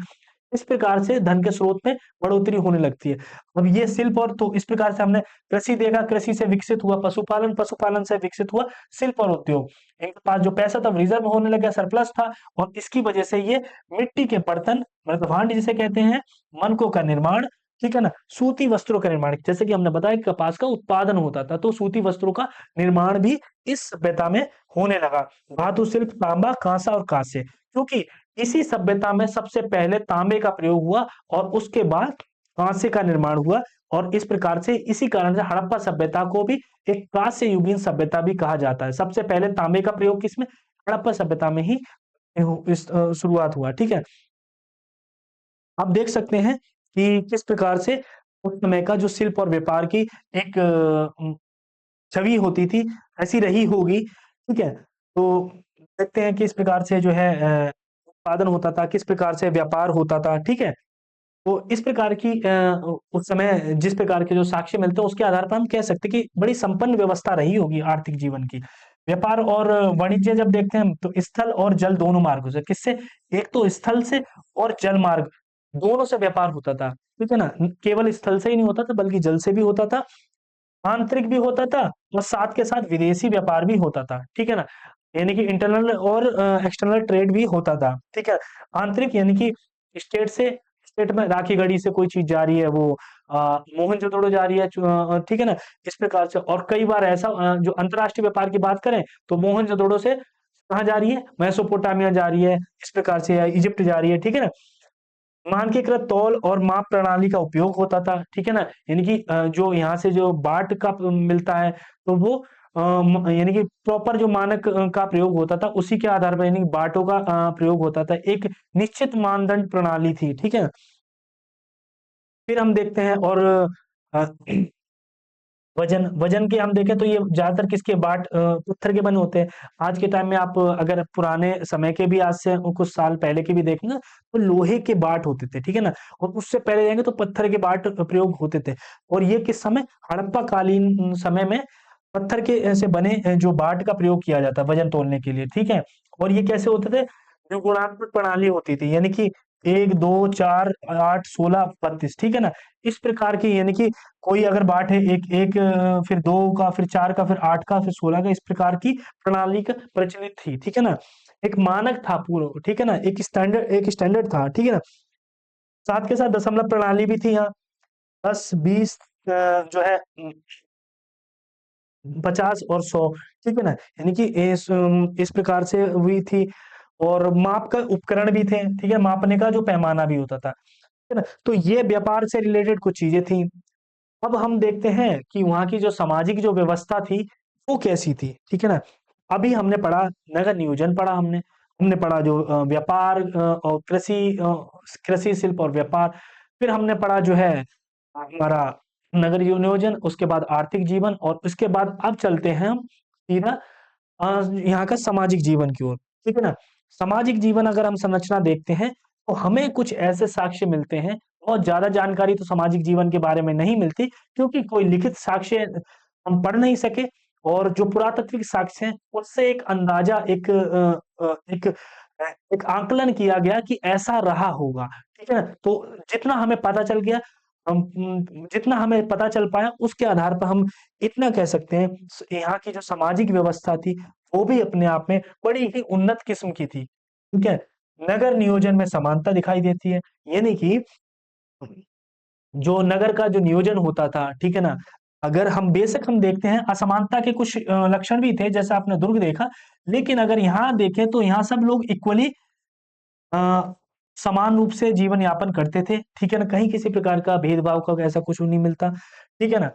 इस प्रकार से धन के स्रोत में बढ़ोतरी होने लगती है। अब ये शिल्प, और तो इस प्रकार से हमने कृषि देखा, कृषि से विकसित हुआ पशुपालन, पशुपालन से विकसित हुआ शिल्प और उद्योग। इनके पास जो पैसा था, वो रिज़र्व होने लगा, सरप्लस था, और इसकी वजह से ये मिट्टी के बर्तन, मतलब भांड जिसे कहते हैं, मनकों का निर्माण, ठीक है ना? सूती वस्त्रों का निर्माण, जैसे कि हमने बताया कि कपास का उत्पादन होता था, तो सूती वस्त्रों का निर्माण भी इस सभ्यता में होने लगा। धातु शिल्प, तांबा, कांसा और कांस्य, क्योंकि इसी सभ्यता में सबसे पहले तांबे का प्रयोग हुआ, और उसके बाद कांस्य का निर्माण हुआ, और इस प्रकार से इसी कारण से हड़प्पा सभ्यता को भी एक कांस्य युगीन सभ्यता भी कहा जाता है। सबसे पहले तांबे का प्रयोग किसमें? हड़प्पा सभ्यता में ही शुरुआत हुआ, ठीक है। आप देख सकते हैं कि किस प्रकार से उस समय का जो शिल्प और व्यापार की एक छवि होती थी, ऐसी रही होगी, ठीक है? तो देखते हैं किस प्रकार से जो है उत्पादन होता था, किस प्रकार से व्यापार होता था, ठीक है? तो इस प्रकार की उस समय जिस प्रकार के जो साक्ष्य मिलते हैं, उसके आधार पर हम कह सकते हैं कि बड़ी संपन्न व्यवस्था रही होगी आर्थिक जीवन की। व्यापार और वाणिज्य जब देखते हैं हम, तो स्थल और जल दोनों मार्गों से, किससे? एक तो स्थल से, और जल मार्ग, दोनों से व्यापार होता था, ठीक है ना? केवल स्थल से ही नहीं होता था, बल्कि जल से भी होता था, आंतरिक भी होता था, और साथ के साथ विदेशी व्यापार भी होता था, ठीक है ना? यानी कि इंटरनल और एक्सटर्नल ट्रेड भी होता था, ठीक है? आंतरिक यानी कि स्टेट से, स्टेट में राखीगढ़ी से कोई चीज़ जा रही है, वो मोहनजोदड़ो जा रही है, ठीक है ना? इस प्रकार से, और कई बार ऐसा जो अंतर्राष्ट्रीय व्यापार की बात करें, तो मोहनजोदड़ो से कहाँ जा रही है? मेसोपोटामिया जा रही है, इस प्रकार से, या इजिप्ट जा रही है, ठीक है ना? मानकीकृत तौल और माप प्रणाली का उपयोग होता था, ठीक है ना? यानी कि जो यहाँ से जो बाट का मिलता है, तो वो यानी कि प्रॉपर जो मानक का प्रयोग होता था, उसी के आधार पर, यानी कि बाटों का प्रयोग होता था। एक निश्चित मानदंड प्रणाली थी, ठीक है? फिर हम देखते हैं, और अ, वजन, वजन के हम देखें तो ये ज्यादातर किसके, बाट पत्थर के बने होते हैं। आज के टाइम में आप अगर पुराने समय के भी, आज से कुछ साल पहले के भी देखें ना, तो लोहे के बाट होते थे, ठीक है ना? और उससे पहले जाएंगे तो पत्थर के बाट प्रयोग होते थे। और ये किस समय? हड़प्पा कालीन समय में पत्थर के ऐसे बने जो बाट का प्रयोग किया जाता है वजन तोलने के लिए, ठीक है। और ये कैसे होते थे, जो गुणात्मक प्रणाली होती थी, यानी कि 1 2 4 8 16 32, ठीक है ना। इस प्रकार की, यानी कि कोई अगर बाट है, एक एक फिर 2 का, फिर 4 का, फिर 8 का, फिर 16 का, इस प्रकार की प्रणाली का प्रचलित थी, ठीक है ना। एक मानक था पूरा, ठीक है ना, एक स्टैंडर्ड था, ठीक है ना। साथ के साथ दशमलव प्रणाली भी थी यहाँ, 10 20 जो है 50 और 100, ठीक है ना। यानी कि इस प्रकार से हुई थी। और माप का उपकरण भी थे, ठीक है, मापने का जो पैमाना भी होता था, ठीक है ना। तो ये व्यापार से रिलेटेड कुछ चीजें थी। अब हम देखते हैं कि वहां की जो सामाजिक जो व्यवस्था थी वो कैसी थी, ठीक है ना। अभी हमने पढ़ा नगर नियोजन, पढ़ा हमने हमने पढ़ा जो व्यापार और कृषि शिल्प और व्यापार। फिर हमने पढ़ा जो है हमारा नगर नियोजन, उसके बाद आर्थिक जीवन, और उसके बाद अब चलते हैं हम सीधा यहाँ का सामाजिक जीवन की ओर, ठीक है ना। सामाजिक जीवन अगर हम संरचना देखते हैं तो हमें कुछ ऐसे साक्ष्य मिलते हैं। बहुत ज्यादा जानकारी तो सामाजिक जीवन के बारे में नहीं मिलती, क्योंकि कोई लिखित साक्ष्य हम पढ़ नहीं सके। और जो पुरातात्विक साक्ष्य हैं उससे एक अंदाजा, एक आंकलन किया गया कि ऐसा रहा होगा, ठीक है ना। तो जितना हमें पता चल गया, जितना हमें पता चल पाया उसके आधार पर हम इतना कह सकते हैं, यहाँ की जो सामाजिक व्यवस्था थी वो भी अपने आप में बड़ी ही उन्नत किस्म की थी, ठीक है। नगर नियोजन में समानता दिखाई देती है, यानी कि जो नगर का जो नियोजन होता था, ठीक है ना। अगर हम बेशक हम देखते हैं असमानता के कुछ लक्षण भी थे, जैसे आपने दुर्ग देखा, लेकिन अगर यहाँ देखें तो यहाँ सब लोग इक्वली अ, समान रूप से जीवन यापन करते थे, ठीक है ना। कहीं किसी प्रकार का भेदभाव का ऐसा कुछ नहीं मिलता, ठीक है ना।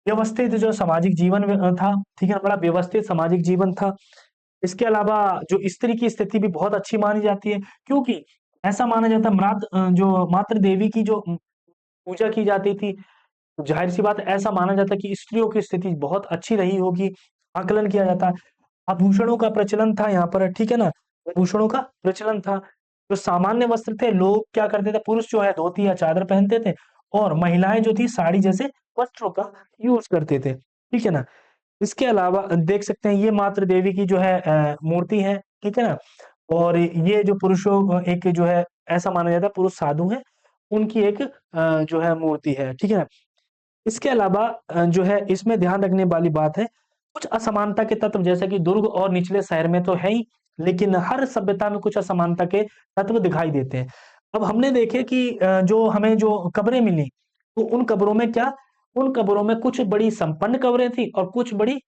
व्यवस्थित जो सामाजिक जीवन था, ठीक है ना, बड़ा व्यवस्थित सामाजिक जीवन था। इसके अलावा जो स्त्री की स्थिति भी बहुत अच्छी मानी जाती है, क्योंकि ऐसा माना जाता है जो मातृ देवी की जो पूजा की जाती थी, जाहिर सी बात है, ऐसा माना जाता है कि स्त्रियों की स्थिति बहुत अच्छी रही होगी, आकलन किया जाता है। आभूषणों का प्रचलन था यहाँ पर, ठीक है ना, आभूषणों का प्रचलन था। जो सामान्य वस्त्र थे, लोग क्या करते थे, पुरुष जो है धोती या चादर पहनते थे, और महिलाएं जो थी साड़ी जैसे वस्त्रों का यूज करते थे, ठीक है ना। इसके अलावा देख सकते हैं ये मातृ देवी की जो है मूर्ति है, ठीक है ना। और ये जो पुरुषों एक जो है, ऐसा माना जाता है पुरुष साधु है, उनकी एक जो है मूर्ति है, ठीक है ना। इसके अलावा जो है इसमें ध्यान रखने वाली बात है, कुछ असमानता के तत्व जैसे कि दुर्ग और निचले शहर में तो है ही, लेकिन हर सभ्यता में कुछ असमानता के तत्व दिखाई देते हैं। अब हमने देखे कि जो हमें जो कब्रें मिली, तो उन कब्रों में क्या, उन कब्रों में कुछ बड़ी संपन्न कब्रें थी और कुछ बड़ी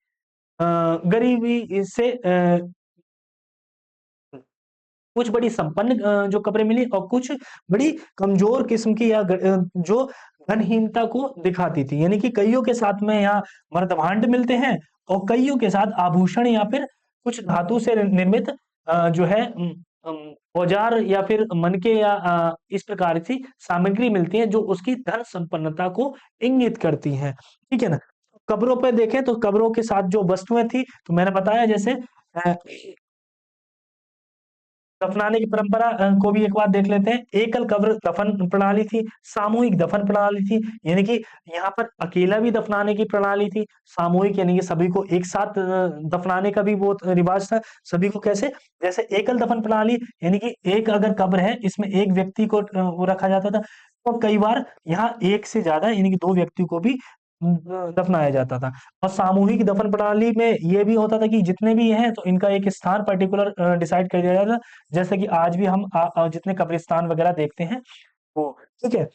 गरीबी से कुछ बड़ी संपन्न जो कब्रें मिली, और कुछ बड़ी कमजोर किस्म की जो धनहीनता को दिखाती थी। यानी कि कईयों के साथ में यहाँ मर्दभांड मिलते हैं, और कईयों के साथ आभूषण या फिर कुछ धातु से निर्मित जो है औजार या फिर मनके या इस प्रकार की सामग्री मिलती है, जो उसकी धन संपन्नता को इंगित करती हैं, ठीक है ना। कब्रों पे देखें तो कब्रों के साथ जो वस्तुएं थी, तो मैंने बताया जैसे दफनाने की परंपरा को भी एक बार देख लेते हैं। एकल कब्र दफन प्रणाली थी, सामूहिक दफन प्रणाली थी, यानी कि यहाँ पर अकेला भी दफनाने की प्रणाली थी। सामूहिक यानी कि सभी को एक साथ दफनाने का भी वो रिवाज था। सभी को कैसे, जैसे एकल दफन प्रणाली, यानी कि एक अगर कब्र है, इसमें एक व्यक्ति को वो रखा जाता था। तो कई बार यहाँ एक से ज्यादा यानी कि 2 व्यक्ति को भी दफनाया जाता था। और सामूहिक दफन प्रणाली में ये भी होता था कि जितने भी हैं तो इनका एक स्थान पर्टिकुलर डिसाइड कर दिया जाता था। जैसे कि आज भी हम जितने कब्रिस्तान वगैरह देखते हैं वो, ठीक है।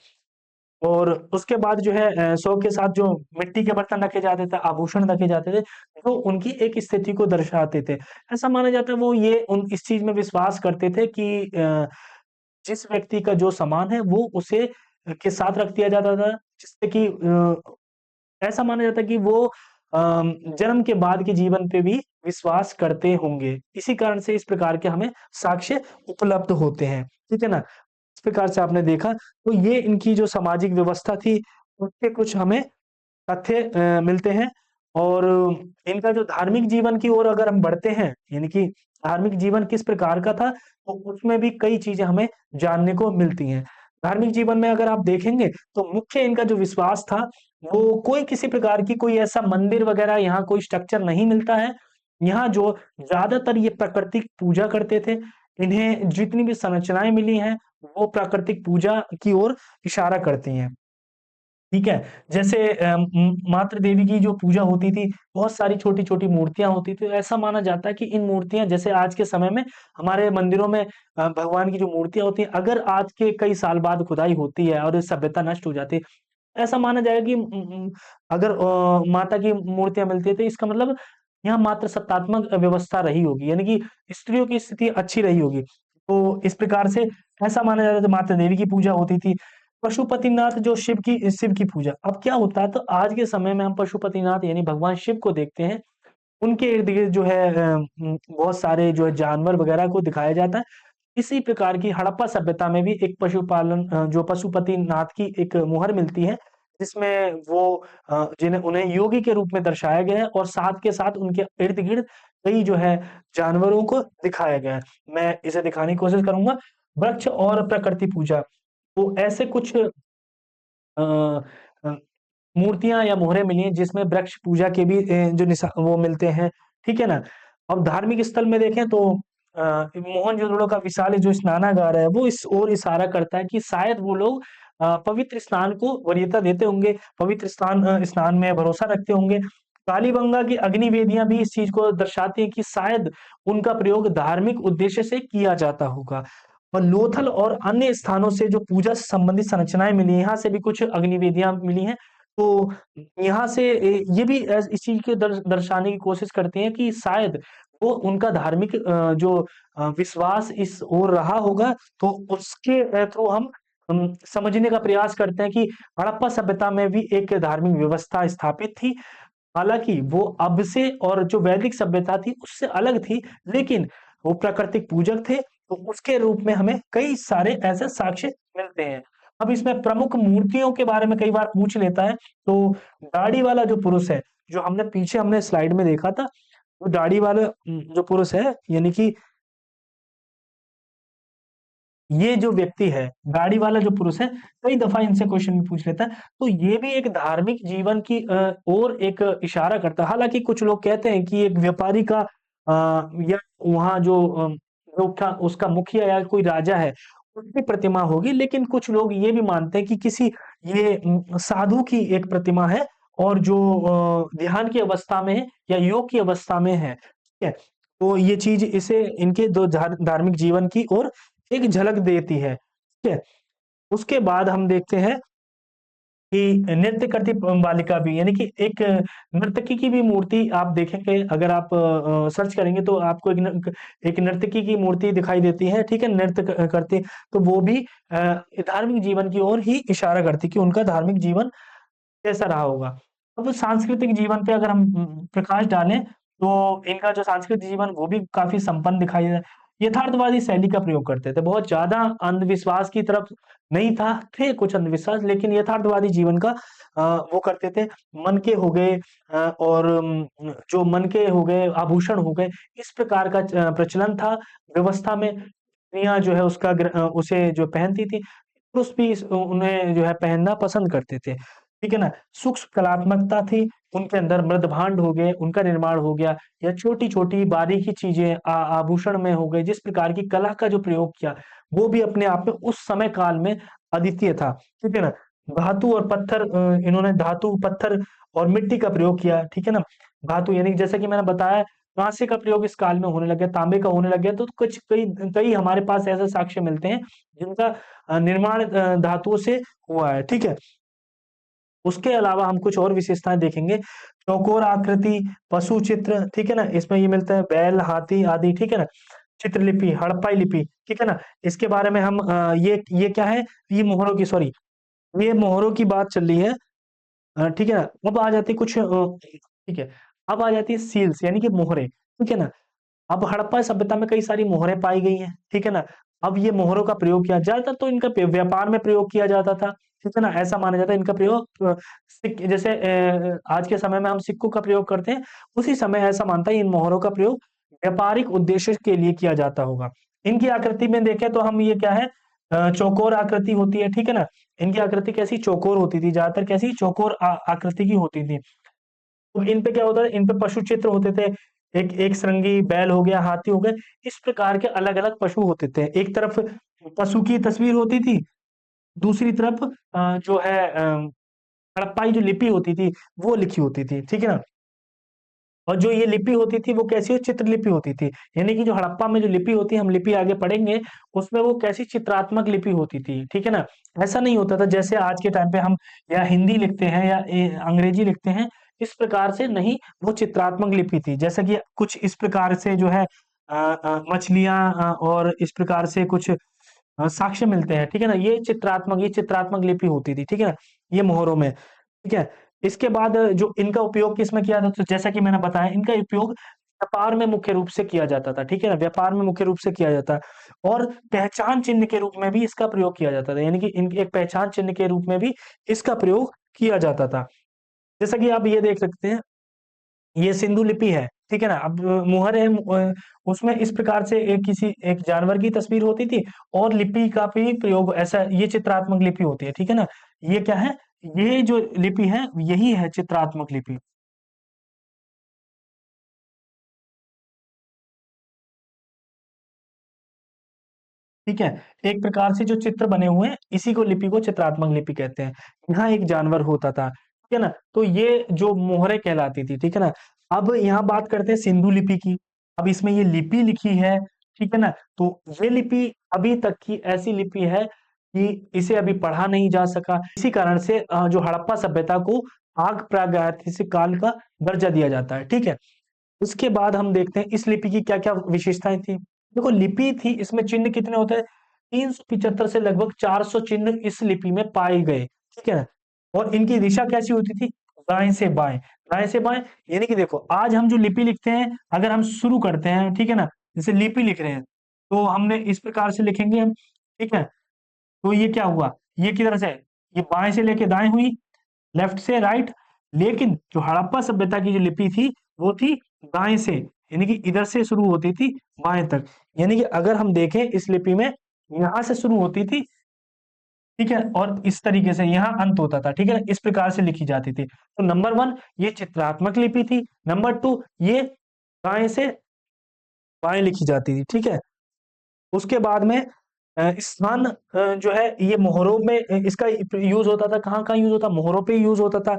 और उसके बाद जो है शव के साथ जो मिट्टी के बर्तन रखे जाते थे, आभूषण रखे जाते थे, तो उनकी एक स्थिति को दर्शाते थे। ऐसा माना जाता है वो ये उन इस चीज में विश्वास करते थे कि जिस व्यक्ति का जो सामान है वो उसे के साथ रख दिया जाता था, जिससे कि ऐसा माना जाता है कि वो जन्म के बाद के जीवन पे भी विश्वास करते होंगे। इसी कारण से इस प्रकार के हमें साक्ष्य उपलब्ध होते हैं, ठीक है ना। इस प्रकार से आपने देखा, तो ये इनकी जो सामाजिक व्यवस्था थी, उसके कुछ हमें तथ्य मिलते हैं। और इनका जो धार्मिक जीवन की ओर अगर हम बढ़ते हैं, यानी कि धार्मिक जीवन किस प्रकार का था, तो उसमें भी कई चीजें हमें जानने को मिलती हैं। धार्मिक जीवन में अगर आप देखेंगे तो मुख्य इनका जो विश्वास था वो कोई किसी प्रकार की कोई ऐसा मंदिर वगैरह यहाँ कोई स्ट्रक्चर नहीं मिलता है। यहाँ जो ज़्यादातर ये प्राकृतिक पूजा करते थे। इन्हें जितनी भी संरचनाएँ मिली हैं, वो प्राकृतिक पूजा की ओर इशारा करती हैं। ठीक है? जैसे मातृ देवी की जो पूजा होती थी, बहुत सारी छोटी-छोटी मूर्तियाँ होती थी। ऐसा माना जाता है कि इन मूर्तियाँ जैसे आज के समय में हमारे मंदिरों में भगवान की जो मूर्तियाँ होती हैं, अगर आज के कई साल बाद खुदाई होती है और सभ्यता नष्ट हो जाती है, ऐसा माना जाएगा कि अगर माता की मूर्तियाँ मिलती है, तो इसका मतलब यहाँ मात्र सत्तात्मक व्यवस्था रही होगी, यानी कि स्त्रियों की स्थिति अच्छी रही होगी। तो इस प्रकार से ऐसा माना जाता था माता देवी की पूजा होती थी। पशुपतिनाथ जो शिव की पूजा, अब क्या होता है तो आज के समय में हम पशुपतिनाथ यानी भगवान शिव को देखते हैं, उनके इर्द-गिर्द जो है बहुत सारे जो है जानवर वगैरह को दिखाया जाता है। इसी प्रकार की हड़प्पा सभ्यता में भी एक जो पशुपतिनाथ की एक मुहर मिलती है, जिसमें वो जिन्हें उन्हें योगी के रूप में दर्शाया गया है और साथ के साथ उनके इर्द-गिर्द कई जो है जानवरों को दिखाया गया है। मैं इसे दिखाने की कोशिश करूँगा। वृक्ष और प्रकृति पूजा, तो ऐसे कुछ अ अ, मूर्तियाँ या मोहरें मिली हैं जिसमें वृक्ष पूजा के भी जो वो मिलते हैं, ठीक है ना? अब धार्मिक स्थल में देखें तो मोहनजोदड़ो का विशाल जो स्नानागार है, वो इस ओर इशारा करता है कि शायद वो लोग पवित्र स्नान को वरीयता देते होंगे, पवित्र स्नान में भरोसा रखते होंगे। कालीबंगा की अग्नि वेदियाँ भी इस चीज़ को दर्शाती हैं कि शायद उनका प्रयोग धार्मिक उद्देश्य से किया जाता होगा। और लोथल और अन्य स्थानों से जो पूजा से संबंधित संरचनाएँ मिली हैं, यहाँ से भी कुछ अग्नि वेदियाँ मिली हैं। तो यहाँ से ये भी इस चीज़ को दर्शाने की कोशिश करते हैं कि शायद वो उनका धार्मिक जो विश्वास इस ओर रहा होगा, तो उसके थ्रू हम समझने का प्रयास करते हैं कि हड़प्पा सभ्यता में भी एक धार्मिक व्यवस्था स्थापित थी। हालाँकि वो अब से और जो वैदिक सभ्यता थी उससे अलग थी, लेकिन वो प्राकृतिक पूजक थे, तो उसके रूप में हमें कई सारे ऐसे साक्ष्य मिलते हैं। अब इसमें प्रमुख मूर्तियों के बारे में कई बार पूछ लेता है, तो दाढ़ी वाला जो पुरुष है, जो हमने स्लाइड में देखा था, वो दाढ़ी वाला जो पुरुष है, यानी कि ये जो व्यक्ति है, गाड़ी वाला जो पुरुष है, कई दफ़ा इनसे क्वेश्चन भी पूछ लेता है, तो ये भी एक धार्मिक जीवन की ओर एक इशारा करता है। हालाँकि कुछ लोग कहते हैं कि एक व्यापारी का या वहाँ जो उसका मुखिया या कोई राजा है, उसकी प्रतिमा होगी, लेकिन कुछ लोग ये भी मानते हैं कि किसी ये साधु की एक प्रतिमा है और जो ध्यान की अवस्था में है या योग की अवस्था में है, ठीक है? तो ये चीज़ इसे इनके दो धार्मिक जीवन की ओर एक झलक देती है, ठीक है? उसके बाद हम देखते हैं कि नृत्य करती बालिका भी यानी कि एक नर्तकी की भी मूर्ति आप देखेंगे अगर आप सर्च करेंगे तो आपको एक नर्तकी की मूर्ति दिखाई देती है, ठीक है? नृत्य करती तो वो भी धार्मिक जीवन की ओर ही इशारा करती है कि उनका धार्मिक जीवन कैसा रहा होगा। अब सांस्कृतिक जीवन पे अगर हम प्रकाश डालें, तो इनका जो सांस्कृतिक जीवन वो भी काफ़ी संपन्न दिखाई दे यथार्थवादी शैली का प्रयोग करते थे। बहुत ज़्यादा अंधविश्वास की तरफ नहीं था, थे कुछ अंधविश्वास लेकिन यथार्थवादी जीवन का वो करते थे। मन के हो गए और जो मन के हो गए, आभूषण हो गए, इस प्रकार का प्रचलन था। व्यवस्था में स्त्रियाँ जो है उसे जो पहनती थी, पुरुष भी उन्हें जो है पहनना पसंद करते थे। ठीक है ना? सूक्ष्म कलात्मकता थी, उनके अंदर मृदभांड हो गए, उनका निर्माण हो गया या छोटी-छोटी बारीकी चीज़ें आभूषण में हो गए, जिस प्रकार की कला का जो प्रयोग किया, वो भी अपने आप में उस समय काल में अद्वितीय था। ठीक है ना? धातु और पत्थर इन्होंने धातु, पत्थर और मिट्टी का प्रयोग किया, ठीक है ना? धातु यानी कि जैसा कि मैंने बताया काँसे का प्रयोग इस काल में होने लग गया, तांबे का होने लग गया, तो कुछ कई कई हमारे पास ऐसे साक्ष्य मिलते हैं, जिनका निर्माण धातुओं से हुआ है, ठीक है? उसके अलावा हम कुछ और विशेषताएँ देखेंगे, चौकोर आकृति, पशु चित्र, ठीक है ना? इसमें ये मिलता है बैल, हाथी आदि, ठीक है ना? चित्रलिपि, हड़प्पाई लिपि, ठीक है ना? इसके बारे में हम ये क्या है? ये मोहरों की सॉरी, ये मोहरों की बात चल रही है ठीक है ना? अब आ जाती है कुछ ठीक है, अब आ जाती है सील्स यानी कि मोहरें, ठीक है ना? अब हड़प्पा सभ्यता में कई सारी मोहरें पाई गई हैं, ठीक है ना? अब ये मोहरों का प्रयोग किया ज़्यादातर तो इनका व्यापार में प्रयोग किया जाता था, ठीक है ना? ऐसा माना जाता है इनका प्रयोग जैसे आज के समय में हम सिक्कों का प्रयोग करते हैं, उसी समय ऐसा मानता है इन मोहरों का प्रयोग व्यापारिक उद्देश्य के लिए किया जाता होगा। इनकी आकृति में देखें तो हम ये क्या है चौकोर आकृति होती है, ठीक है ना? इनकी आकृति कैसी, चौकोर होती थी, ज्यादातर कैसी, चौकोर आकृति की होती थी। तो इन पे क्या होता है, इन पे पशु चित्र होते थे, एक एक श्रृंगी बैल हो गया, हाथी हो गए, इस प्रकार के अलग अलग पशु होते थे। एक तरफ पशु की तस्वीर होती थी, दूसरी तरफ जो है हड़प्पाई जो लिपि होती थी वो लिखी होती थी, ठीक है ना। और जो ये लिपि होती थी वो कैसी हो, चित्रलिपि होती थी। यानी कि जो हड़प्पा में जो लिपि होती है, हम लिपि आगे पढ़ेंगे, उसमें वो कैसी चित्रात्मक लिपि होती थी, ठीक है ना। ऐसा नहीं होता था जैसे आज के टाइम पे हम या हिंदी लिखते हैं या अंग्रेजी लिखते हैं, इस प्रकार से नहीं, वो चित्रात्मक लिपि थी। जैसा कि कुछ इस प्रकार से जो है मछलियां और इस प्रकार से कुछ साक्ष्य मिलते हैं, ठीक है ना। ये चित्रात्मक लिपि होती थी, ठीक है ना, ये मोहरों में, ठीक है। इसके बाद जो इनका उपयोग किसमें किया जाता, तो जैसा कि मैंने बताया, इनका उपयोग व्यापार में मुख्य रूप से किया जाता था, ठीक है ना, व्यापार में मुख्य रूप से किया जाता है। और पहचान चिन्ह के रूप में भी इसका प्रयोग किया जाता था, यानी कि इनके एक पहचान चिन्ह के रूप में भी इसका प्रयोग किया जाता था। जैसा कि आप ये देख सकते हैं, ये सिंधु लिपि है, ठीक है ना। अब मुहर है, उसमें इस प्रकार से एक किसी एक जानवर की तस्वीर होती थी, और लिपि का भी प्रयोग ऐसा, ये चित्रात्मक लिपि होती है, ठीक है ना। ये क्या है, ये जो लिपि है यही है चित्रात्मक लिपि। ठीक है, एक प्रकार से जो चित्र बने हुए हैं इसी को लिपि को चित्रात्मक लिपि कहते हैं। यहाँ एक जानवर होता था, ठीक है ना, तो ये जो मोहरे कहलाती थी, ठीक है ना। अब यहाँ बात करते हैं सिंधु लिपि की। अब इसमें ये लिपि लिखी है, ठीक है ना, तो ये लिपि अभी तक की ऐसी लिपि है कि इसे अभी पढ़ा नहीं जा सका। इसी कारण से जो हड़प्पा सभ्यता को आग प्रागैतिहासिक काल का दर्जा दिया जाता है, ठीक है। उसके बाद हम देखते हैं इस लिपि की क्या क्या विशेषताएं थी। देखो लिपि थी, इसमें चिन्ह कितने होते हैं, 375 से लगभग 400 चिन्ह इस लिपि में पाए गए, ठीक है ना। और इनकी दिशा कैसी होती थी, दाएं से बाएं, दाएं से बाएं। यानी कि देखो आज हम जो लिपि लिखते हैं, अगर हम शुरू करते हैं, ठीक है ना, जैसे लिपि लिख रहे हैं, तो हमने इस प्रकार से लिखेंगे हम, ठीक है। तो ये क्या हुआ, ये किधर से, ये बाएं से लेके दाएं हुई, लेफ्ट से राइट। लेकिन जो हड़प्पा सभ्यता की जो लिपि थी वो थी दाएं से, यानी कि इधर से शुरू होती थी बाएं तक। यानी कि अगर हम देखें इस लिपि में, यहां से शुरू होती थी, ठीक है, और इस तरीके से यहाँ अंत होता था, ठीक है, इस प्रकार से लिखी जाती थी। तो नंबर वन, ये चित्रात्मक लिपि थी। नंबर टू, ये दाएं से बाएं लिखी जाती थी, ठीक है। उसके बाद में स्थान जो है ये मोहरों में इसका यूज होता था, कहाँ कहाँ यूज होता, मोहरों पे यूज होता था।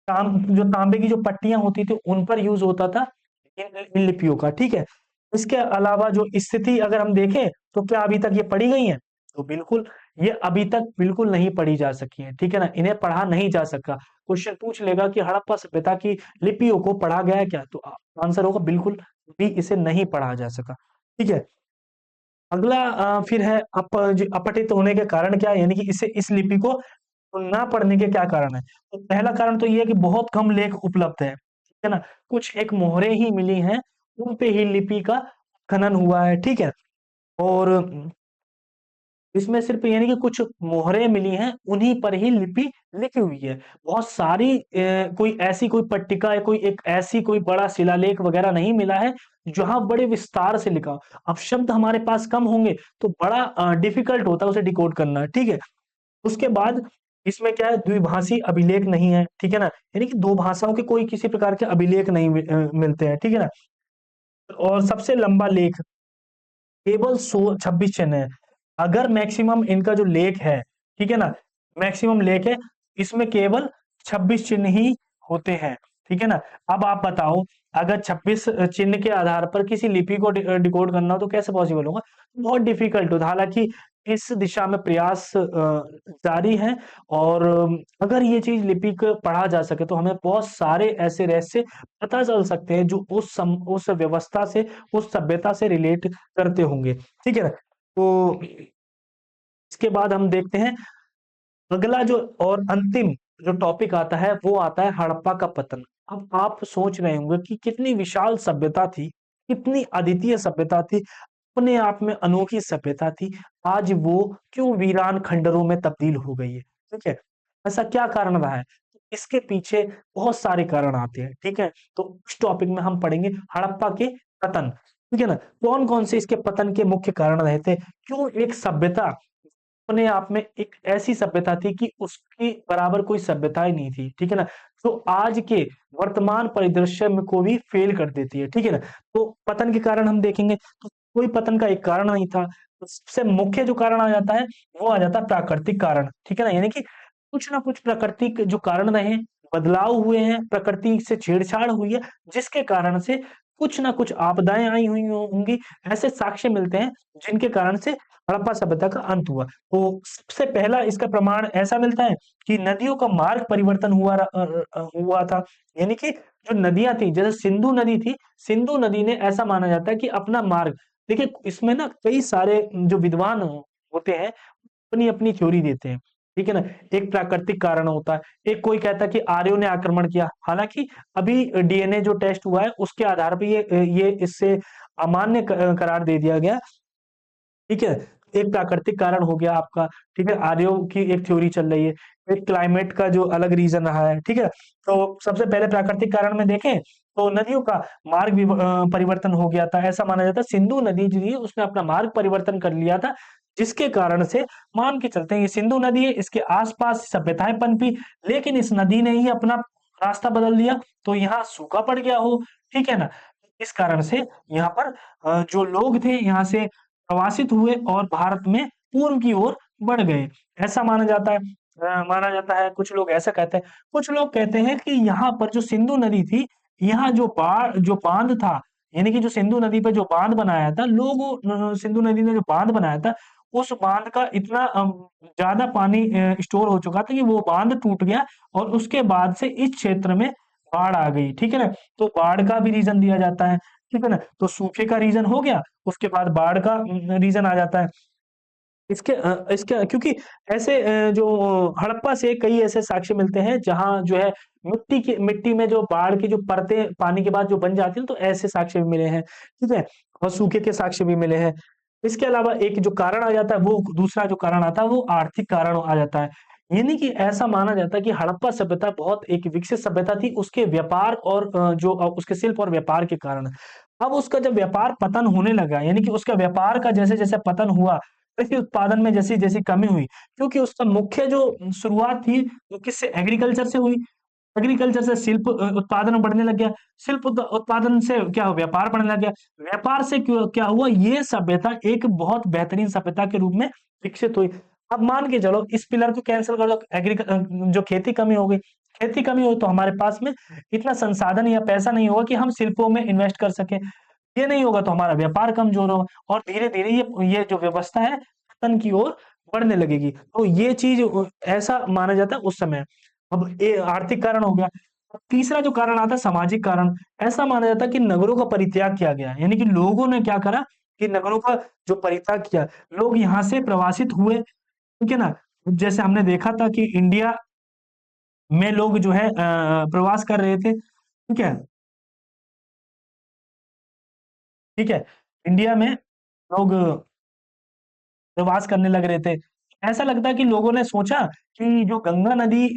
जो तांबे की जो पट्टियां होती थी उन पर यूज होता था इन लिपियों का, ठीक है। इसके अलावा जो स्थिति अगर हम देखें, तो क्या अभी तक ये पढ़ी गई है, तो बिल्कुल ये अभी तक बिल्कुल नहीं पढ़ी जा सकी है, ठीक है ना, इन्हें पढ़ा नहीं जा सका। क्वेश्चन पूछ लेगा कि हड़प्पा सभ्यता की लिपियों को पढ़ा गया है क्या, तो आंसर होगा बिल्कुल भी इसे नहीं पढ़ा जा सका, ठीक है। अगला फिर है अपठित होने के कारण क्या है, यानी कि इसे इस लिपि को ना पढ़ने के क्या कारण है। तो पहला कारण तो ये है कि बहुत कम लेख उपलब्ध है, ठीक है ना, कुछ एक मोहरे ही मिली हैं, उन पे ही लिपि का खनन हुआ है, ठीक है। और इसमें सिर्फ यानी कि कुछ मोहरे मिली हैं, उन्हीं पर ही लिपि लिखी हुई है। बहुत सारी कोई ऐसी कोई पट्टिका या कोई एक ऐसी कोई बड़ा शिलालेख वगैरह नहीं मिला है जहां बड़े विस्तार से लिखा हो। अब शब्द हमारे पास कम होंगे तो बड़ा डिफिकल्ट होता है उसे डिकोड करना, ठीक है। उसके बाद इसमें क्या है, द्विभाषी अभिलेख नहीं है, ठीक है ना, यानी कि दो भाषाओं के कोई किसी प्रकार के अभिलेख नहीं मिलते हैं, ठीक है ना। और सबसे लंबा लेख केवल 26 चिन्ह है। अगर मैक्सिमम इनका जो लेख है, ठीक है ना, मैक्सिमम लेख है, इसमें केवल 26 चिन्ह ही होते हैं, ठीक है ना। अब आप बताओ, अगर 26 चिन्ह के आधार पर किसी लिपि को डिकोड करना हो तो कैसे पॉसिबल होगा, बहुत डिफिकल्ट होता। हालांकि इस दिशा में प्रयास जारी है, और अगर ये चीज लिपि को पढ़ा जा सके तो हमें बहुत सारे ऐसे रहस्य पता चल सकते हैं जो उस व्यवस्था से, उस सभ्यता से रिलेट करते होंगे, ठीक है ना। तो इसके बाद हम देखते हैं अगला जो और अंतिम जो टॉपिक आता है वो आता है हड़प्पा का पतन। अब आप सोच रहे होंगे कि कितनी विशाल सभ्यता थी, कितनी अद्वितीय सभ्यता थी, अपने आप में अनोखी सभ्यता थी, आज वो क्यों वीरान खंडरों में तब्दील हो गई है, ठीक है। ऐसा क्या कारण रहा है, इसके पीछे बहुत सारे कारण आते हैं, ठीक है। तो इस टॉपिक में हम पढ़ेंगे हड़प्पा के पतन, ठीक है ना, कौन कौन से इसके पतन के मुख्य कारण रहे थे, क्यों एक सभ्यता अपने आप में एक ऐसी सभ्यता थी कि उसके बराबर कोई सभ्यता ही नहीं थी, ठीक है ना? जो आज के वर्तमान परिदृश्य में को भी फेल कर देती है, ठीक है ना? तो पतन के कारण हम देखेंगे तो कोई पतन का एक कारण नहीं था। तो सबसे मुख्य जो कारण आ जाता है, वो आ जाता है प्राकृतिक कारण, ठीक है ना? यानी कि कुछ ना कुछ प्राकृतिक जो कारण रहे, बदलाव हुए हैं, प्रकृति से छेड़छाड़ हुई है, जिसके कारण से कुछ ना कुछ आपदाएँ आई हुई होंगी। ऐसे साक्ष्य मिलते हैं, जिनके कारण से हड़प्पा सभ्यता का अंत हुआ। तो सबसे पहला इसका प्रमाण ऐसा मिलता है कि नदियों का मार्ग परिवर्तन हुआ था। यानी कि जो नदियाँ थी, जैसे सिंधु नदी थी, सिंधु नदी ने ऐसा माना जाता है कि अपना मार्ग देखिए इसमें ना कई सारे जो विद्वान होते हैं, अपनी-अपनी थ्योरी देते हैं, ठीक है ना? एक प्राकृतिक कारण होता है, एक कोई कहता है कि आर्यों ने आक्रमण किया। हालाँकि अभी डीएनए जो टेस्ट हुआ है, उसके आधार पे ये इससे अमान्य करार दे दिया गया ठीक है? एक प्राकृतिक कारण हो गया आपका, ठीक है? आर्यों की एक थ्योरी चल रही है, एक क्लाइमेट का जो अलग रीज़न रहा है, ठीक है? तो सबसे पहले प्राकृतिक कारण में देखें, तो नदियों का मार्ग परिवर्तन हो गया था, ऐसा माना जाता है सिंधु नदी जो थी उसने अपना मार्ग परिवर्तन कर लिया था, जिसके कारण से मान के चलते हैं ये सिंधु नदी है, इसके आस-पास सभ्यताएँ पनपी, लेकिन इस नदी ने ही अपना रास्ता बदल दिया, तो यहाँ सूखा पड़ गया हो, ठीक है ना? इस कारण से यहाँ पर जो लोग थे यहाँ से प्रवासित हुए और भारत में पूर्व की ओर बढ़ गए। ऐसा माना जाता है कुछ लोग ऐसा कहते हैं। कुछ लोग कहते हैं कि यहाँ पर जो सिंधु नदी थी, यहाँ जो बाँध था, यानी कि जो सिंधु नदी पे जो बाँध बनाया था, सिंधु नदी ने जो बाँध बनाया था, उस बाँध का इतना ज़्यादा पानी स्टोर हो चुका था कि वो बाँध टूट गया और उसके बाद से इस क्षेत्र में बाढ़ आ गई, ठीक है ना? तो बाढ़ का भी रीज़न दिया जाता है, ठीक है ना? तो सूखे का रीज़न हो गया, उसके बाद बाढ़ का रीज़न आ जाता है। इसके क्योंकि ऐसे जो हड़प्पा से कई ऐसे साक्ष्य मिलते हैं जहाँ जो है मिट्टी में जो बाढ़ की जो परतें पानी के बाद जो बन जाती हैं तो ऐसे साक्ष्य भी मिले हैं, ठीक है? और सूखे के साक्ष्य भी मिले हैं। इसके अलावा एक जो कारण आ जाता है वो दूसरा जो कारण आता है वो आर्थिक कारण आ जाता है। यानी कि ऐसा माना जाता है कि हड़प्पा सभ्यता बहुत एक विकसित सभ्यता थी उसके व्यापार और उसके शिल्प और व्यापार के कारण। अब उसका जब व्यापार पतन होने लगा यानी कि उसका व्यापार का जैसे-जैसे पतन हुआ कृषि उत्पादन में जैसी-जैसी कमी हुई, क्योंकि उसका मुख्य जो शुरुआत थी, वो किससे एग्रीकल्चर से हुई। एग्रीकल्चर से शिल्प उत्पादन बढ़ने लग गया। शिल्प उत्पादन से क्या हुआ व्यापार बढ़ने लग गया। व्यापार से क्यों क्या हुआ ये सभ्यता एक बहुत बेहतरीन सभ्यता के रूप में विकसित हुई। अब मान के चलो इस पिलर को कैंसल कर दो जो खेती कमी हो गई। खेती कमी हुई तो हमारे पास में इतना संसाधन या पैसा नहीं होगा कि हम शिल्पों में इन्वेस्ट कर सकें। ये नहीं होगा तो हमारा व्यापार कमज़ोर होगा और धीरे-धीरे ये जो व्यवस्था है पतन की ओर बढ़ने लगेगी। तो ये चीज़ ऐसा माना जाता है उस समय। अब ये आर्थिक कारण हो गया। अब तीसरा जो कारण आता है सामाजिक कारण। ऐसा माना जाता है कि नगरों का परित्याग किया गया। यानी कि लोगों ने क्या करा कि नगरों का जो परित्याग किया, लोग यहाँ से प्रवासित हुए, ठीक है ना? जैसे हमने देखा था कि इंडिया में लोग जो है प्रवास कर रहे थे, ठीक है? ठीक है? इंडिया में लोग प्रवास करने लग रहे थे। ऐसा लगता है कि लोगों ने सोचा कि जो गंगा नदी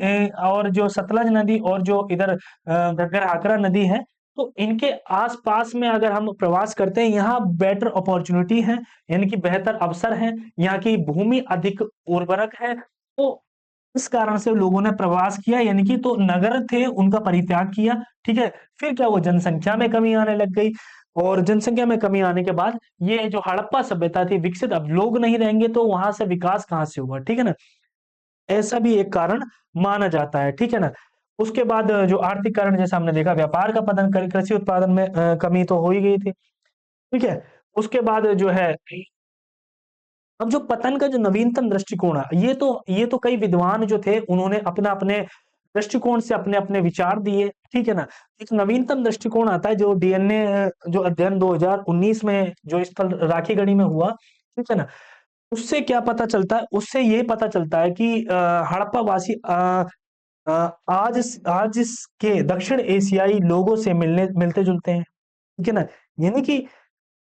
और जो सतलज नदी और जो इधर घग्गर-हाकरा नदी है, तो इनके आस-पास में अगर हम प्रवास करते हैं, यहाँ बेटर अपॉर्च्युनिटी है, यानी कि बेहतर अवसर हैं, यहाँ की भूमि अधिक उर्वरक है। तो इस कारण से लोगों ने प्रवास किया यानी कि तो नगर थे, उनका परित्याग किया, ठीक है? फिर क्या हुआ जनसंख्या में कमी आने लग गई और जनसंख्या में कमी आने के बाद ये जो हड़प्पा सभ्यता थी विकसित अब लोग नहीं रहेंगे तो वहाँ से विकास कहाँ से होगा, ठीक है ना? ऐसा भी एक कारण माना जाता है, ठीक है ना? उसके बाद जो आर्थिक कारण जैसा हमने देखा व्यापार का पतन कृषि उत्पादन में कमी तो हो ही गई थी, ठीक है? उसके बाद जो है अब जो पतन का जो नवीनतम दृष्टिकोण है, ये तो कई विद्वान जो थे उन्होंने अपने दृष्टिकोण से अपने-अपने विचार दिए, ठीक है ना? एक नवीनतम दृष्टिकोण आता है जो डीएनए जो अध्ययन 2019 में जो स्थल राखीगढ़ी में हुआ, ठीक है ना? उससे क्या पता चलता है? उससे ये पता चलता है कि हड़प्पा वासी आज इसके दक्षिण एशियाई लोगों से मिलते-जुलते हैं, ठीक है ना? यानी कि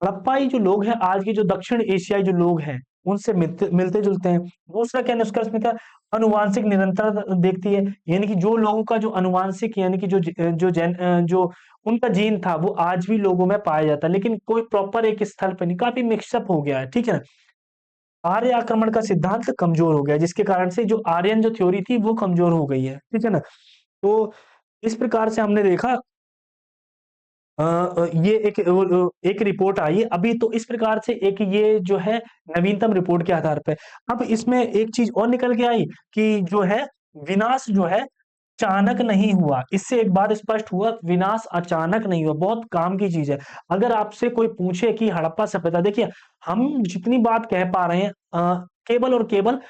हड़प्पाई जो लोग हैं, आज के जो दक्षिण एशियाई जो लोग हैं, उनसे मिलते-जुलते हैं। दूसरा क्या निष्कर्ष निकला? आनुवांशिक निरंतरता देखती है, यानी कि जो लोगों का जो आनुवांशिक यानी कि जो उनका जीन था, वो आज भी लोगों में पाया जाता है, लेकिन कोई प्रॉपर एक स्थल पे नहीं, काफ़ी मिक्स अप हो गया है, ठीक है? आर्य आक्रमण का सिद्धांत कमजोर हो गया, जिसके कारण से जो आर्यन जो थ्योरी थी वो कमजोर हो गई है, ठीक है ना। तो इस प्रकार से हमने देखा ये एक रिपोर्ट आई है अभी, तो इस प्रकार से एक ये जो है नवीनतम रिपोर्ट के आधार पे अब इसमें एक चीज और निकल के आई कि जो है विनाश जो है अचानक नहीं हुआ। इससे एक बात स्पष्ट हुआ, विनाश अचानक नहीं हुआ। बहुत काम की चीज है। अगर आपसे कोई पूछे कि हड़प्पा सभ्यता, देखिए हम जितनी बात कह पा रहे हैं केवल और केवल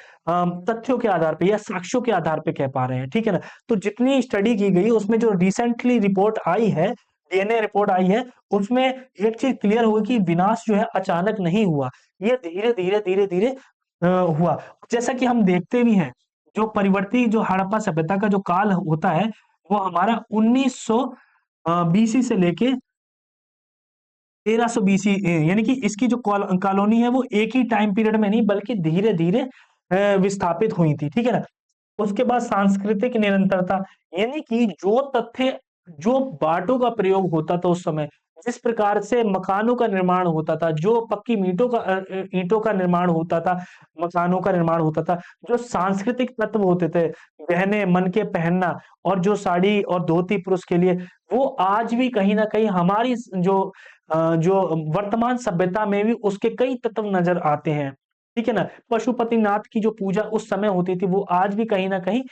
तथ्यों के आधार पे या साक्ष्यों के आधार पे कह पा रहे हैं, ठीक है ना। तो जितनी स्टडी की गई उसमें जो रिसेंटली रिपोर्ट आई है, डीएनए रिपोर्ट आई है, उसमें एक चीज क्लियर हुई कि विनाश जो है अचानक नहीं हुआ, ये धीरे धीरे धीरे धीरे हुआ। जैसा कि हम देखते भी हैं, जो परिवर्ती जो हड़प्पा सभ्यता का जो काल होता है वो हमारा 1900 बीसी से लेके 1300 बीसी, यानी कि इसकी जो कॉलोनी है वो एक ही टाइम पीरियड में नहीं बल्कि धीरे धीरे विस्थापित हुई थी, ठीक है ना। उसके बाद सांस्कृतिक निरंतरता, यानी कि जो तथ्य, जो बाटों का प्रयोग होता था उस समय, जिस प्रकार से मकानों का निर्माण होता था, जो पक्की ईंटों का निर्माण होता था, मकानों का निर्माण होता था, जो सांस्कृतिक तत्व होते थे, गहने मन के पहनना और जो साड़ी और धोती पुरुष के लिए, वो आज भी कहीं ना कहीं हमारी जो वर्तमान सभ्यता में भी उसके कई तत्व नजर आते हैं, ठीक है ना। पशुपतिनाथ की जो पूजा उस समय होती थी वो आज भी कहीं ना कहीं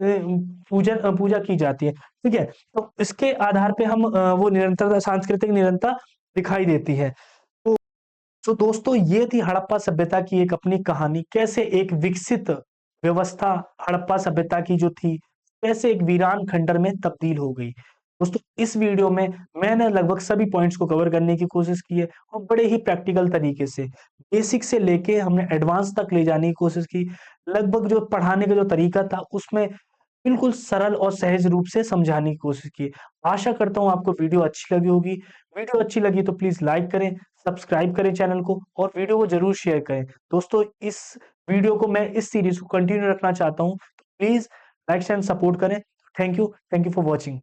पूजा की जाती है, ठीक है। तो इसके आधार पे हम वो निरंतरता, सांस्कृतिक निरंतरता दिखाई देती है। तो तो दोस्तों ये थी हड़प्पा सभ्यता की एक अपनी कहानी, कैसे एक विकसित व्यवस्था हड़प्पा सभ्यता की जो थी कैसे एक वीरान खंडर में तब्दील हो गई। दोस्तों इस वीडियो में मैंने लगभग सभी पॉइंट्स को कवर करने की कोशिश की है और बड़े ही प्रैक्टिकल तरीके से बेसिक से लेके हमने एडवांस तक ले जाने की कोशिश की। लगभग जो पढ़ाने का जो तरीका था उसमें बिल्कुल सरल और सहज रूप से समझाने की कोशिश की। आशा करता हूँ आपको वीडियो अच्छी लगी होगी। वीडियो अच्छी लगी तो प्लीज लाइक करें, सब्सक्राइब करें चैनल को और वीडियो को जरूर शेयर करें। दोस्तों इस वीडियो को मैं इस सीरीज को कंटिन्यू रखना चाहता हूँ, तो प्लीज लाइक एंड सपोर्ट करें। Thank you for watching.